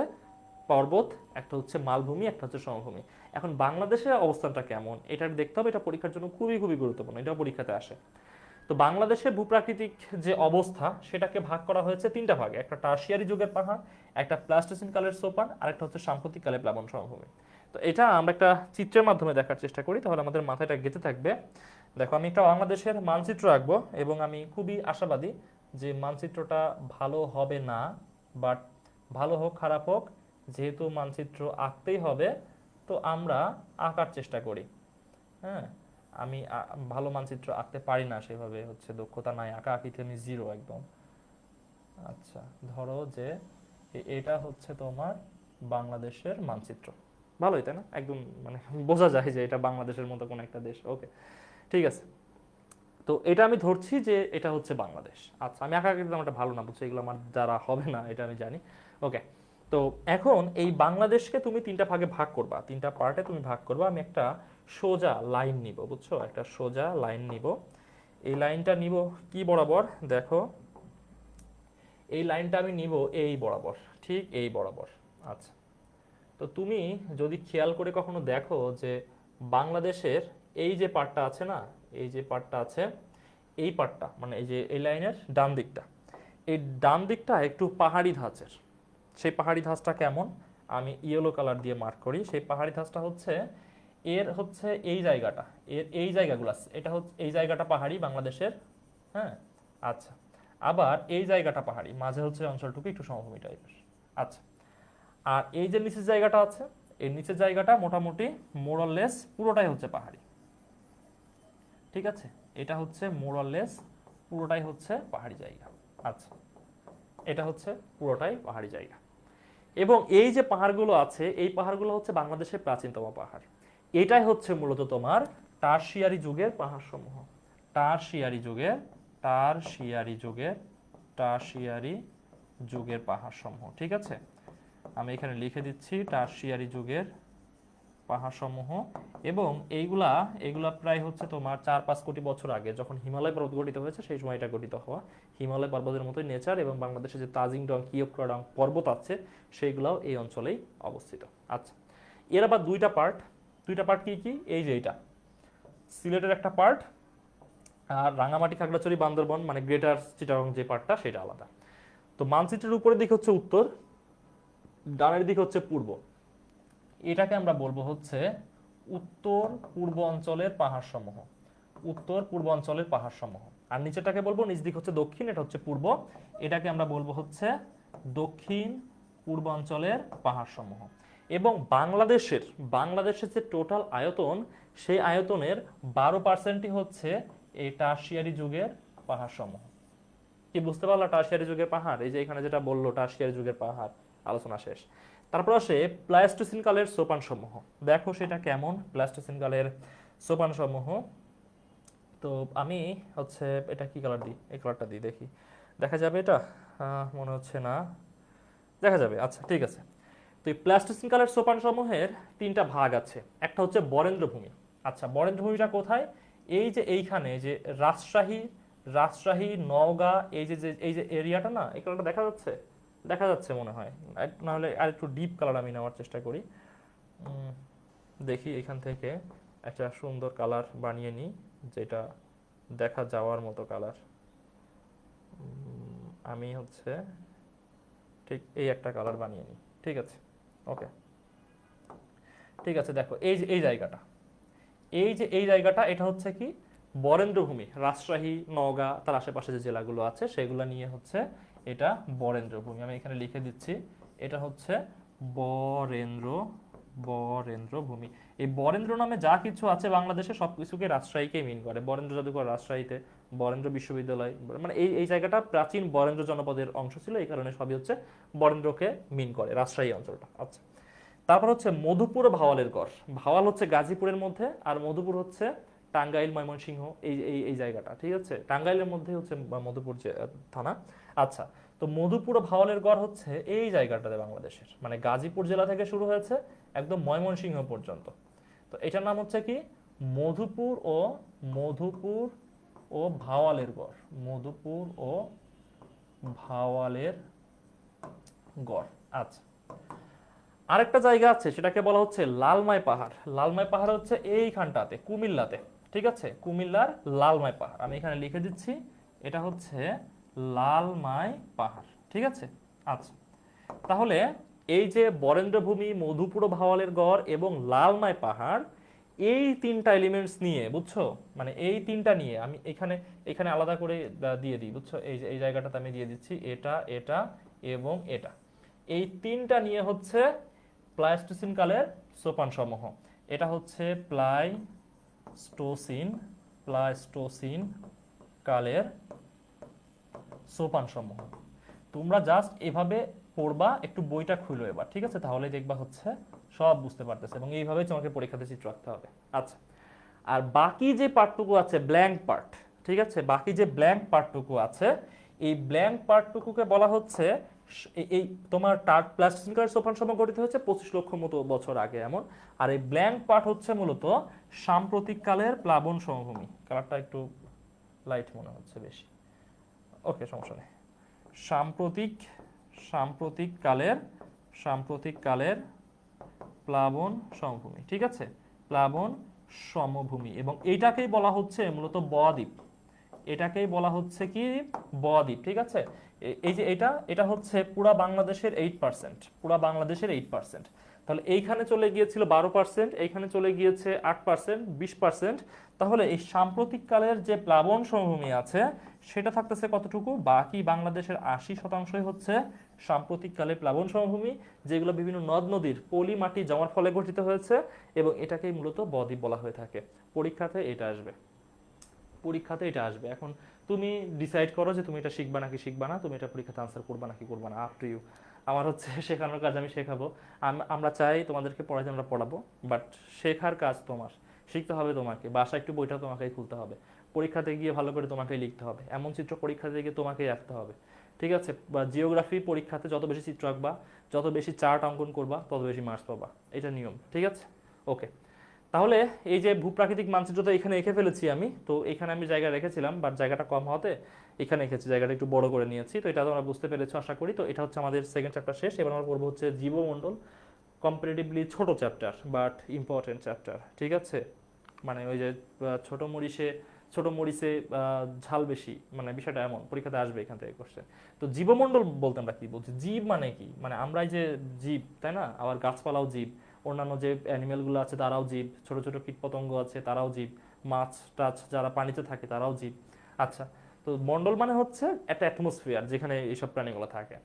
পর্বত, একটা হচ্ছে মালভূমি, একটা হচ্ছে সমভূমি। এখন বাংলাদেশের অবস্থানটা কেমন এটা দেখতে হবে, এটা পরীক্ষার জন্য খুবই খুবই গুরুত্বপূর্ণ, এটা পরীক্ষাতে আসে। তো বাংলাদেশের ভূপ্রাকৃতিক যে অবস্থা সেটাকে ভাগ করা হয়েছে তিনটা ভাগে, একটা টারশিয়ারি যুগের পাহাড়, একটা প্লাস্টোসিন কালের সোপান, আর একটা হচ্ছে সাম্প্রতিক কালের প্লাবন সমভূমি। তো এটা আমরা একটা চিত্রের মাধ্যমে দেখার চেষ্টা করি, তাহলে আমাদের মাথায় এটা গেঁথে থাকবে। দেখো, আমি একটা বাংলাদেশের মানচিত্র আঁকবো এবং আমি খুবই আশাবাদী যে মানচিত্রটা ভালো হবে না, বাট ভালো হোক খারাপ হোক, যেহেতু মানচিত্র আঁকতেই হবে তো আমরা আঁকার চেষ্টা করি। হ্যাঁ, আমি ভালো মানচিত্র আঁকতে পারি না, সেভাবে হচ্ছে দক্ষতা নাই, আঁকা আঁকিতে আমি জিরো একদম। আচ্ছা, ধরো যে এটা হচ্ছে তোমার বাংলাদেশের মানচিত্র, ভালোই তাই না? একদম মানে বোঝা যায় যে এটা বাংলাদেশের মতো কোন একটা দেশ। ওকে, ঠিক আছে। তো এটা আমি ধরছি যে এটা হচ্ছে বাংলাদেশ। আচ্ছা, আমি আঁকা আঁকিতে আমার ভালো না, বুঝছো, এগুলো আমার দ্বারা হবে না, এটা আমি জানি। ওকে, তো এখন এই বাংলাদেশকে তুমি তিনটা ভাগে ভাগ করবা, তিনটা পার্টে তুমি ভাগ করবা। আমি একটা সোজা লাইন নিব, বুঝছো, একটা সোজা লাইন নিব। এই লাইনটা নিব কি বরাবর? দেখো, এই লাইনটা আমি নিব এই বরাবর, ঠিক এই বরাবর। আচ্ছা, তো তুমি যদি খেয়াল করে কখনো দেখো যে বাংলাদেশের এই যে পার্টটা আছে না, এই যে পার্টটা আছে, এই পার্টটা মানে এই যে এই লাইনের ডান দিকটা, এই ডান দিকটা একটু পাহাড়ি ধাঁচের। সেই পাহাড়ি ধাঁচটা কেমন আমি ইয়েলো কালার দিয়ে মার্ক করি। সেই পাহাড়ি ধাঁচটা হচ্ছে এর হচ্ছে এই জায়গাটা, এর এই জায়গাগুলো আছে, এটা হচ্ছে এই জায়গাটা পাহাড়ি বাংলাদেশের। হ্যাঁ, আচ্ছা, আবার এই জায়গাটা পাহাড়ি, মাঝে হচ্ছে অঞ্চলটুকু একটু সমভূমি টাইপের। আচ্ছা, আর এই যে নিচের জায়গাটা আছে, এই নিচের জায়গাটা মোটামুটি মোরলেস পুরোটাই হচ্ছে পাহাড়ি। ঠিক আছে, এটা হচ্ছে মোরলেস পুরোটাই হচ্ছে পাহাড়ি জায়গা। আচ্ছা, এটা হচ্ছে পুরোটাই পাহাড়ি জায়গা। এবং এই যে পাহাড়গুলো আছে, এই পাহাড়গুলো হচ্ছে বাংলাদেশের প্রাচীনতম পাহাড়। এটাই হচ্ছে মূলত তোমার টারশিয়ারি যুগের পাহাড় সমূহ। টারশিয়ারি যুগের টারশিয়ারি যুগের টারশিয়ারি যুগের পাহাড় সমূহ। ঠিক আছে, আমি এখানে লিখে দিচ্ছি টারশিয়ারি যুগের পাহাড়সমূহ। এবং এইগুলা এইগুলা প্রায় হচ্ছে তোমার 4-5 কোটি বছর আগে যখন হিমালয় পর্বত গঠিত হয়েছে সেই সময় এটা গঠিত হওয়া। হিমালয় পর্বতের মতোই নেচার, এবং বাংলাদেশে যে তাজিং ডং কিয়প্রডং পর্বত আছে সেইগুলাও এই অঞ্চলেই অবস্থিত। আচ্ছা, এর আবার দুইটা পার্ট কি কি? এই যে এইটা সিলেটের একটা পার্ট, আর রাঙামাটি, খাগড়াছড়ি, বান্দরবন মানে গ্রেটার চিটাগং যে পার্টটা সেটা আলাদা। তো মানচিত্রের উপরের দিক হচ্ছে উত্তর, ডানের দিক হচ্ছে পূর্ব। এটাকে আমরা বলবো হচ্ছে উত্তর পূর্ব অঞ্চলের পাহাড় সমূহ, উত্তর পূর্ব অঞ্চলের পাহাড় সমূহ। আর নিচেটাকে বলবো, নিচ দিক হচ্ছে দক্ষিণ, এটা হচ্ছে পূর্ব, এটাকে আমরা বলবো হচ্ছে দক্ষিণ পূর্বাঞ্চলের পাহাড় সমূহ। এবং বাংলাদেশের যে টোটাল আয়তন, সেই আয়তনের 12%ই হচ্ছে এই টারশিয়ারি যুগের পাহাড় সমূহ। কি বুঝতে পারলা টারশিয়ারি যুগের পাহাড়? এই যে এখানে যেটা বললো টারশিয়ারি যুগের পাহাড়, আলোচনা শেষ। তারপর আসে প্লাইস্টোসিন কালের সোপান সমূহ। দেখো সেটা কেমন প্লাইস্টোসিন কালের সোপান সমূহ। তো আমি হচ্ছে এটা কি কালার দিই, এই কালারটা দিই, দেখি দেখা যাবে এটা। মনে হচ্ছে না, দেখা যাবে, আচ্ছা ঠিক আছে। তো এই প্লাস্টোসিন কালের সোপান সমূহের তিনটা ভাগ আছে। একটা হচ্ছে বরেন্দ্রভূমি। আচ্ছা, বরেন্দ্রভূমিটা কোথায়? এই যে এইখানে যে রাজশাহী নওগাঁ, এই যে এরিয়াটা না, এই কালারটা দেখা যাচ্ছে, দেখা যাচ্ছে মনে হয়, নাহলে আর একটু ডিপ কালার আমি নেওয়ার চেষ্টা করি। দেখি এখান থেকে একটা সুন্দর কালার বানিয়ে নিই, যেটা দেখা যাওয়ার মতো কালার। আমি হচ্ছে ঠিক এই একটা কালার বানিয়ে নিই, ঠিক আছে, ওকে ঠিক আছে। দেখো এই যে এই জায়গাটা, এই জায়গাটা এটা হচ্ছে কি বরেন্দ্রভূমি। রাজশাহী নওগাঁ তার আশেপাশে যে জেলাগুলো আছে সেগুলো নিয়ে হচ্ছে এটা বরেন্দ্রভূমি। আমি এখানে লিখে দিচ্ছি, এটা হচ্ছে বরেন্দ্রভূমি। এই বরেন্দ্র নামে যা কিছু আছে বাংলাদেশে সব কিছুকে রাজশাহীকে মিন করে। বরেন্দ্র জাদুঘর রাজশাহীতে, বরেন্দ্র বিশ্ববিদ্যালয়, মানে এই জায়গাটা প্রাচীন বরেন্দ্র জনপদের অংশ ছিল, এই কারণে সবই হচ্ছে বরেন্দ্রকে মিন করে, রাজশাহী অঞ্চলটা। আচ্ছা, তারপর হচ্ছে মধুপুর ও ভাওয়ালের গড়। ভাওয়াল হচ্ছে গাজীপুরের মধ্যে, আর মধুপুর হচ্ছে টাঙ্গাইল ময়মনসিংহ, এই জায়গাটা, ঠিক আছে। টাঙ্গাইলের মধ্যে হচ্ছে মধুপুর যে থানা। আচ্ছা, তো মধুপুর ও ভাওয়ালের গড় হচ্ছে এই জায়গাটাতে বাংলাদেশের, মানে গাজীপুর জেলা থেকে শুরু হয়েছে একদম ময়মনসিংহ পর্যন্ত। তো এটার নাম হচ্ছে কি মধুপুর ও ভাওয়ালের গড়, মধুপুর ও ভাওয়ালের গড়। আচ্ছা, আরেকটা জায়গা আছে সেটাকে বলা হচ্ছে লালমাই পাহাড়। লালমাই পাহাড় হচ্ছে এইখানটাতে, কুমিল্লাতে, ঠিক আছে, কুমিল্লার লালমাই পাহাড়। আমি এখানে লিখে দিচ্ছি, এটা হচ্ছে লালমাই পাহাড়, ঠিক আছে। আচ্ছা, তাহলে এই যে বরেন্দ্রভূমি, মধুপুর ভাওয়ালের গড় এবং লালমাই পাহাড়, এই তিনটা এলিমেন্টস নিয়ে, বুঝছো, মানে এই তিনটা নিয়ে আমি এখানে এখানে আলাদা করে দিয়ে দিই, বুঝছো। এই যে এই জায়গাটাতে আমি দিয়ে দিচ্ছি এটা, এটা এবং এটা। এই তিনটা নিয়ে হচ্ছে প্লাইস্টোসিন কালের সোপান সমূহ। এটা হচ্ছে প্লাইস্টোসিন কালের সোপান সমূহ। তোমরা জাস্ট এভাবে পড়বা, একটু বইটা খুলো এবার, ঠিক আছে, তাহলে দেখবা হচ্ছে সব বুঝতে পারতেছে, এবং এইভাবে তোমাকে পরীক্ষাতে চিত্র রাখতে হবে। আচ্ছা, আর বাকি যে পার্টটুকু আছে ব্ল্যাঙ্ক পার্ট, ঠিক আছে, বাকি যে ব্ল্যাঙ্ক পার্টটুকু আছে, এই ব্ল্যাঙ্ক পার্টটুকুকে বলা হচ্ছে এই তোমার প্লাস্টিক সোপান সমূহ গঠিত হচ্ছে 25 লক্ষ মতো বছর আগে এমন। আর এই ব্ল্যাঙ্ক পার্ট হচ্ছে মূলত সাম্প্রতিক কালের প্লাবন সমভূমি। কালারটা একটু লাইট মনে হচ্ছে বেশি, ওকে সমস্যা নেই। সাম্প্রতিক কালের প্লাবন সমভূমি, ঠিক আছে, প্লাবন সমভূমি। এবং এইটাকেই বলা হচ্ছে মূলত বদ্বীপ, এটাকেই বলা হচ্ছে কি বদ্বীপ, ঠিক আছে। এই যে এটা হচ্ছে পুরা বাংলাদেশের 8%, পুরা বাংলাদেশের 8%। তাহলে এইখানে চলে গিয়েছিল 12%, এইখানে চলে গিয়েছে 8%, 20%। তাহলে এই সাম্প্রতিক কালের যে প্লাবন সমভূমি আছে সেটা থাকতেছে কতটুকু? বাকি বাংলাদেশের 80%ই হচ্ছে সাম্প্রতিক কালের প্লাবন সমভূমি, যেগুলো বিভিন্ন নদ নদীর পলি মাটি জমার ফলে গঠিত হয়েছে, এবং এটাকেই মূলত বদ্বীপ বলা হয়ে থাকে। পরীক্ষাতে এটা আসবে। এখন তুমি ডিসাইড করো যে তুমি এটা শিখবা নাকি শিখবা না, তুমি এটা পরীক্ষাতে আনসার করবা নাকি করবা না, আপ টু ইউ। আমার হচ্ছে শেখানোর কাজ আমি শেখাবো, আমরা চাই তোমাদেরকে পড়াইতে আমরা পড়াবো, বাট শেখার কাজ তোমার, শিখতে হবে তোমাকে। বাসায় একটু বইটা তোমাকেই খুলতে হবে, পরীক্ষাতে গিয়ে ভালো করে তোমাকেই লিখতে হবে, এমন চিত্র পরীক্ষাতে গিয়ে তোমাকেই আঁকতে হবে, ঠিক আছে। বা জিওগ্রাফি পরীক্ষাতে যত বেশি চিত্র আঁকবা, যত বেশি চার্ট অঙ্কন করবা, তত বেশি মার্কস পাবা, এটা নিয়ম, ঠিক আছে, ওকে। তাহলে এই যে ভূপ্রাকৃতিক মানচিত্রটা এখানে এঁকে ফেলেছি আমি, তো এখানে আমি জায়গা রেখেছিলাম, বাট জায়গাটা কম হতে এখানে এঁকেছি, জায়গাটা একটু বড় করে নিয়েছি। তো এটা তোমরা বুঝতে পেরেছো আশা করি। তো এটা হচ্ছে আমাদের সেকেন্ড চ্যাপ্টার শেষ। এবার আমরা পড়বো হচ্ছে জীবমণ্ডল, কম্পারেটিভলি ছোট চ্যাপ্টার বাট ইম্পর্টেন্ট চ্যাপ্টার, ঠিক আছে। মানে ওই যে ছোট মরিচে ছোট মরিচে ঝাল বেশি, মানে বিষয়টা এমন, পরীক্ষাতে আসবে এখান থেকে কোশ্চেন। তো জীবমণ্ডল বলতে আমরা কি বলছি? জীব মানে কি? মানে আমরা এই যে জীব, তাই না? আবার গাছপালাও জীব, অন্যান্য যে অ্যানিমেলগুলো আছে তারাও জীব, ছোট ছোট কীটপতঙ্গ আছে তারাও জীব, মাছ টাছ যারা পানিতে থাকে তারাও জীব। আচ্ছা, তো মণ্ডল মানে হচ্ছে একটা অ্যাটমসফিয়ার যেখানে এইসব প্রাণীগুলো থাকে।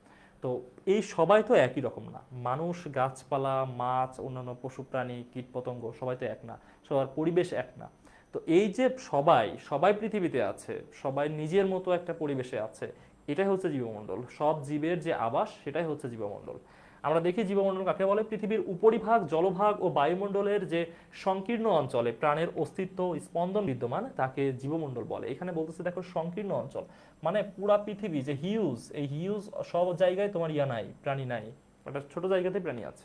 তো এই সবাই তো একই রকম না, মানুষ, গাছপালা, মাছ, অন্যান্য পশু প্রাণী, কীটপতঙ্গ সবাই তো এক না, সবার পরিবেশ এক না। তো এই যে সবাই সবাই পৃথিবীতে আছে, সবাই নিজের মতো একটা পরিবেশে আছে, এটাই হচ্ছে জীবমণ্ডল। সব জীবের যে আবাস সেটাই হচ্ছে জীবমণ্ডল। আমরা দেখি জীবমণ্ডল কাকে বলে? পৃথিবীর উপরিভাগ, জলভাগ ও বায়ুমণ্ডলের যে সংকীর্ণ অঞ্চলে প্রাণের অস্তিত্ব স্পন্দন বিদ্যমান তাকে জীবমণ্ডল বলে। এখানে বলতেছে দেখো সংকীর্ণ অঞ্চল, মানে পুরা পৃথিবী যে হিউজ, এই হিউজ সব জায়গায় তোমার ইয়া নাই, প্রাণী নাই, একটা ছোট জায়গাতে প্রাণী আছে,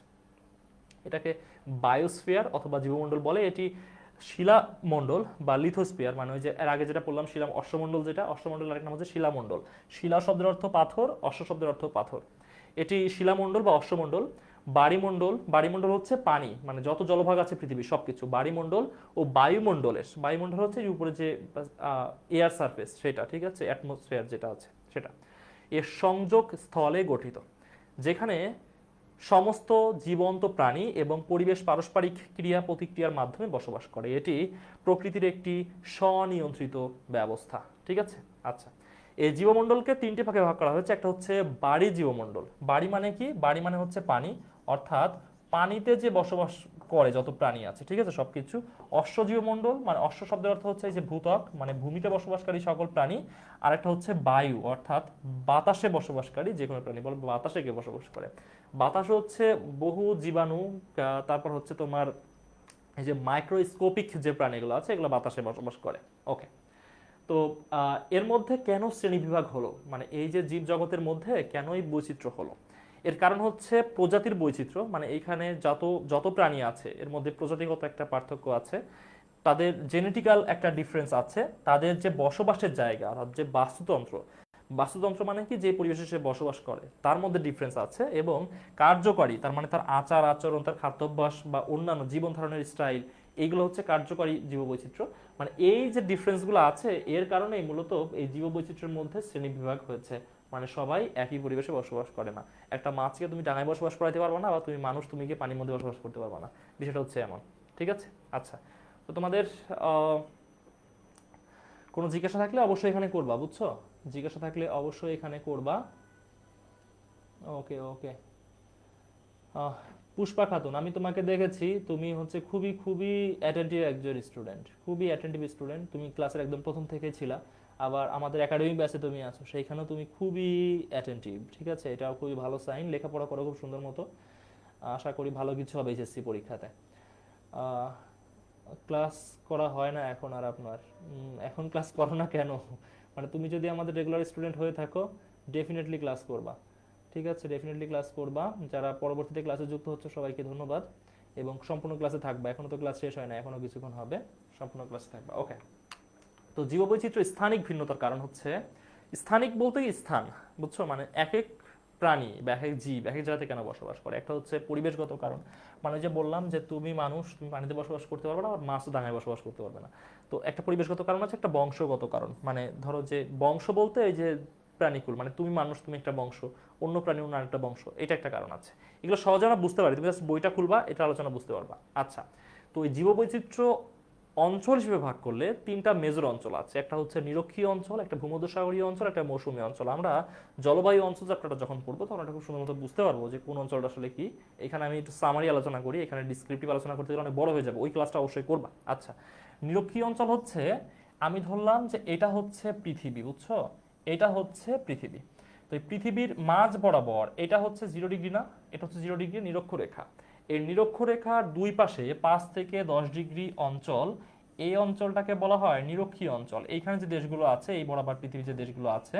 এটাকে বায়োস্ফিয়ার অথবা জীবমণ্ডল বলে। এটি শিলামণ্ডল বা লিথোস্ফিয়ার, মানে ওই যে এর আগে যেটা বললাম শিলা অশ্বমণ্ডল, যেটা অশ্বমণ্ডল আরেক নাম হচ্ছে শিলামণ্ডল। শিলা শব্দের অর্থ পাথর, অশ্ব শব্দের অর্থ পাথর। এটি শিলামণ্ডল বা অশ্বমণ্ডল। বাড়িমণ্ডল, বাড়িমণ্ডল হচ্ছে পানি, মানে যত জলভাগ আছে পৃথিবীর সবকিছু বাড়িমণ্ডল। ও বায়ুমণ্ডলের, বায়ুমণ্ডল হচ্ছে উপরে যে এয়ার সারফেস সেটা, ঠিক আছে, অ্যাটমসফিয়ার যেটা আছে সেটা, এর সংযোগ স্থলে গঠিত, যেখানে সমস্ত জীবন্ত প্রাণী এবং পরিবেশ পারস্পরিক ক্রিয়া প্রতিক্রিয়ার মাধ্যমে বসবাস করে। এটি প্রকৃতির একটি স্বনিয়ন্ত্রিত ব্যবস্থা, ঠিক আছে। আচ্ছা, এই জীবমণ্ডলকে তিনটি ভাগে ভাগ করা হয়েছে। একটা হচ্ছে বাড়ি জীবমণ্ডল। বাড়ি মানে কি? বাড়ি মানে হচ্ছে পানি, অর্থাৎ পানিতে যে বসবাস করে যত প্রাণী আছে, ঠিক আছে, সবকিছু। অশ্ব জীবমণ্ডল, মানে অশ্ব শব্দের অর্থ হচ্ছে এই যে ভূত্বক, মানে ভূমিতে বসবাসকারী সকল প্রাণী। আর একটা হচ্ছে বায়ু, অর্থাৎ বাতাসে বসবাসকারী যে কোনো প্রাণী, বলে বাতাসে কে বসবাস করে। বাতাস হচ্ছে বহু জীবাণু, তারপর হচ্ছে তোমার এই যে মাইক্রোস্কোপিক যে প্রাণীগুলো আছে এগুলো বাতাসে বসবাস করে। ওকে, তো এর মধ্যে কেন শ্রেণীবিভাগ হলো, মানে এই যে জীব জগতের মধ্যে কেন এই বৈচিত্র্য হলো? এর কারণ হচ্ছে প্রজাতির বৈচিত্র্য, মানে এইখানে যত যত প্রাণী আছে এর মধ্যে প্রজাতিগত একটা পার্থক্য আছে, তাদের জেনেটিক্যাল একটা ডিফারেন্স আছে, তাদের যে বসবাসের জায়গা অর্থাৎ যে বাস্তুতন্ত্র, বাস্তুতন্ত্র মানে কি যে পরিবেশে সে বসবাস করে তার মধ্যে ডিফারেন্স আছে, এবং কার্যকারী তার মানে তার আচার আচরণ, তার খাদ্যাভ্যাস বা অন্যান্য জীবন ধারণের স্টাইল, এইগুলো হচ্ছে কার্যকারী জীববৈচিত্র্য। মানে এই যে ডিফারেন্সগুলো আছে এর কারণে মূলত এই জীববৈচিত্র্যের মধ্যে শ্রেণীবিভাগ হয়েছে। মানে সবাই একই পরিবেশে বসবাস করে না। একটা মাছকে তুমি ডাঙায় বসবাস করাতে পারবে না, বা তুমি মানুষ তুমি গিয়ে পানির মধ্যে বসবাস করতে পারবে না, বিষয়টা হচ্ছে এমন, ঠিক আছে। আচ্ছা, তো তোমাদের কোনো জিজ্ঞাসা থাকলে অবশ্যই এখানে করবা, বুঝছো? জিজ্ঞাসা থাকলে অবশ্যই এখানে করবা। ওকে ওকে। পুষ্পা খাতুন, আমি তোমাকে দেখেছি, তুমি হচ্ছে খুবই খুবই অ্যাটেন্টিভ একজন স্টুডেন্ট, খুবই অ্যাটেন্টিভ স্টুডেন্ট। তুমি ক্লাসের একদম প্রথম থেকেই ছিলা, আবার আমাদের একাডেমিক ব্যাচে তুমি আছো, সেইখানেও তুমি খুবই অ্যাটেন্টিভ, ঠিক আছে, এটাও খুবই ভালো সাইন। লেখাপড়া করো খুব সুন্দর মতো, আশা করি ভালো কিছু হবে এইচএসসি পরীক্ষাতে। ক্লাস করা হয় না এখন আর আপনার? এখন ক্লাস করো না কেন? মানে তুমি যদি আমাদের রেগুলার স্টুডেন্ট হয়ে থাকো ডেফিনেটলি ক্লাস করবা, ঠিক আছে, ডেফিনেটলি ক্লাস করবা। যারা পরবর্তীতে ক্লাসে যুক্ত হচ্ছে সবাইকে ধন্যবাদ, এবং সম্পূর্ণ ক্লাসে থাকবা, এখনো তো ক্লাস শেষ হয় না, এখনো কিছুক্ষণ হবে, সম্পূর্ণ ক্লাসে থাকবা। ওকে, তো জীববৈচিত্র্য স্থানিক ভিন্নতার কারণ হচ্ছে, স্থানিক বলতে স্থান, বুঝছো, মানে এক এক প্রাণী বা এক এক জীব এক এক জায়গাতে কেন বসবাস করে। একটা হচ্ছে পরিবেশগত কারণ, মানে যে বললাম যে তুমি মানুষ তুমি পানিতে বসবাস করতে পারবে না, আর মাছ ডাঙায় বসবাস করতে পারবে না। তো একটা পরিবেশগত কারণ আছে, একটা বংশগত কারণ, মানে ধরো যে বংশ বলতে এই যে প্রাণীকুল, মানে তুমি মানুষ তুমি একটা বংশ, অন্য প্রাণী অন্য আরেকটা বংশ, এটা একটা কারণ আছে। এগুলো সহজে আমরা বুঝতে পারি, তুমি জাস্ট বইটা খুলবা এটা আলোচনা বুঝতে পারবা। আচ্ছা, তো এই জীববৈচিত্র্য অঞ্চল হিসেবে ভাগ করলে তিনটা মেজর অঞ্চল আছে। একটা হচ্ছে নিরক্ষীয় অঞ্চল, একটা ভূমধ্যসাগরীয় অঞ্চল, একটা মৌসুমী অঞ্চল। আমরা জলবায়ু অঞ্চল চ্যাপ্টারটা যখন পড়বো তখন এটা খুব সুন্দর মতো বুঝতে পারবো যে কোন অঞ্চলটা আসলে কি। এখানে আমি একটু সামারি আলোচনা করি, এখানে ডিসক্রিপটিভ আলোচনা করতে গেলে অনেক বড় হয়ে যাবে, ওই ক্লাসটা অবশ্যই করবা। আচ্ছা, নিরক্ষীয় অঞ্চল হচ্ছে, আমি ধরলাম যে এটা হচ্ছে পৃথিবী, বুঝছো, এটা হচ্ছে পৃথিবী। তো এই পৃথিবীর মাঝ বরাবর এটা হচ্ছে 0 ডিগ্রি না, এটা হচ্ছে 0 ডিগ্রি নিরক্ষরেখা। এই নিরক্ষরেখার দুই পাশে 5 থেকে 10 ডিগ্রি অঞ্চল, এই অঞ্চলটাকে বলা হয় নিরক্ষীয় অঞ্চল। এইখানে যে দেশগুলো আছে এই বরাবর পৃথিবীর যে দেশগুলো আছে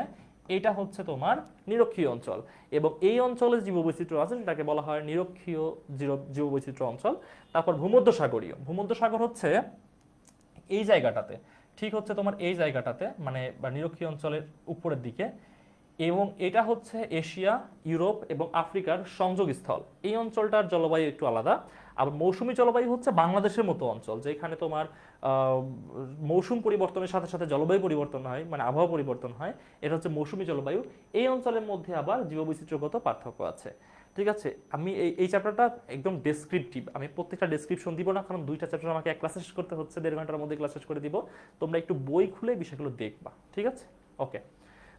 এটা হচ্ছে তোমার নিরক্ষীয় অঞ্চল, এবং এই অঞ্চলে জীববৈচিত্র্য আছে সেটাকে বলা হয় নিরক্ষীয় জীববৈচিত্র্য অঞ্চল। তারপর ভূমধ্যসাগরীয়, ভূমধ্যসাগর হচ্ছে এই জায়গাটাতে, ঠিক হচ্ছে তোমার এই জায়গাটাতে, মানে নিরক্ষীয় অঞ্চলের উপরের দিকে, এবং এটা হচ্ছে এশিয়া, ইউরোপ এবং আফ্রিকার সংযোগস্থল। এই অঞ্চলটার জলবায়ু একটু আলাদা। আবার মৌসুমী জলবায়ু হচ্ছে বাংলাদেশের মতো অঞ্চল, যেখানে তোমার মৌসুম পরিবর্তনের সাথে সাথে জলবায়ু পরিবর্তন হয়, মানে আবহাওয়া পরিবর্তন হয়, এটা হচ্ছে মৌসুমী জলবায়ু। এই অঞ্চলের মধ্যে আবার জীববৈচিত্র্যগত পার্থক্য আছে। ঠিক আছে, আমি এই চ্যাপ্টারটা একদম ডেসক্রিপটিভ, আমি প্রত্যেকটা ডেসক্রিপশন দিব না, কারণ দুইটা চ্যাপ্টার আমাকে এক ক্লাস শেষ করতে হচ্ছে, 1.5 ঘন্টার মধ্যে ক্লাস শেষ করে দিব। তোমরা একটু বই খুলে বিষয়গুলো দেখবা, ঠিক আছে? ওকে,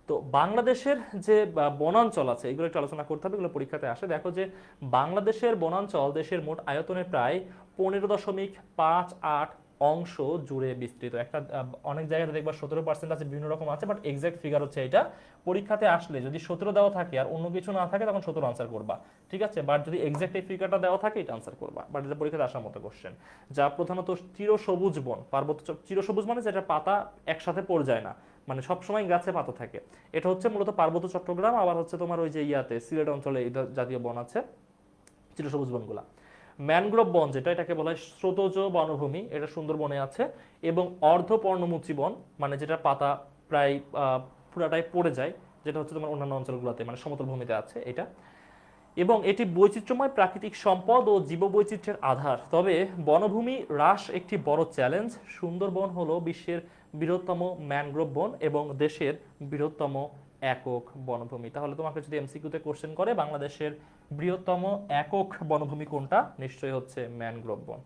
তো বাংলাদেশের যে বনাঞ্চল আছে এগুলো একটু আলোচনা করতে হবে, এগুলো পরীক্ষাতে আসে। দেখো যে বাংলাদেশের বনাঞ্চল দেশের মোট আয়তনের প্রায় 15.58 অংশ জুড়ে বিস্তৃত। একটা অনেক জায়গাতে দেখবা 17% আছে, বিভিন্ন রকম আছে, বাট এক্সাক্ট ফিগার হচ্ছে এটা। পরীক্ষাতে আসলে যদি 17 দেওয়া থাকে আর অন্য কিছু না থাকে তখন 17 আনসার করবা, ঠিক আছে? বাট যদি এক্সাক্ট এই ফিগারটা দেওয়া থাকে এটা আনসার করবা, বাট এটা পরীক্ষাতে আসার মতো কোশ্চেন। যা প্রধানত চিরসবুজ বন, পার্বত্য চিরসবুজ মানে যেটা পাতা একসাথে পড়ে যায় না, মানে সবসময় গাছে পাতা থাকে। এটা হচ্ছে মূলত পার্বত্য চট্টগ্রাম, আবার হচ্ছে তোমার ওই যে ইয়াতে সিলেট অঞ্চলে এই জাতীয় বন আছে, চিরসবুজ বনগুলা। ম্যানগ্রোভ বন যেটা, এটাকে বলা হয় স্রোতজ বনভূমি, এটা সুন্দরবনে আছে। এবং অর্ধ পর্ণমোচী বন, মানে যেটা পাতা প্রায় পুরাটাই পড়ে যায়, যেটা হচ্ছে তোমার অন্যান্য অঞ্চলগুলোতে মানে সমতল ভূমিতে আছে এটা। এবং এটি বৈচিত্র্যময় প্রাকৃতিক সম্পদ ও জীববৈচিত্র্যের আধার। তবে বনভূমি হ্রাস একটি বড় চ্যালেঞ্জ। সুন্দরবন হলো বিশ্বের বৃহত্তম ম্যানগ্রোভ বন এবং দেশের বৃহত্তম একক বনভূমি। তাহলে তোমাকে যদি এমসিকিউতে কোশ্চেন করে বাংলাদেশের বৃহত্তম একক বনভূমি কোনটা, নিশ্চয়ই হচ্ছে ম্যানগ্রোভ বন।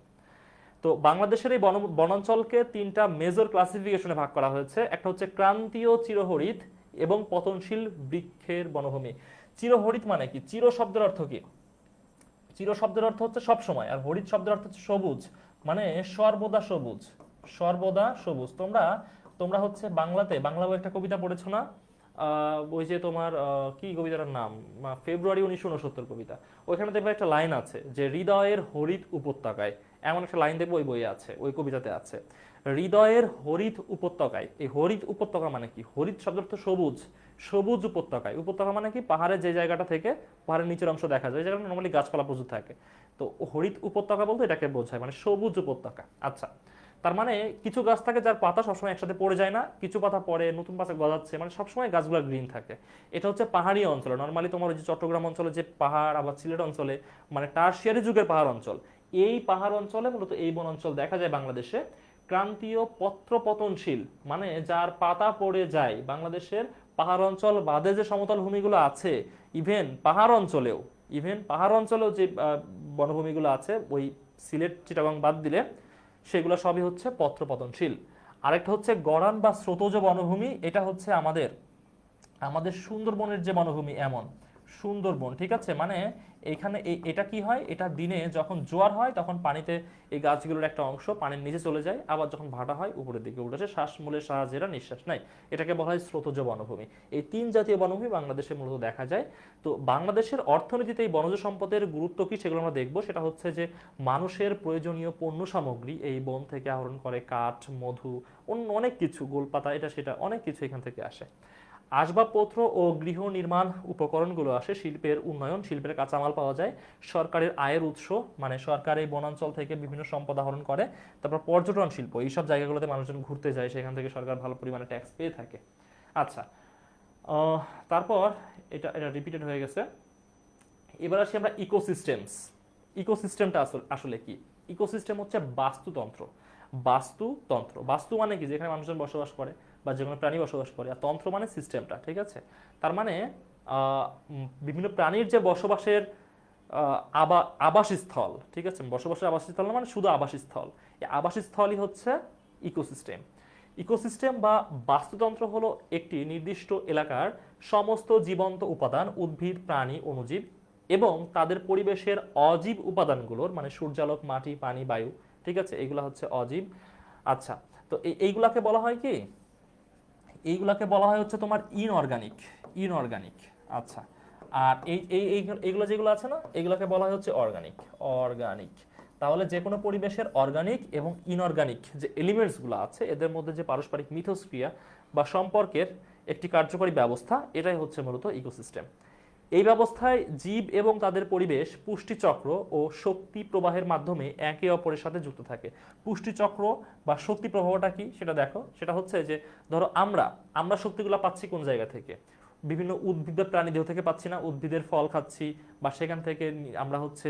তো বাংলাদেশের এই বনাঞ্চলকে 3টা মেজর ক্লাসিফিকেশনে ভাগ করা হয়েছে। একটা হচ্ছে ক্রান্তীয় চিরহরিত এবং পতনশীল বৃক্ষের বনভূমি। চিরহরিত মানে কি? চির শব্দের অর্থ কি? চির শব্দের অর্থ হচ্ছে সব সময়, আর হরিত শব্দের অর্থ হচ্ছে সবুজ, মানে সর্বদা সবুজ, সর্বদা সবুজ। তোমরা তোমরা হচ্ছে বাংলাতে বাংলা বই একটা কবিতা পড়েছো না? ওই যে তোমার কি কবিতাটার নাম, ফেব্রুয়ারি 1969 কবিতা। ওইখানে দেখবে একটা লাইন আছে যে হৃদয়ের হরিত উপত্যকায়, এমন একটা লাইন দেখবো ওই বইয়ে আছে, ওই কবিতাতে আছে, হৃদয়ের হরিত উপত্যকায়। এই হরিত উপত্যকা মানে কি? হরিত শব্দ অর্থ সবুজ, সবুজ উপত্যকায়। উপত্যকা মানে কি? পাহাড়ের যে জায়গাটা থেকে পাহাড়ের নিচের অংশ দেখা যায়, ওই জায়গাটা নর্মালি গাছপালা প্রচুর থাকে। তো হরিত উপত্যকা বলতে এটাকে বোঝায়, মানে সবুজ উপত্যকা। আচ্ছা, তার মানে কিছু গাছ থাকে যার পাতা সবসময় একসাথে পড়ে যায় না, কিছু পাতা পড়ে নতুন পাতা গজাচ্ছে, মানে সবসময় গাছগুলো গ্রিন থাকে। এটা হচ্ছে পাহাড়ি অঞ্চলে, নর্মালি তোমার ওই যে চট্টগ্রাম অঞ্চলে যে পাহাড়, আবার সিলেট অঞ্চলে মানে টারশিয়ারি যুগের পাহাড় অঞ্চল, এই পাহাড় অঞ্চলে মূলত এই বন অঞ্চল দেখা যায় বাংলাদেশে। ক্রান্তীয় পত্র পতনশীল মানে যার পাতা পড়ে যায়। বাংলাদেশের পাহাড় অঞ্চল বাদে যে সমতল ভূমিগুলো আছে, ইভেন পাহাড় অঞ্চলেও যে বনভূমিগুলো আছে, ওই সিলেট চিটাগং বাদ দিলে সেগুলো সবই হচ্ছে পত্র পতনশীল। আরেকটা হচ্ছে গড়ান বা স্রোতজ বনভূমি, এটা হচ্ছে আমাদের আমাদের সুন্দরবনের যে বনভূমি এমন সুন্দরবন, ঠিক আছে? মানে এখানে এটা কি হয়, এটা দিনে যখন জোয়ার হয় তখন পানিতে এই গাছগুলোর একটা অংশ পানির নিচে চলে যায়, আবার যখন ভাটা হয় উপরের দিকে উঠে আসে, শ্বাসমূলের সাহায্যে এরা নিঃশ্বাস নেয়। এটাকে বলা হয় স্রোতজ বনভূমি। এই 3 জাতীয় বনভূমি বাংলাদেশে মূলত দেখা যায়। তো বাংলাদেশের অর্থনীতিতে এই বনজ সম্পদের গুরুত্ব কি সেগুলো আমরা দেখবো। সেটা হচ্ছে যে মানুষের প্রয়োজনীয় পণ্য সামগ্রী এই বন থেকে আহরণ করে, কাঠ, মধু, অন্য অনেক কিছু, গোলপাতা, এটা সেটা অনেক কিছু এখান থেকে আসে। আসবাবপত্র ও গৃহ নির্মাণ উপকরণগুলো আসে, শিল্পের উন্নয়ন, শিল্পের কাঁচামাল পাওয়া যায়, সরকারের আয়ের উৎস, মানে সরকার এই বনাঞ্চল থেকে বিভিন্ন সম্পদ আহরণ করে। তারপর পর্যটন শিল্প, এইসব জায়গাগুলোতে মানুষজন ঘুরতে যায়, সেখান থেকে সরকার ভালো পরিমাণে ট্যাক্স পেয়ে থাকে। আচ্ছা, তারপর এটা এটা রিপিটেড হয়ে গেছে। এবার আসি আমরা ইকোসিস্টেমস। ইকোসিস্টেমটা আসলে কি? ইকোসিস্টেম হচ্ছে বাস্তুতন্ত্র। বাস্তুতন্ত্র, বাস্তু মানে কি? যেখানে মানুষজন বসবাস করে বা যে কোনো প্রাণী বসবাস করে, আর তন্ত্র মানে সিস্টেমটা, ঠিক আছে? তার মানে বিভিন্ন প্রাণীর যে বসবাসের আবাসস্থল, ঠিক আছে? বসবাসের আবাসস্থল না মানে শুধু আবাসস্থল, এই আবাসস্থলই হচ্ছে ইকোসিস্টেম। ইকোসিস্টেম বা বাস্তুতন্ত্র হলো একটি নির্দিষ্ট এলাকার সমস্ত জীবন্ত উপাদান, উদ্ভিদ, প্রাণী, অণুজীব এবং তাদের পরিবেশের অজীব উপাদানগুলোর, মানে সূর্যালোক, মাটি, পানি, বায়ু, ঠিক আছে? এইগুলা হচ্ছে অজীব। আচ্ছা, তো এইগুলাকে বলা হয় কি? এইগুলাকে বলা হয় হচ্ছে তোমার ইনঅর্গানিক। ইনঅর্গানিক, আচ্ছা। আর এইগুলো যেগুলো আছে না, এগুলোকে বলা হয় হচ্ছে অর্গানিক। অর্গানিক। তাহলে যে কোনো পরিবেশের অর্গানিক এবং ইনঅর্গানিক যে এলিমেন্টসগুলো আছে এদের মধ্যে যে পারস্পরিক মিথস্ক্রিয়া বা সম্পর্কের একটি কার্যকরী ব্যবস্থা, এটাই হচ্ছে মূলত ইকোসিস্টেম। এই ব্যবস্থায় জীব এবং তাদের পরিবেশ পুষ্টিচক্র ও শক্তি প্রবাহের মাধ্যমে একে অপরের সাথে যুক্ত থাকে। পুষ্টিচক্র বা শক্তি প্রবাহটা কি সেটা দেখো। সেটা হচ্ছে যে ধরো আমরা শক্তিগুলো পাচ্ছি কোন জায়গা থেকে? বিভিন্ন উদ্ভিদ বা প্রাণী দেহ থেকে পাচ্ছি না, উদ্ভিদের ফল খাচ্ছি বা সেখান থেকে আমরা হচ্ছে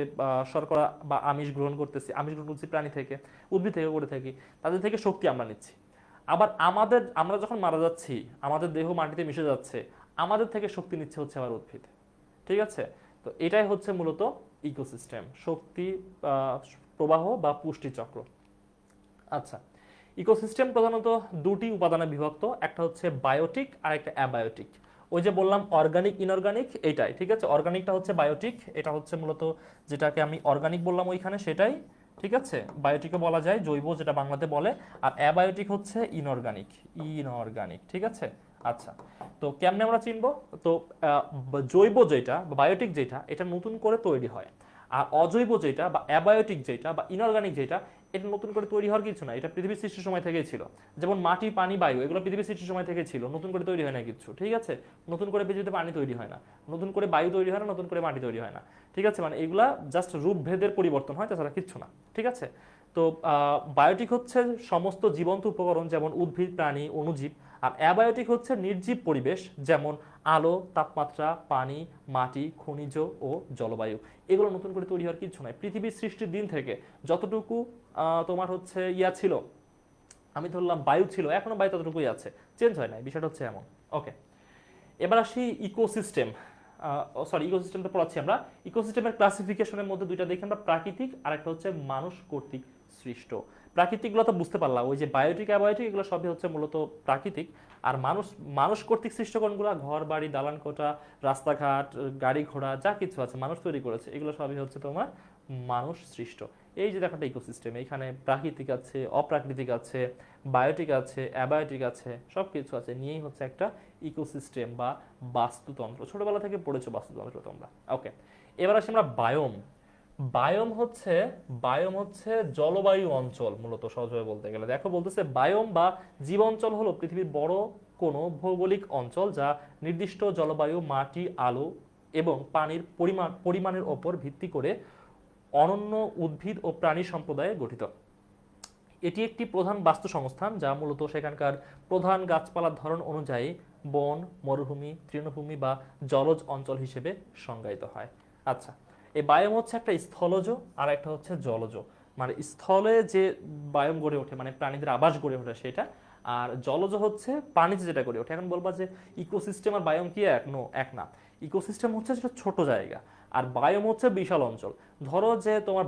শর্করা বা আমিষ গ্রহণ করতেছি, আমিষ গ্রহণ করছি প্রাণী থেকে, উদ্ভিদ থেকে করে থাকি, তাদের থেকে শক্তি আমরা নিচ্ছি। আবার আমরা যখন মারা যাচ্ছি, আমাদের দেহ মাটিতে মিশে যাচ্ছে, আমাদের থেকে শক্তি নিচ্ছে হচ্ছে আবার উদ্ভিদ। ঠিক আছে, তো এটাই হচ্ছে মূলত ইকোসিস্টেম, শক্তি প্রবাহ বা পুষ্টি চক্র। আচ্ছা, ইকোসিস্টেম প্রধানত দুটি উপাদানে বিভক্ত, একটা হচ্ছে বায়োটিক আর একটা অ্যাবায়োটিক। ওই যে বললাম অর্গানিক ইনঅর্গানিক, এইটাই ঠিক আছে। অর্গানিকটা হচ্ছে বায়োটিক, এটা হচ্ছে মূলত যেটাকে আমি অর্গানিক বললাম ওইখানে সেটাই, ঠিক আছে। বায়োটিকও বলা যায় জৈব, যেটা বাংলাতে বলে। আর অ্যাবায়োটিক হচ্ছে ইনঅর্গানিক, ইনঅর্গানিক, ঠিক আছে। আচ্ছা, তো কেমনে আমরা চিনবো? তো জৈব যেটা বা বায়োটিক যেটা, এটা নতুন করে তৈরি হয়। আর অজৈব যেটা বা অ্যাবায়োটিক যেটা বা ইনঅর্গানিক যেটা, এটা নতুন করে তৈরি হওয়ার কিছু না, এটা পৃথিবীর সৃষ্টির সময় থেকেই ছিল। যেমন মাটি, পানি, বায়ু, এগুলো পৃথিবীর সৃষ্টির সময় থেকে ছিল, নতুন করে তৈরি হয় না কিছু, ঠিক আছে। নতুন করে পৃথিবীতে পানি তৈরি হয় না, নতুন করে বায়ু তৈরি হয় না, নতুন করে মাটি তৈরি হয় না, ঠিক আছে। মানে এগুলা জাস্ট রূপভেদের পরিবর্তন হয়, তাছাড়া কিচ্ছু না, ঠিক আছে। তো বায়োটিক হচ্ছে সমস্ত জীবন্ত উপকরণ, যেমন উদ্ভিদ, প্রাণী, অণুজীব। আর অ্যাবায়োটিক হচ্ছে নির্জীব পরিবেশ, যেমন আলো, তাপমাত্রা, পানি, মাটি, খনিজ ও জলবায়ু। এগুলো নতুন করে তৈরি হওয়ার কিছু নাই। পৃথিবীর সৃষ্টির দিন থেকে যতটুকু তোমার হচ্ছে ইয়া ছিল, আমি ধরলাম বায়ু ছিল, এখনো বায়ু ততটুকুই আছে, চেঞ্জ হয় না, বিষয়টা হচ্ছে এমন। ওকে, এবার আসি ইকোসিস্টেম। সরি, ইকোসিস্টেমটা পড়াচ্ছি আমরা। ইকোসিস্টেমের ক্লাসিফিকেশনের মধ্যে দুইটা দেখি আমরা, প্রাকৃতিক আর একটা হচ্ছে মানুষ কর্তৃক সৃষ্ট। প্রাকৃতিকগুলো তো বুঝতে পারলাম, ওই যে বায়োটিক অ্যাবায়োটিক এগুলো সবই হচ্ছে মূলত প্রাকৃতিক। আর মানুষ মানুষ কর্তৃক সৃষ্ট কোনগুলো? ঘর বাড়ি, দালান কোঠা, রাস্তাঘাট, গাড়ি ঘোড়া, যা কিছু আছে মানুষ তৈরি করেছে, এগুলো সবই হচ্ছে তোমার মানুষ সৃষ্ট। এই যে দেখো একটা ইকোসিস্টেম, এখানে প্রাকৃতিক আছে, অপ্রাকৃতিক আছে, বায়োটিক আছে, অ্যাবায়োটিক আছে, সব কিছু আছে, নিয়েই হচ্ছে একটা ইকোসিস্টেম বা বাস্তুতন্ত্র। ছোটবেলা থেকে পড়েছো বাস্তুতন্ত্র তোমরা। ওকে, এবার আসি আমরা বায়োম। বায়োম হচ্ছে জলবায়ু অঞ্চল, মূলত সহজভাবে বলতে গেলে। দেখো বলতেছে বায়োম বা জীব অঞ্চল হলো পৃথিবীর বড় কোনো ভৌগোলিক অঞ্চল যা নির্দিষ্ট জলবায়ু, মাটি, আলো এবং পানির পরিমাণের ওপর ভিত্তি করে অনন্য উদ্ভিদ ও প্রাণী সম্প্রদায়ে গঠিত। এটি একটি প্রধান বাস্তু সংস্থান যা মূলত সেখানকার প্রধান গাছপালার ধরন অনুযায়ী বন, মরুভূমি, তৃণভূমি বা জলজ অঞ্চল হিসেবে সংজ্ঞায়িত হয়। আচ্ছা, এই বায়োম হচ্ছে একটা স্থলজ আর একটা হচ্ছে জলজ। মানে স্থলে যে বায়োম গড়ে ওঠে, মানে প্রাণীদের আবাস গড়ে ওঠে সেটা। আর জলজ হচ্ছে পানিতে যেটা গড়ে ওঠে। এখন বলবা যে ইকোসিস্টেম আর বায়োম কি এক? নো, এক না। ইকোসিস্টেম হচ্ছে সেটা ছোট জায়গা, আর বায়োম হচ্ছে বিশাল অঞ্চল। ধরো যে তোমার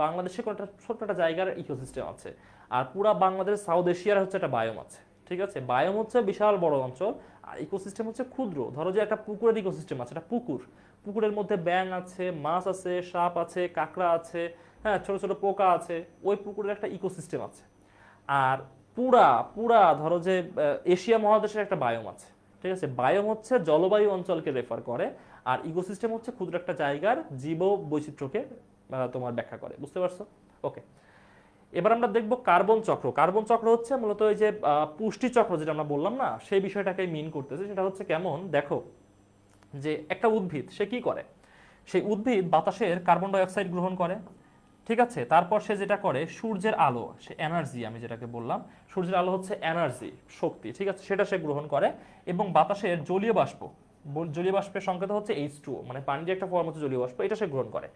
বাংলাদেশে কোনো একটা ছোট্ট একটা জায়গার ইকোসিস্টেম আছে, আর পুরা বাংলাদেশ, সাউথ এশিয়ার হচ্ছে একটা বায়োম আছে, ঠিক আছে। বায়োম হচ্ছে বিশাল বড় অঞ্চল, আর ইকোসিস্টেম হচ্ছে ক্ষুদ্র। ধরো যে একটা পুকুরের ইকোসিস্টেম আছে, একটা পুকুরের মধ্যে ব্যাঙ আছে, মাছ আছে, সাপ আছে, কাঁকড়া আছে, হ্যাঁ, ছোট ছোট পোকা আছে, ওই পুকুরের একটা ইকোসিস্টেম আছে। আর পুরা পুরা ধরো যে এশিয়া মহাদেশের একটা বায়োম আছে, ঠিক আছে। বায়োম হচ্ছে জলবায়ু অঞ্চলকে রেফার করে, আর ইকোসিস্টেম হচ্ছে ক্ষুদ্র একটা জায়গার জীব বৈচিত্র্যকে তোমার ব্যাখ্যা করে। বুঝতে পারছো? ওকে, এবার আমরা দেখব কার্বন চক্র। কার্বন চক্র হচ্ছে মূলত ওই যে পুষ্টি চক্র যেটা আমরা বললাম না, সেই বিষয়টাকে মিন করতেছে। সেটা হচ্ছে কেমন দেখো, যে একটা উদ্ভিদ সে কি করে, সেই উদ্ভিদ বাতাসের কার্বন ডাই অক্সাইড গ্রহণ করে, ঠিক আছে। তারপর সে যেটা করে, সূর্যের আলো, সে এনার্জি, আমি যেটাকে বললাম সূর্যের আলো হচ্ছে এনার্জি, শক্তি, ঠিক আছে, সেটা সে গ্রহণ করে। এবং বাতাসের জলীয় বাষ্পের সংকেত হচ্ছে H2O, মানে পানির একটা ফর্ম হচ্ছে জলীয় বাষ্প, এটা সে গ্রহণ করে।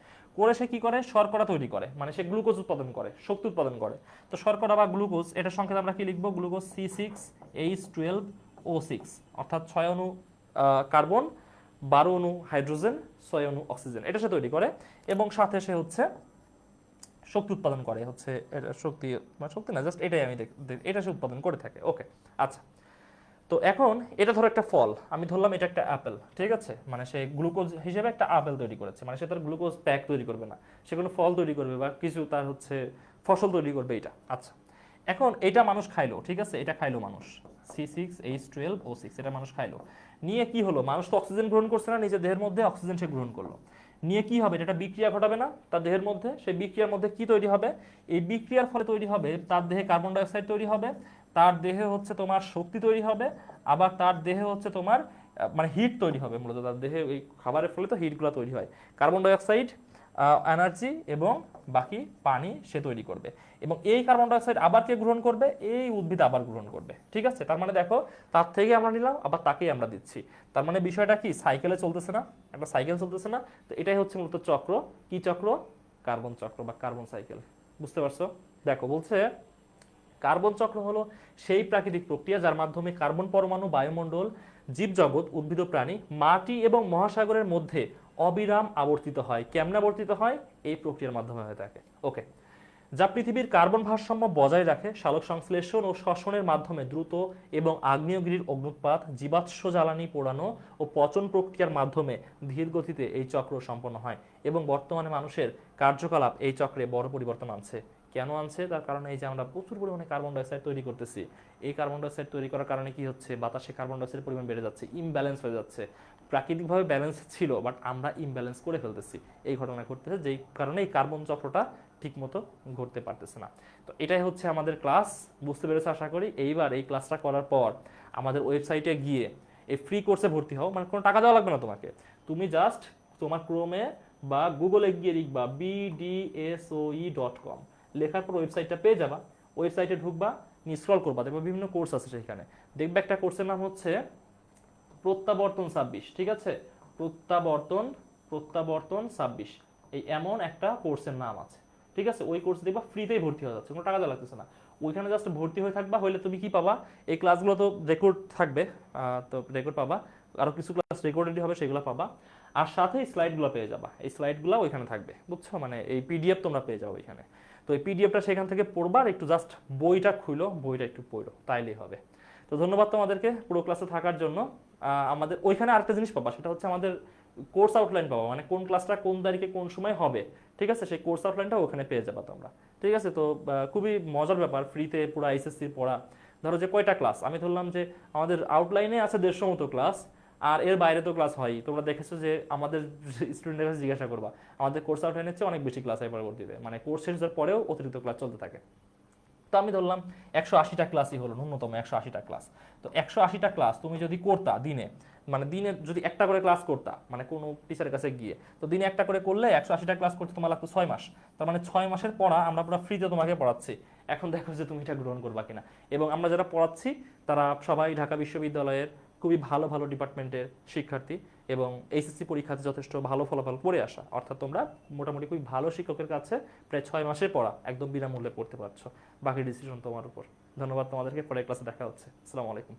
সে কি করে, শর্করা তৈরি করে, মানে সে গ্লুকোজ উৎপাদন করে, শক্তি উৎপাদন করে। তো শর্করা বা গ্লুকোজ, এটা সংকেত আমরা কি লিখবো? গ্লুকোজ C6H12O6, অর্থাৎ 6 অণু কার্বন, 12 অণু হাইড্রোজেন, 6 অণু অক্সিজেন, এটা সে তৈরি করে। এবং সাথে সে হচ্ছে শক্তি উৎপাদন করে, হচ্ছে এটা শক্তি, মানে শক্তি না, জাস্ট এটাই আমি এটা সে উৎপাদন করে থাকে। ওকে, আচ্ছা, তো এখন এটা ধরো একটা ফল, আমি ধরলাম এটা একটা অ্যাপেল, ঠিক আছে। মানে সে গ্লুকোজ হিসেবে একটা আপেল তৈরি করেছে, মানে সে তার গ্লুকোজ প্যাক তৈরি করবে না, সে কোনো ফল তৈরি করবে বা কিছু তার হচ্ছে ফসল তৈরি করবে, এটা। আচ্ছা, এখন এটা মানুষ খাইলো, ঠিক আছে, এটা খাইলো মানুষ, C6H12O6, এটা মানুষ খাইলো। নিয়ে কি হলো, মানুষ তো অক্সিজেন গ্রহণ করছে না, নিজের দেহের মধ্যে অক্সিজেন সে গ্রহণ করলো। নিয়ে কি হবে, এটা বিক্রিয়া ঘটাবে না তার দেহের মধ্যে? সেই বিক্রিয়ার মধ্যে কি তৈরি হবে? এই বিক্রিয়ার ফলে তৈরি হবে তার দেহে কার্বন ডাই অক্সাইড তৈরি হবে, তার দেহে হচ্ছে তোমার শক্তি তৈরি হবে, আবার তার দেহে হচ্ছে তোমার মানে হিট তৈরি হবে। মূলত তার দেহে ওই খাবারের ফলে তো হিটগুলো তৈরি হয়। কার্বন ডাই অক্সাইড এনার্জি এবং বাকি পানি সে তৈরি করবে, এবং এই কার্বন ডাইঅক্সাইড আবার কে গ্রহণ করবে? এই উদ্ভিদ আবার গ্রহণ করবে। ঠিক আছে, তার মানে দেখো তার থেকে আমরা নিলাম আবার তাকেই আমরা দিচ্ছি। তার মানে বিষয়টা কি, সাইকেলে চলতেছে না, একটা সাইকেল চলতেছে না? তো এটাই হচ্ছে মূলত চক্র। কি চক্র? কার্বন চক্র বা কার্বন সাইকেল। বুঝতে পারছো? দেখো বলছে কার্বন চক্র হলো সেই প্রাকৃতিক প্রক্রিয়া যার মাধ্যমে কার্বন পরমাণু, বায়ুমণ্ডল, জীবজগৎ, উদ্ভিদ ও প্রাণী, মাটি এবং মহাসাগরের মধ্যে অবিরাম আবর্তিত হয়। কেমনে আবর্তিত হয়? এই প্রক্রিয়ার মাধ্যমে হয়ে থাকে। ওকে, যা পৃথিবীর কার্বন ভারসাম্য বজায় রাখে। সালোক সংশ্লেষণ ও শ্বসনের মাধ্যমে দ্রুত এবং আগ্নেয়গিরির অগ্নুৎপাত, জীবাশ্ম জ্বালানি পোড়ানো ও পচন প্রক্রিয়ার মাধ্যমে ধীর গতিতে এই চক্র সম্পন্ন হয়, এবং বর্তমানে মানুষের কার্যকলাপ এই চক্রে বড় পরিবর্তন আনছে। কেন আনছে? তার কারণে এই যে আমরা প্রচুর পরিমাণে কার্বন ডাইঅক্সাইড তৈরি করতেছি। এই কার্বন ডাইঅক্সাইড তৈরি করার কারণে কি হচ্ছে? বাতাসে কার্বন ডাইঅক্সাইডের পরিমাণ বেড়ে যাচ্ছে, ইমব্যালেন্স হয়ে যাচ্ছে। প্রাকৃতিকভাবে ব্যালেন্স ছিল, বাট আমরা ইমব্যালেন্স করে ফেলতেছি। এই ঘটনা ঘটতেছে, যেই কারণে এই কার্বন চক্রটা ঠিকমতো ঘটতে পারতেছে না। তো এটাই হচ্ছে আমাদের ক্লাস। বুঝতে পেরেছো আশা করি। এইবার এই ক্লাসটা করার পর আমাদের ওয়েবসাইটে গিয়ে এই ফ্রি কোর্সে ভর্তি হও, মানে কোনো টাকা দেওয়া লাগবে না তোমাকে। তুমি জাস্ট তোমার ক্রোমে বা গুগলে গিয়ে লিখবা bdsoe.com, লেখার পর ওয়েবসাইটটা পেয়ে যাবা। ওয়েবসাইটে ঢুকবা, স্ক্রল করবা, দেখবা বিভিন্ন কোর্স আছে সেখানে। দেখবে একটা কোর্সের নাম হচ্ছে প্রত্যাবর্তন 26। ঠিক আছে, প্রত্যাবর্তন প্রত্যাবর্তন 26, এই এমন একটা কোর্সের নাম আছে। ঠিক আছে, ওই কোর্স দেখবা ফ্রিতেই ভর্তি হয়ে যাচ্ছে, কোনো টাকা দেওয়া লাগতেছে না। ওইখানে জাস্ট ভর্তি হয়ে থাকবা, হইলে তুমি কি পাবা? এই ক্লাসগুলো তো রেকর্ড থাকবে, তো রেকর্ড পাবা। আরো কিছু ক্লাস রেকর্ডেডই হবে, সেগুলো পাবা। আর সাথে স্লাইডগুলো পেয়ে যাবা, এই স্লাইডগুলো ওইখানে থাকবে। বুঝছো? মানে এই পিডিএফ তোমরা পেয়ে যাও ওইখানে। তো এই পিডিএফটা সেখান থেকে পড়বা, আর একটু জাস্ট বইটা খুলো, বইটা একটু পড়ো, তাইলেই হবে। তো ধন্যবাদ তোমাদেরকে পুরো ক্লাসে থাকার জন্য। আমাদের ওইখানে আরেকটা জিনিস পাবা, সেটা হচ্ছে আমাদের কোর্স আউটলাইন পাবা, মানে কোন ক্লাসটা কোন তারিখে কোন সময় হবে। ঠিক আছে, সেই কোর্স আউটলাইনটা ওখানে পেয়ে যাবা তোমরা। ঠিক আছে, তো খুবই মজার ব্যাপার, ফ্রিতে পুরো আইসিএসসির পড়া। ধরো যে কয়টা ক্লাস, আমি ধরলাম যে আমাদের আউটলাইনে আছে 150 মতো ক্লাস, আর এর বাইরে তো ক্লাস হয়। তোমরা দেখেছো যে আমাদের স্টুডেন্টের কাছে জিজ্ঞাসা করবা, আমাদের কোর্স আউটলাইনের চেয়ে অনেক বেশি ক্লাস হয় পরবর্তীতে, মানে কোর্স শেষ হওয়ার পরেও অতিরিক্ত ক্লাস চলতে থাকে। তো আমি ধরলাম 180টা ক্লাসই হলো, ন্যূনতম 180টা ক্লাস। তো 180টা ক্লাস তুমি যদি করতা দিনে, মানে দিনে যদি একটা করে ক্লাস করতা, মানে কোনো টিচারের কাছে গিয়ে, তো দিনে একটা করে করলে 180টা ক্লাস করতে তোমার লাগতো 6 মাস। তার মানে 6 মাসের পড়া আমরা পুরো ফ্রিতে তোমাকে পড়াচ্ছি। এখন দেখো যে তুমি এটা গ্রহণ করবা কিনা। এবং আমরা যারা পড়াচ্ছি তারা সবাই ঢাকা বিশ্ববিদ্যালয়ের খুবই ভালো ভালো ডিপার্টমেন্টের শিক্ষার্থী, এবং এইচএসসি পরীক্ষাতে যথেষ্ট ভালো ফলাফল করে আসা। অর্থাৎ তোমরা মোটামুটি খুবই ভালো শিক্ষকের কাছে প্রায় 6 মাসের পড়া একদম বিনামূল্যে পড়তে পারছো। বাকি ডিসিশন তোমার উপর। ধন্যবাদ তোমাদেরকে, পরের ক্লাসে দেখা হচ্ছে। আসসালামু আলাইকুম।